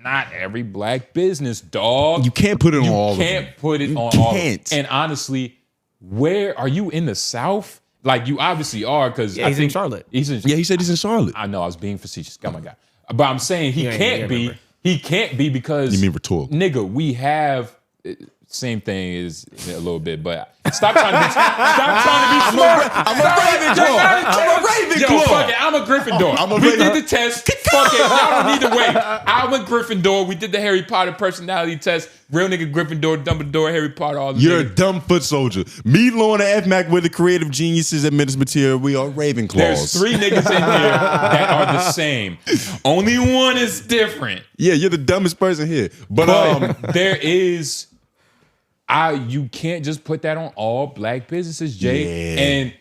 not every black business, dog. You can't put it on all of them. You can't put it on all of them. And honestly, where are you in the South? Like, you obviously are, because he's in Charlotte. He said he's in Charlotte. I know, I was being facetious. Oh my God. But I'm saying he can't be. He can't be because, You mean rhetorical? nigga, we have same thing is a little bit, but stop trying to be smart. I'm a Ravenclaw. Yo, fuck it. I'm a Gryffindor. We did the test. Fuck it. Y'all don't need to wait. I'm a Gryffindor. We did the Harry Potter personality test. Real nigga Gryffindor, Dumbledore, Harry Potter, all the You're niggas. a dumb foot soldier. Me, Lauren, and F-Mac, we're the creative geniuses at Menace Material. We are Ravenclaws. There's 3 niggas in here that are the same. Only one is different. Yeah, you're the dumbest person here. But there is... you can't just put that on all black businesses, Jay. Yeah. And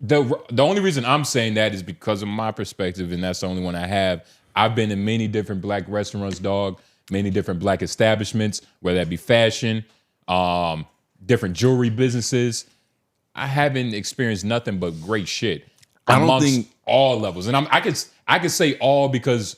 the only reason I'm saying that is because of my perspective, and that's the only one I have. I've been in many different black restaurants, dog, many different black establishments, whether that be fashion, different jewelry businesses. I haven't experienced nothing but great shit amongst all levels. And I could say all because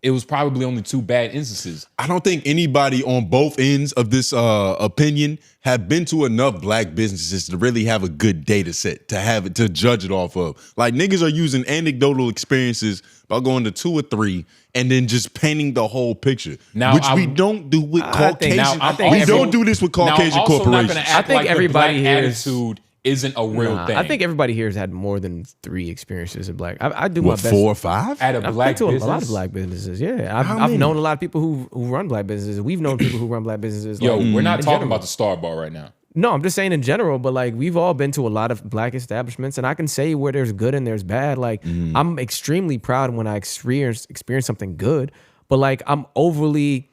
it was probably only 2 bad instances. I don't think anybody on both ends of this opinion have been to enough black businesses to really have a good data set to judge it off of. Like, niggas are using anecdotal experiences by going to 2 or 3 and then just painting the whole picture, which we don't do with Caucasian. We don't do this with Caucasian corporations. I think everybody here attitude isn't a real thing. I think everybody here has had more than 3 experiences in black. I do my best. 4 or 5 at a black I've been business. to a lot of black businesses. Yeah, I've known a lot of people who run black businesses. We've known people who run black businesses. Yo, like, we're not in talking general. about the Star Bar right now. No, I'm just saying in general, but like, we've all been to a lot of black establishments, and I can say where there's good and there's bad. Like, I'm extremely proud when I experience something good, but like, I'm overly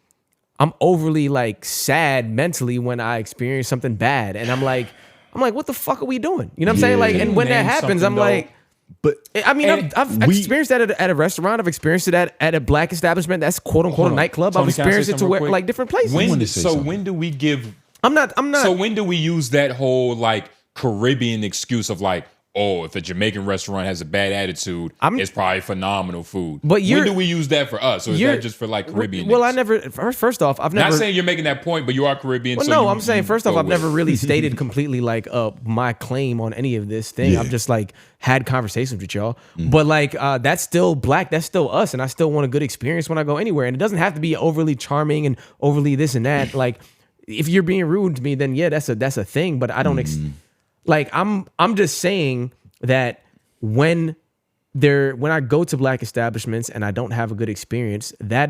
like sad mentally when I experience something bad, and I'm like, what the fuck are we doing? You know what I'm saying? Like, and when that happens, I'm like, but I mean, I've experienced that at a restaurant. I've experienced it at a black establishment. That's quote unquote a nightclub. Tony, I've experienced it to where quick? like different places. When do we give? I'm not. So when do we use that whole like Caribbean excuse of like, oh, if a Jamaican restaurant has a bad attitude, it's probably phenomenal food. But when do we use that for us, or is that just for like Caribbean? Well, niggas? I never. First off, I've never. Not saying you're making that point, but you are Caribbean. Well, so no, I'm saying first off, I've never with really stated completely like my claim on any of this thing. Yeah. I've just like had conversations with y'all, but like that's still black. That's still us, and I still want a good experience when I go anywhere. And it doesn't have to be overly charming and overly this and that. Like, if you're being rude to me, then yeah, that's a thing. But I don't like. I'm just saying that when I go to black establishments and I don't have a good experience, that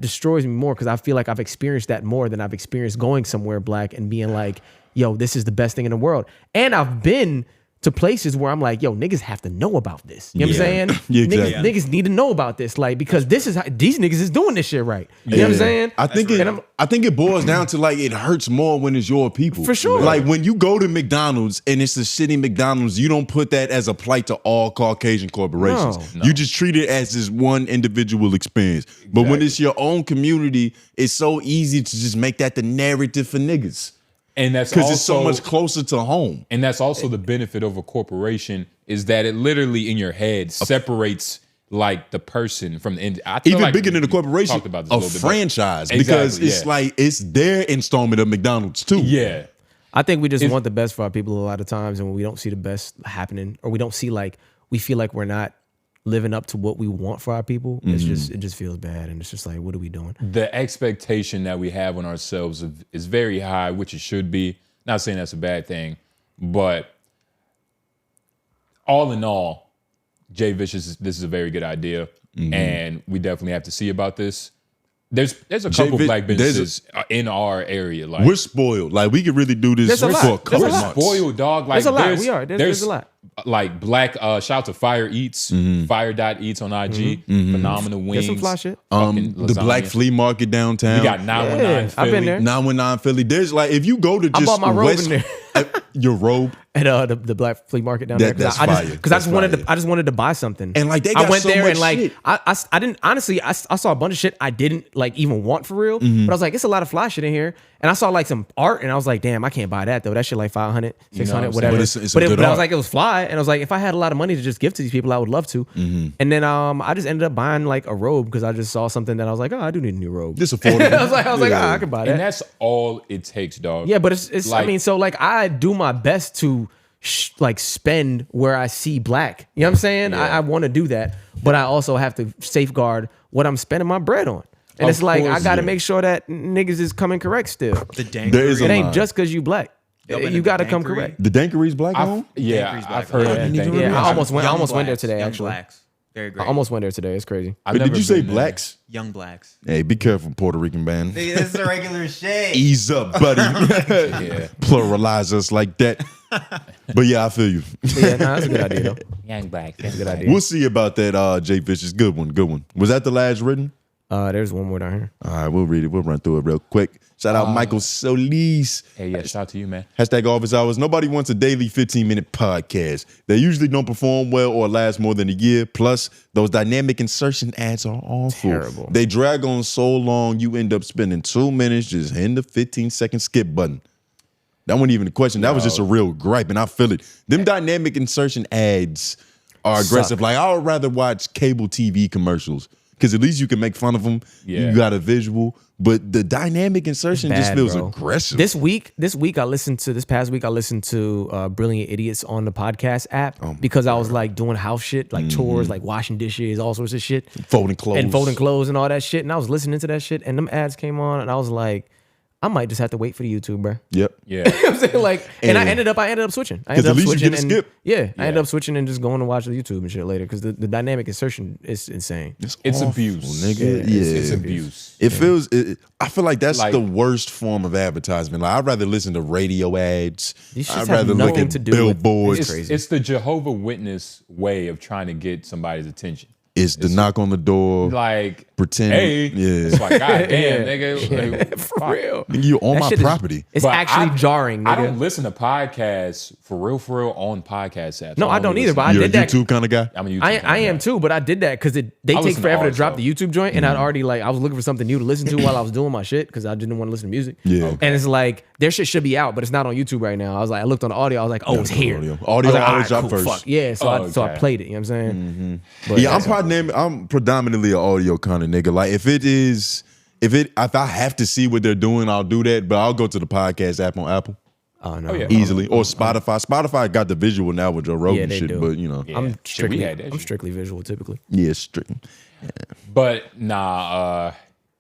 destroys me more, because I feel like I've experienced that more than I've experienced going somewhere black and being like, yo, this is the best thing in the world. And I've been to places where I'm like, yo, niggas have to know about this. You know what I'm saying? Yeah, exactly. Niggas need to know about this, like, because this is how these niggas is doing this shit right. You know what I'm saying? I think it boils down to like it hurts more when it's your people. For sure. Like when you go to McDonald's and it's a shitty McDonald's, you don't put that as a plight to all Caucasian corporations. No. You just treat it as this one individual experience. But when it's your own community, it's so easy to just make that the narrative for niggas. And that's because it's so much closer to home. And that's also the benefit of a corporation is that it literally in your head separates like the person from the end. Even like bigger than the corporation, a franchise, because it's like it's their installment of McDonald's too. Yeah. I think we just want the best for our people a lot of times, and when we don't see the best happening, or we don't see like we feel like we're not living up to what we want for our people, it just feels bad, and it's just like, what are we doing? The expectation that we have on ourselves is very high, which it should be. Not saying that's a bad thing, but all in all, Jay Vicious, this is a very good idea, and we definitely have to see about this. There's a couple black businesses in our area. Like we're spoiled. Like we could really do this for a couple We're months. spoiled, dog. Like there's a lot. We are. There's a lot. Like black shout out to Fire Eats, Fire.Eats on IG, phenomenal wings. That's some fly shit. The black flea market downtown. We got 919 Philly. I've been there. 919 Philly. There's like if you go to just I bought my robe in there. Your robe at the black flea market down there. That's fire. Because I just wanted to buy something. And like they got I went so there much and like shit. I didn't honestly I saw a bunch of shit I didn't like even want for real. But I was like, it's a lot of fly shit in here. And I saw like some art and I was like, damn, I can't buy that though. That shit like 500, 600, whatever. But it's but good I art. was like, it was fly. And I was like, if I had a lot of money to just give to these people, I would love to. And then I just ended up buying like a robe because I just saw something that I was like, oh, I do need a new robe. This affordable. I was like, I can buy that. And that's all it takes, dog. Yeah, but it's like, I mean, so like I do my best to like spend where I see black. You know what I'm saying? Yeah. I want to do that, but I also have to safeguard what I'm spending my bread on. And it's like I got to make sure that niggas is coming correct still. The dank. There is It a ain't line. just because you black. You got to come correct. The Dankery's black owned? Yeah, I've heard of Yeah, that. I almost went there today. Young Actually, blacks. Very I great. almost went there today. It's crazy. But did you say blacks? Young blacks. Hey, be careful, Puerto Rican band. This is a regular shade. Ease up, buddy. Pluralize us like that. But yeah, I feel you. Yeah, that's a good idea though. Young black. That's a good idea. We'll see about that, Jay Vicious. Good one. Was that the last written? There's one more down here. All right, we'll read it. We'll run through it real quick. Shout out Michael Solis. Hey, yeah, shout out to you, man. Hashtag office hours. Nobody wants a daily 15-minute podcast. They usually don't perform well or last more than a year. Plus, those dynamic insertion ads are awful. Terrible. They drag on so long, you end up spending 2 minutes just hitting the 15-second skip button. That wasn't even a question. That was just a real gripe, and I feel it. Them dynamic insertion ads are aggressive. Suck. Like, I would rather watch cable TV commercials because at least you can make fun of them. Yeah. You got a visual. But the dynamic insertion just Bad, feels bro. aggressive. This past week, I listened to Brilliant Idiots on the podcast app because I was like doing house shit, like chores, like washing dishes, all sorts of shit. Folding clothes And all that shit. And I was listening to that shit and them ads came on and I was like, I might just have to wait for the YouTube, bro. Yep. Yeah. You know what I'm saying? Like, and I ended up switching. I ended up at least you switching get a and- skip. Yeah, I ended up switching and just going to watch the YouTube and shit later because the dynamic insertion is insane. It's awful, abuse. nigga. It's abuse. It feels. I feel like that's Like- the worst form of advertisement. Like I'd rather listen to radio ads. These shits I'd have rather look nothing at to do with- billboards. It's crazy. It's the Jehovah Witness way of trying to get somebody's attention. It's the knock on the door. Like, Pretend. hey, Yeah. it's like, God damn, nigga. Like, For fuck. real. Nigga, you on That my shit is- property. It's But actually jarring, nigga. I don't listen to podcasts for real on podcast apps. No, I don't either, but I You're a did that. YouTube kind of guy. I'm a YouTube I kind of am guy. too, but I did that because they I take listen to forever to ours, drop though. the YouTube joint, and I'd already like I was looking for something new to listen to while I was doing my shit because I didn't want to listen to music. Yeah. Okay. And it's like their shit should be out, but it's not on YouTube right now. I was like, I looked on the audio, I was like, oh, it's here. Audio I was always like, all right, drop cool, first. fuck. Yeah, so I okay. played it. You know what I'm saying? But Yeah, I'm predominantly an audio kind of nigga. Like if I have to see what they're doing, I'll do that. But I'll go to the podcast app on Apple. Oh no, yeah. Easily. Or Spotify. Spotify got the visual now with Joe Rogan Yeah, they shit, do. but you know. Yeah. I'm Shit, we strictly had that I'm shit. strictly visual typically. Yeah, strict. But nah,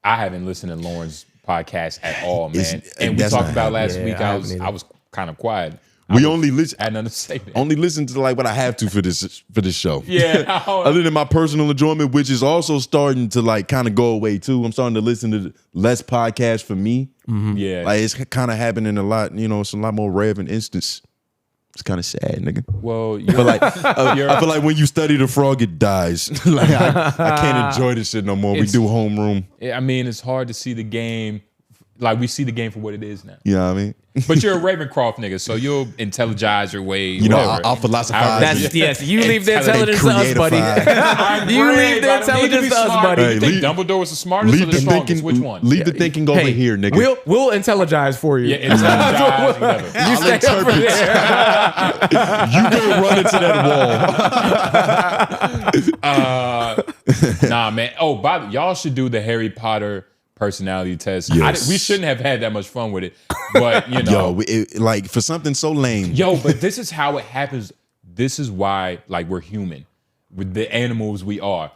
I haven't listened to Lauren's podcast at all, man. It's- And we that's talked not about last happening. week. Yeah, I I haven't either. was kind of quiet. We only listen I had nothing to say. There. only listen to like what I have to for this show. Yeah. Other than my personal enjoyment, which is also starting to like kind of go away too. I'm starting to listen to less podcasts for me. Yeah. Like it's kind of happening a lot. You know, it's a lot more rare of an instance. It's kind of sad, nigga. Well, But like, I feel like when you study the frog, it dies. Like I can't enjoy this shit no more. We do homeroom. I mean, it's hard to see the game. Like, we see the game for what it is now. You know what I mean? But you're a Ravencroft nigga, so you'll intelligize your way. You know, I'll philosophize. That's, yes, you leave the intelligence to us, buddy. You leave the intelligence to us, buddy. You think Dumbledore was the smartest or the strongest? Which one? Leave the thinking over here, nigga. We'll intelligize for you. Yeah, intelligize. You stay over there. You go run into that wall. Nah, man. Oh, by the y'all should do the Harry Potter personality test. Yes. We shouldn't have had that much fun with it, but you know, like for something so lame. But this is how it happens. This is why, like, we're human. With the animals we are,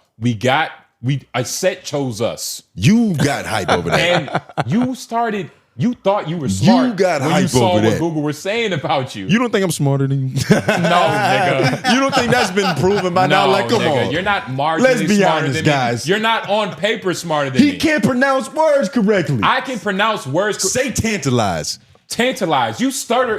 a set chose us. You got hype over that, and you thought you were smart. You got when hype you saw over what that. Google was saying about you. You don't think I'm smarter than you? No, nigga. You don't think that's been proven by now? Like, come nigga. on. You're not marginally Let's be smarter honest, than guys. me. You're not on paper smarter than me. He can't pronounce words correctly. I can pronounce words. Say tantalize. Tantalize. You stutter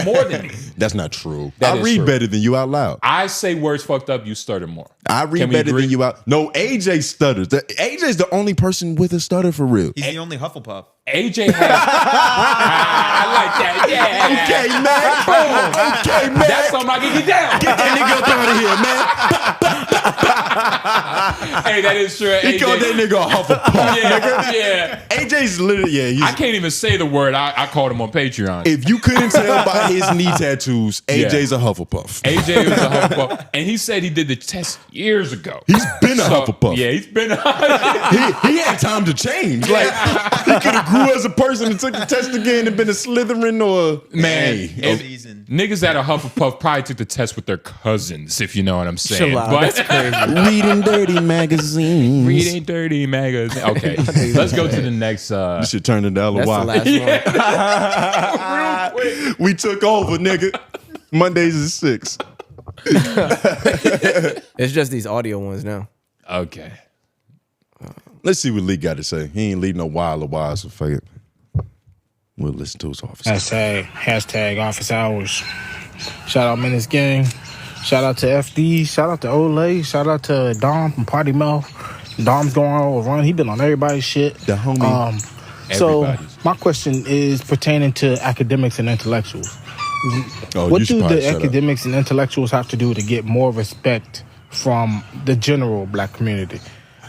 more than me. That's not true. That I is read true. better than you out loud. I say words fucked up. You stutter more. I read better than you out. No, AJ stutters. AJ's the only person with a stutter for real. He's the only Hufflepuff. AJ has. I like that. Yeah. Okay, man. Boom. Okay, man. That's something I can get down. Get that nigga up out of here, man. Hey, that is true. He called that nigga a Hufflepuff, nigga. Yeah. AJ's literally, I can't even say the word. I called him on Patreon. If you couldn't tell by his knee tattoos, AJ's a Hufflepuff. AJ was a Hufflepuff, and he said he did the test years ago. He's been a Hufflepuff. Yeah, he's been. he had time to change. Like he could have grew as a person and took the test again and been a Slytherin or Niggas that are Hufflepuff probably took the test with their cousins, if you know what I'm saying. That's crazy. Reading dirty magazines. Reading dirty magazines. Okay, let's go to the next. This should turn into That's the LOY. last one. Real quick. We took over, nigga. Mondays is 6. It's just these audio ones now. Okay. Let's see what Lee got to say. He ain't leading no wild or wild, so fuck it. We'll listen to his office. Hashtag office hours. Shout out Menace Gang. Shout out to FD. Shout out to Olay. Shout out to Dom from Party Mouth. Dom's going on a run. He been on everybody's shit. The homie. So my question is pertaining to academics and intellectuals. What do the academics and intellectuals have to do to get more respect from the general black community?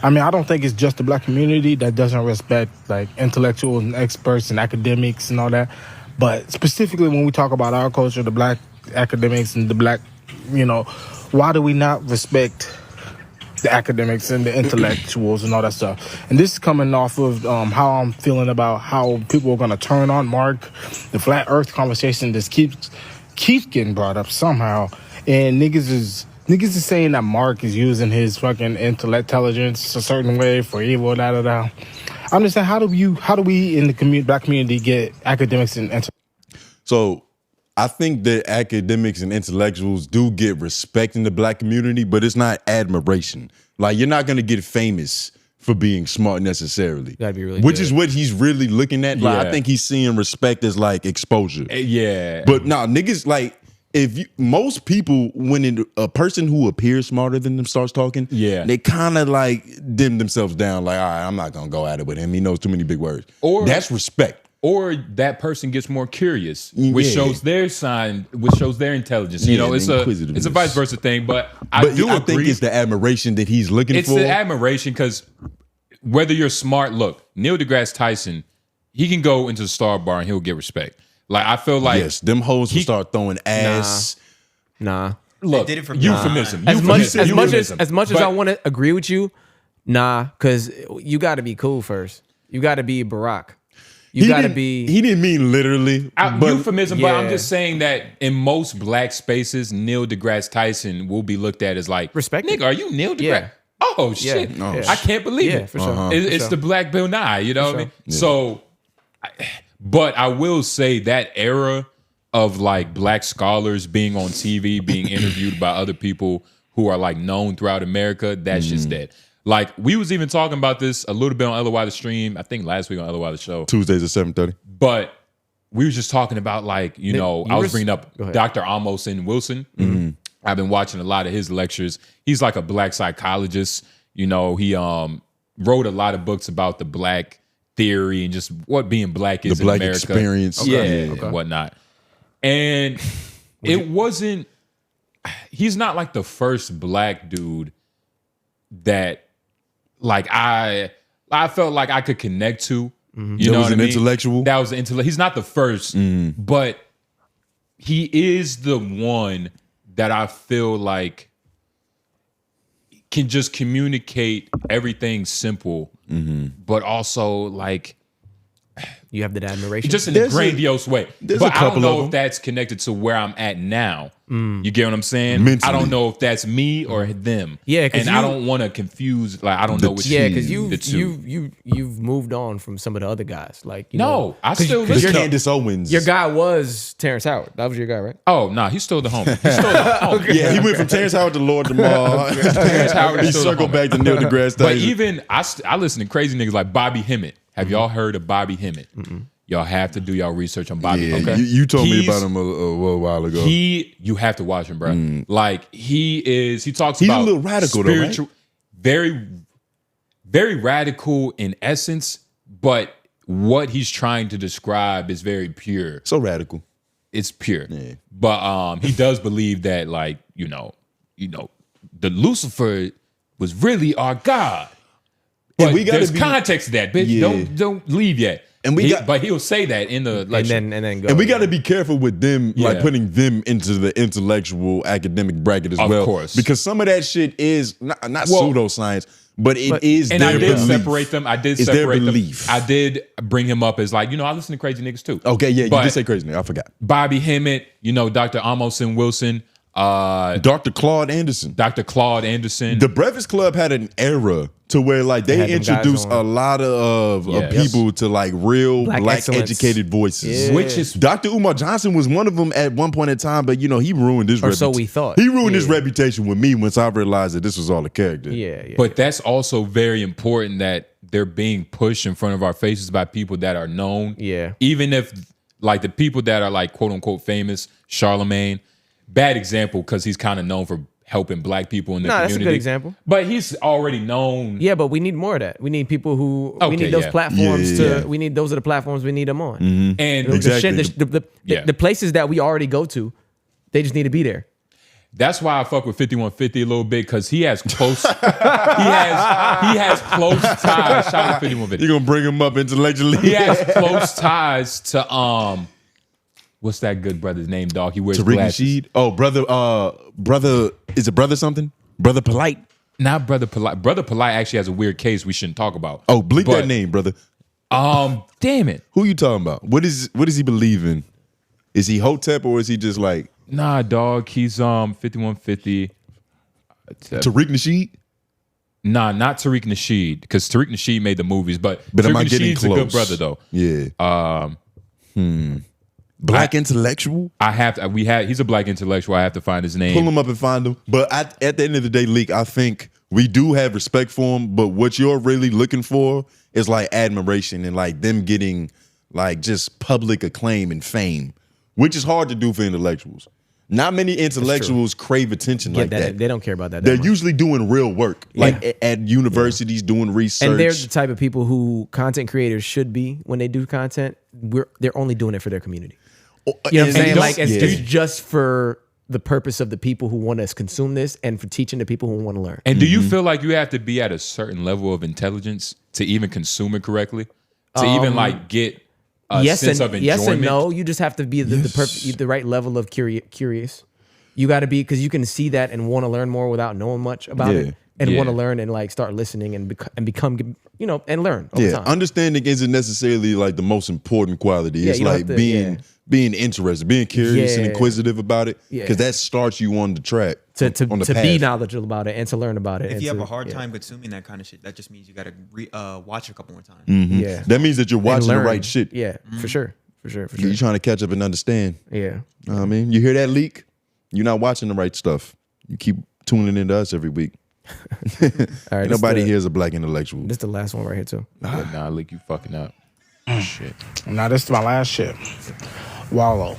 I mean, I don't think it's just the black community that doesn't respect like intellectuals and experts and academics and all that. But specifically when we talk about our culture, the black academics and the black, why do we not respect the academics and the intellectuals and all that stuff? And this is coming off of how I'm feeling about how people are going to turn on Mark. The flat earth conversation just keeps getting brought up somehow. And niggas is saying that Mark is using his fucking intelligence a certain way for evil, da. I'm just saying, how do we in the black community get academics and So I think that academics and intellectuals do get respect in the black community, but it's not admiration. Like, you're not going to get famous for being smart necessarily. Gotta be really Which good. is what he's really looking at. Like, Yeah. I think he's seeing respect as like exposure. Yeah. But nah, niggas, like, most people, when a person who appears smarter than them starts talking, they kind of like dim themselves down. Like, all right, I'm not gonna go at it with him. He knows too many big words. Or that's respect. Or that person gets more curious, which shows their sign, which shows their intelligence. You know, it's a vice versa thing. But I think it's the admiration that he's looking for. It's the admiration because whether you're smart, look, Neil deGrasse Tyson, he can go into the Star Bar and he'll get respect. Like, I feel like them hoes will start throwing ass. Nah. Look, did it for euphemism. As much as I want to agree with you, nah, because you got to be cool first. You got to be Barack. You got to be. He didn't mean literally. Euphemism, but I'm just saying that in most black spaces, Neil deGrasse Tyson will be looked at as like, respect. Nigga, are you Neil deGrasse? Yeah. Oh, shit. Yeah. I can't believe it. For sure. It's the Black Bill Nye, you know what I mean? Yeah. So, but I will say that era of like black scholars being on TV, being interviewed by other people who are like known throughout America, that's just dead. Like, we was even talking about this a little bit on Otherwise the Stream, I think last week on Otherwise the Show. Tuesdays at 7:30. But we were just talking about like, you know, I was bringing up Dr. 𝙼𝙾𝚂𝚃. Mm-hmm. I've been watching a lot of his lectures. He's like a black psychologist. You know, he wrote a lot of books about the black theory and just what being black is The black in America. experience. Yeah, and whatnot. And it wasn't, he's not like the first black dude that like I felt like I could connect to. You know was what I an mean? intellectual? That was an intellect. He's not the first, but he is the one that I feel like can just communicate everything simple, but also like You have that admiration. just in a grandiose way. there's But a I don't couple know of if that's connected to where I'm at now. You get what I'm saying? Mentally. I don't know if that's me or them. Yeah, 'cause and I don't want to confuse. Like I don't know which. Yeah, because the two. you've moved on from some of the other guys. Like you No, know, I still Because listen. Candace Owens. your guy was Terrence Howard. That was your guy, right? Oh no, he's still the homie. He's still the homie. Yeah, he went from Terrence Howard to Lord Lamar. Terrence Howard is He still the circled homie. back to Neil deGrasse Tyson. But even I listen to crazy niggas like Bobby Hemmett. Have y'all heard of Bobby Hemmett? Y'all have to do y'all research on Bobby. yeah, Okay, you told me He's- about him a while ago. You have to watch him, bro. Like he talks He's a about little radical, though, right? very, very radical in essence, but what he's trying to describe is very pure. So radical. It's pure. Yeah. But he does believe that, like, you know, the Lucifer was really our God. But And we gotta there's be- context to that, bitch. Yeah. Don't leave yet. And but he'll say that in the lecture. And then go. And we got to be careful with them, like Yeah. putting them into the intellectual academic bracket as Of well. course. Because some of that shit is not Well, pseudoscience, but it is and their I did belief. separate them. I did It's their separate them. belief. I did bring him up as like, I listen to crazy niggas too. Okay, yeah, you But did say crazy nigga. I forgot. Bobby Hemmett, Dr. 𝙼𝙾𝚂𝚃, Dr. Claude Anderson. Dr. Claude Anderson. The Breakfast Club had an era to where like they had them guys introduced on. a lot of Yes. people to like real Black black excellence. educated voices. Yeah. Which is Dr. Umar Johnson was one of them at one point in time, but he ruined his Or so we thought. He ruined his Yeah. reputation with me once I realized that this was all a character. yeah. But that's also very important that they're being pushed in front of our faces by people that are known. Yeah. Even if like the people that are like quote unquote famous, 𝙬𝔦𝔐𝔓, bad example because he's kind of known for helping black people in the Nah, community. that's a good example. But he's already known. Yeah, but we need more of that. We need people we Okay, need those yeah. platforms Yeah. we need those are the platforms we need them on. And The Exactly. shit- the Yeah. the places that we already go to, they just need to be there. that's why I fuck with 5150 a little bit because he has close he has close ties. Shout out to 5150. You're gonna bring him up intellectually. He has close ties to what's that good brother's name, dog? He wears Tariq glasses. Nasheed. Oh, brother, is it brother something? Brother Polite. Not Brother Polite. Brother Polite actually has a weird case we shouldn't talk about. Oh, bleep But, that name, brother. Damn it. Who you talking about? What does he believe in? Is he Hotep or is he just like Nah, dog. He's 5150. Tariq Nasheed? Nah, not Tariq Nasheed, because Tariq Nasheed made the movies, but But am Tariq I getting Nasheed's a close? good brother though. Yeah. Black intellectual? He's a black intellectual. I have to find his name. Pull him up and find him. But at the end of the day, Leak, I think we do have respect for him, but what you're really looking for is like admiration and like them getting like just public acclaim and fame, which is hard to do for intellectuals. Not many intellectuals crave attention like that. They don't care about that. They're much. usually doing real work, like at universities doing research. And they're the type of people who content creators should be when they do content. They're only doing it for their community. You know what I'm And saying? don't- Like it's yeah. just for the purpose of the people who want to consume this and for teaching the people who want to learn. And do you feel like you have to be at a certain level of intelligence to even consume it correctly? To even like get a sense of enjoyment? Yes and no. You just have to be the right level of curious. You got to be, because you can see that and want to learn more without knowing much about it, and Yeah. want to learn and like start listening and become and learn over Yeah, time. understanding isn't necessarily like the most important quality. Yeah, It's you don't like have to- being interested, being curious and Yeah. inquisitive about it, Yeah. because that starts you on the track, to on the be path. knowledgeable about it and to learn about it. If and you have to- a hard yeah. time consuming that kind of shit, that just means you got to watch a couple more times. Yeah, That means that you're And watching the learn. right shit. Yeah, for sure. You're trying to catch up and understand. Yeah. You know what I mean, you hear that leak? You're not watching the right stuff. You keep tuning into us every week. All right. Nobody here is a black intellectual. This is the last one right here too. Nah, Lick, you fucking up. Shit. Now this is my last shit. Wallow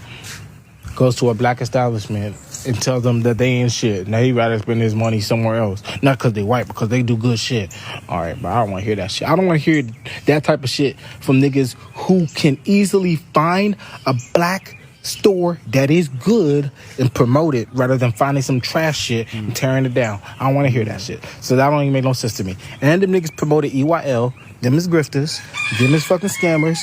goes to a black establishment and tells them that they ain't shit. Now he'd rather spend his money somewhere else. Not because they white, because they do good shit. All right, but I don't want to hear that shit. I don't want to hear that type of shit from niggas who can easily find a black store that is good and promote it rather than finding some trash shit and tearing it down. I don't want to hear that shit. So that don't even make no sense to me. And them niggas promoted EYL. Them is grifters. Them is fucking scammers.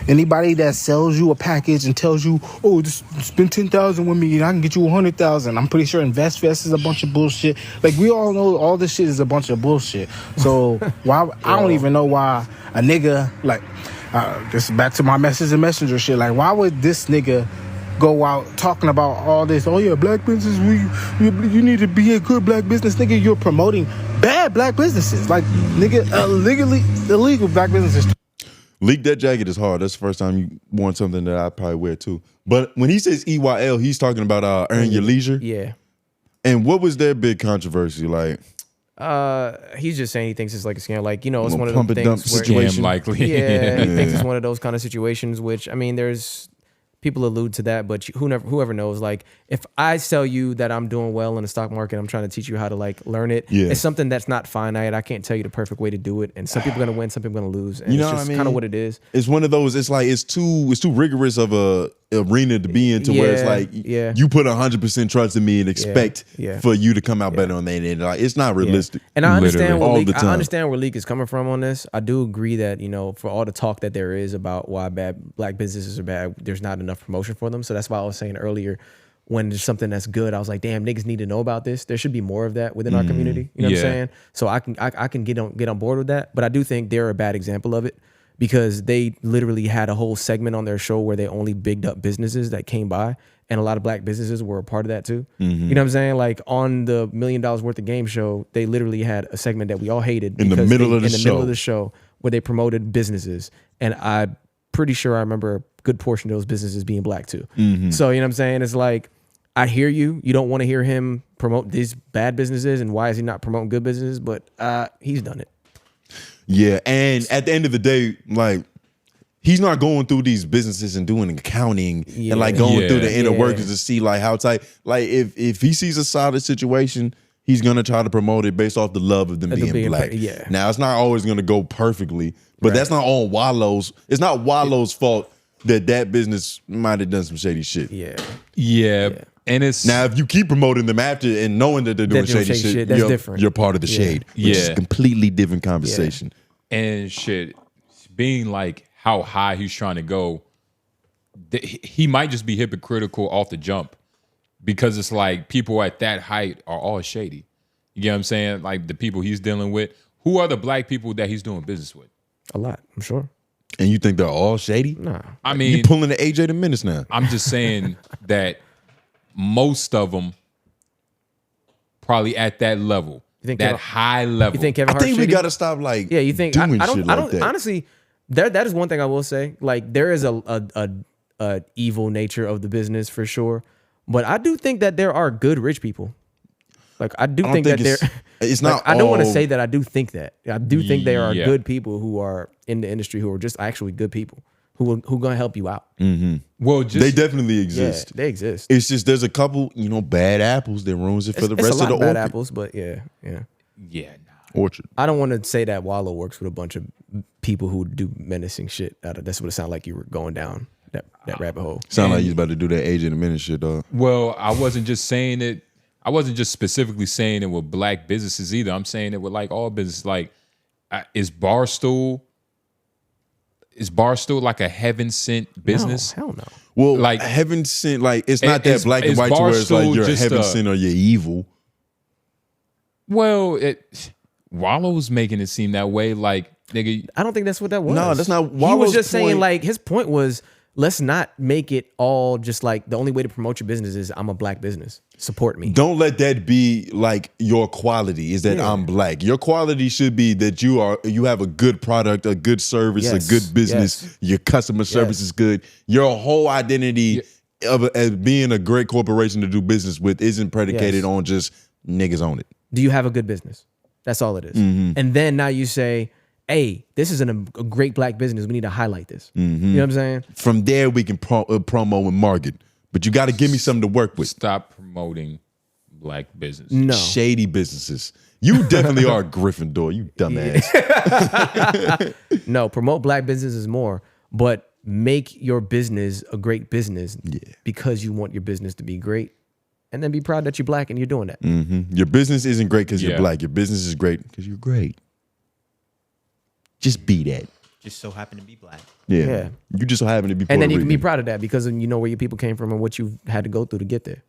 Anybody that sells you a package and tells you, oh, just spend $10,000 with me and I can get you $100,000. I'm pretty sure InvestFest is a bunch of bullshit. Like, we all know all this shit is a bunch of bullshit. So why? I don't even know why a nigga, like, this is back to my message and messenger shit. Like, why would this nigga go out talking about all this? Oh yeah, black business. You need to be a good black business, nigga. You're promoting bad black businesses, like nigga, illegal black businesses. Leak that jacket is hard. That's the first time you worn something that I probably wear too. But when he says EYL, he's talking about earn your leisure. Yeah. And what was their big controversy like? He's just saying he thinks it's like a scam. Like, you know, it's one of pump those and dump things where situation. Likely. Yeah, he thinks it's one of those kind of situations. Which, I mean, there's people allude to that, but whoever knows. Like, if I tell you that I'm doing well in the stock market, I'm trying to teach you how to like learn it. Yeah. It's something that's not finite. I can't tell you the perfect way to do it, and some people are gonna win, some people are gonna lose. And You know it's what I just mean? kind of what it is. It's one of those. It's like it's too rigorous of a arena to be into, where it's Yeah, like yeah. you put 100% trust in me and expect yeah. for you to come out better on that end. Like, it's not realistic. And I understand all where the Leak, time. I understand where Leak is coming from on this. I do agree that, you know, for all the talk that there is about why black businesses are bad, there's not enough promotion for them. So that's why I was saying earlier, when there's something that's good, I was like, damn, niggas need to know about this. There should be more of that within our community. You know what I'm saying? So I can get on board with that. But I do think they're a bad example of it, because they literally had a whole segment on their show where they only bigged up businesses that came by, and a lot of black businesses were a part of that too. You know what I'm saying? Like, on the $1 Million Worth of Game show, they literally had a segment that we all hated In the middle of the middle of the show, where they promoted businesses, and I'm pretty sure I remember a good portion of those businesses being black too. So, you know what I'm saying? It's like, I hear you. You don't want to hear him promote these bad businesses, and why is he not promoting good businesses? But he's done it. Yeah, and at the end of the day, like, he's not going through these businesses and doing accounting and like going through the inner workings to see like how tight. Like, if he sees a solid situation, he's gonna try to promote it based off the love of them being black. Now, it's not always gonna go perfectly, but that's not on Wallow's. It's not Wallow's fault that business might have done some shady shit. Yeah. And it's now, if you keep promoting them after and knowing that they're doing shady shit, that's different. You're part of the shade, which is a completely different conversation. And shit, being like how high he's trying to go, he might just be hypocritical off the jump, because it's like people at that height are all shady. You get what I'm saying? Like, the people he's dealing with. Who are the black people that he's doing business with? A lot, I'm sure. And you think they're all shady? Nah. I mean, you pulling the AJ the Menace now. I'm just saying that most of them probably at that level, that high level. You think Kevin I Hart's think we shady? gotta stop like you think doing I don't shit like that. honestly, that is one thing I will say. Like, there is a evil nature of the business for sure, but I do think that there are good rich people. Like, I do think that it's like, not. I don't want to all- say that I do think that. I do think there are Yeah. good people who are in the industry who are just actually good people who gonna help you out. Well, just They definitely exist. Yeah, they exist. It's just there's a couple, bad apples that ruins it for the rest a of lot the of bad orchard. apples, but yeah. Orchard. I don't want to say that Wallow works with a bunch of people who do menacing shit. That's what it sounded like you were going down that rabbit hole. Sound like you was about to do that AJ the Menace shit, dog. Well, I wasn't just saying it. I wasn't just specifically saying it with black businesses either. I'm saying it with like all businesses. Like, is Barstool like a heaven sent business? No, hell no. Well, Like, heaven sent, like it's not that is- black and is white to where it's like Barstool you're just heaven a- sent or you're evil. Well, Wallow's making it seem that way. Like, nigga, I don't think that's what that was. No, that's not. He was Wallow's just saying, point- like, his point was, let's not make it all just like the only way to promote your business is I'm a black business. Support me. Don't let that be like your quality is that I'm black. Your quality should be that you have a good product, a good service, Yes. a good business. Your customer service is good. Your whole identity as being a great corporation to do business with isn't predicated on just niggas on it. Do you have a good business? That's all it is. And then now you say, hey, this is a great black business. We need to highlight this. You know what I'm saying? From there, we can promo and market. But you got to give me something to work with. Stop promoting black business. No. Shady businesses. You definitely are a Gryffindor, you dumbass. No, promote black businesses more, but make your business a great business because you want your business to be great. And then be proud that you're black and you're doing that. Your business isn't great because you're black. Your business is great because you're great. Just be that. Just so happen to be black. Yeah. You just so happen to be Puerto And then you can be Rican. proud of that because you know where your people came from and what you had to go through to get there.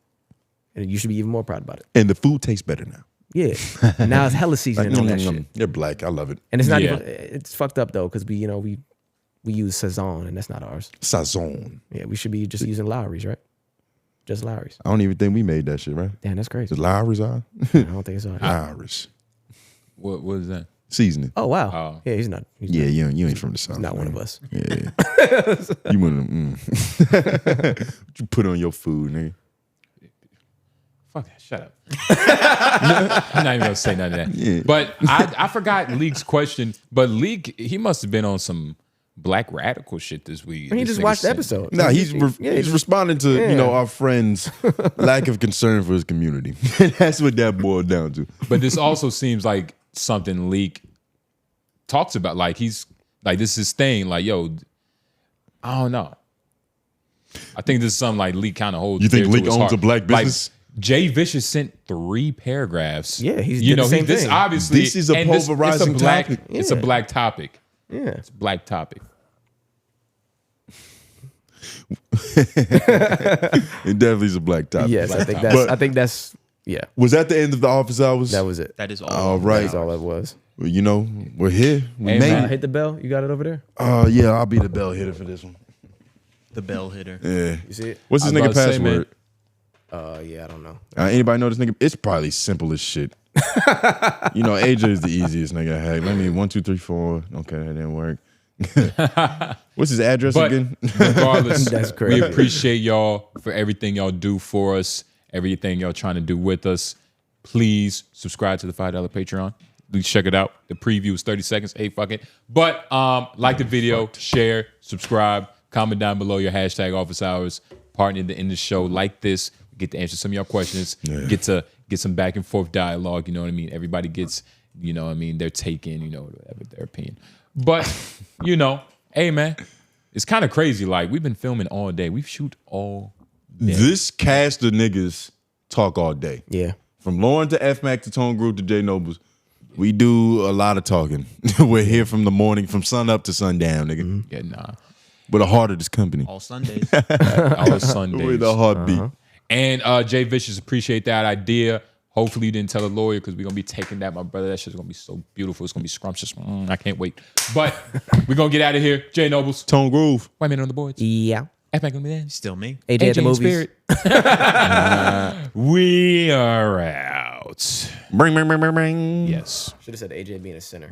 And you should be even more proud about it. And the food tastes better now. Yeah. Now it's hella seasoning on that shit. They're black. I love it. And it's not even, it's fucked up though because we use Sazon and that's not ours. Sazon. Yeah, we should be just using Lowry's, right? Just Lowry's. I don't even think we made that shit, right? Damn, that's crazy. Is Lowry's on? I don't think it's ours. Irish. What is that? Seasoning. Oh, wow. Yeah, he's not. He's Yeah, not, you ain't from the South. he's not one man. of us. Yeah. You one of them. What you put on your food, nigga? Fuck that. Shut up. I'm not even gonna say none of that. Yeah. But I forgot Leek's question. But Leek, he must have been on some black radical shit this week. He This just nigga watched the said- episode. Nah, he's responding to our friends' lack of concern for his community. That's what that boiled down to. But this also seems like something Leek talks about. Like he's like this is his thing. Like yo, I don't know. I think this is something like Leek kind of holds. You think dear to Leek his owns heart. a black business? Like, Jay Vicious sent 3 paragraphs. Yeah, he's did the same this thing. obviously This is a and pulverizing black, topic. It's a black topic. Yeah. It's a black topic. It definitely is a black topic. Yes, Black I think top. that's. But- I think that's. Yeah, Was that the end of the office hours? that was it. That is all. All right. That's all it was. Well, you know, we're here. We Hey, made man. it. Hit the bell. You got it over there. Yeah, I'll be the bell hitter for this one. The bell hitter. Yeah. You see it? What's this I was nigga about to say, man. password? Yeah, I don't know. Anybody know this nigga? It's probably simple as shit. You know, AJ is the easiest nigga I had. Let me 1, 2, 3, 4. Okay, that didn't work. What's his address But again? regardless, That's crazy. we appreciate y'all for everything y'all do for us, everything y'all trying to do with us. Please subscribe to the $5 Patreon. Please check it out. The preview is 30 seconds. Hey, fuck it. But like the video, share, subscribe, comment down below your hashtag office hours, partner in the show like this. We get to answer some of your questions. Get to get some back and forth dialogue. You know what I mean? Everybody gets, you know what I mean, their take in, you know, whatever their opinion. But, you know, hey, man, it's kind of crazy. Like, we've been filming all day. We shoot all day. This cast of niggas talk all day. Yeah. From Lauren to F-Mac to Tone Group to J Nobles. We do a lot of talking. We're here from the morning, from sun up to sundown, nigga. Yeah, nah. We're the heart of this company. All Sundays. All Sundays. We're the heartbeat. And Jay Vicious, appreciate that idea. Hopefully you didn't tell a lawyer because we're going to be taking that, my brother. That shit's going to be so beautiful. It's going to be scrumptious. I can't wait. But we're going to get out of here. Jay Nobles. Tone Groove. White man on the boards. Yeah. F-Mac on the man. Still me. AJ at the in movies. spirit. We are out. Bring. Yes. Should have said AJ being a sinner.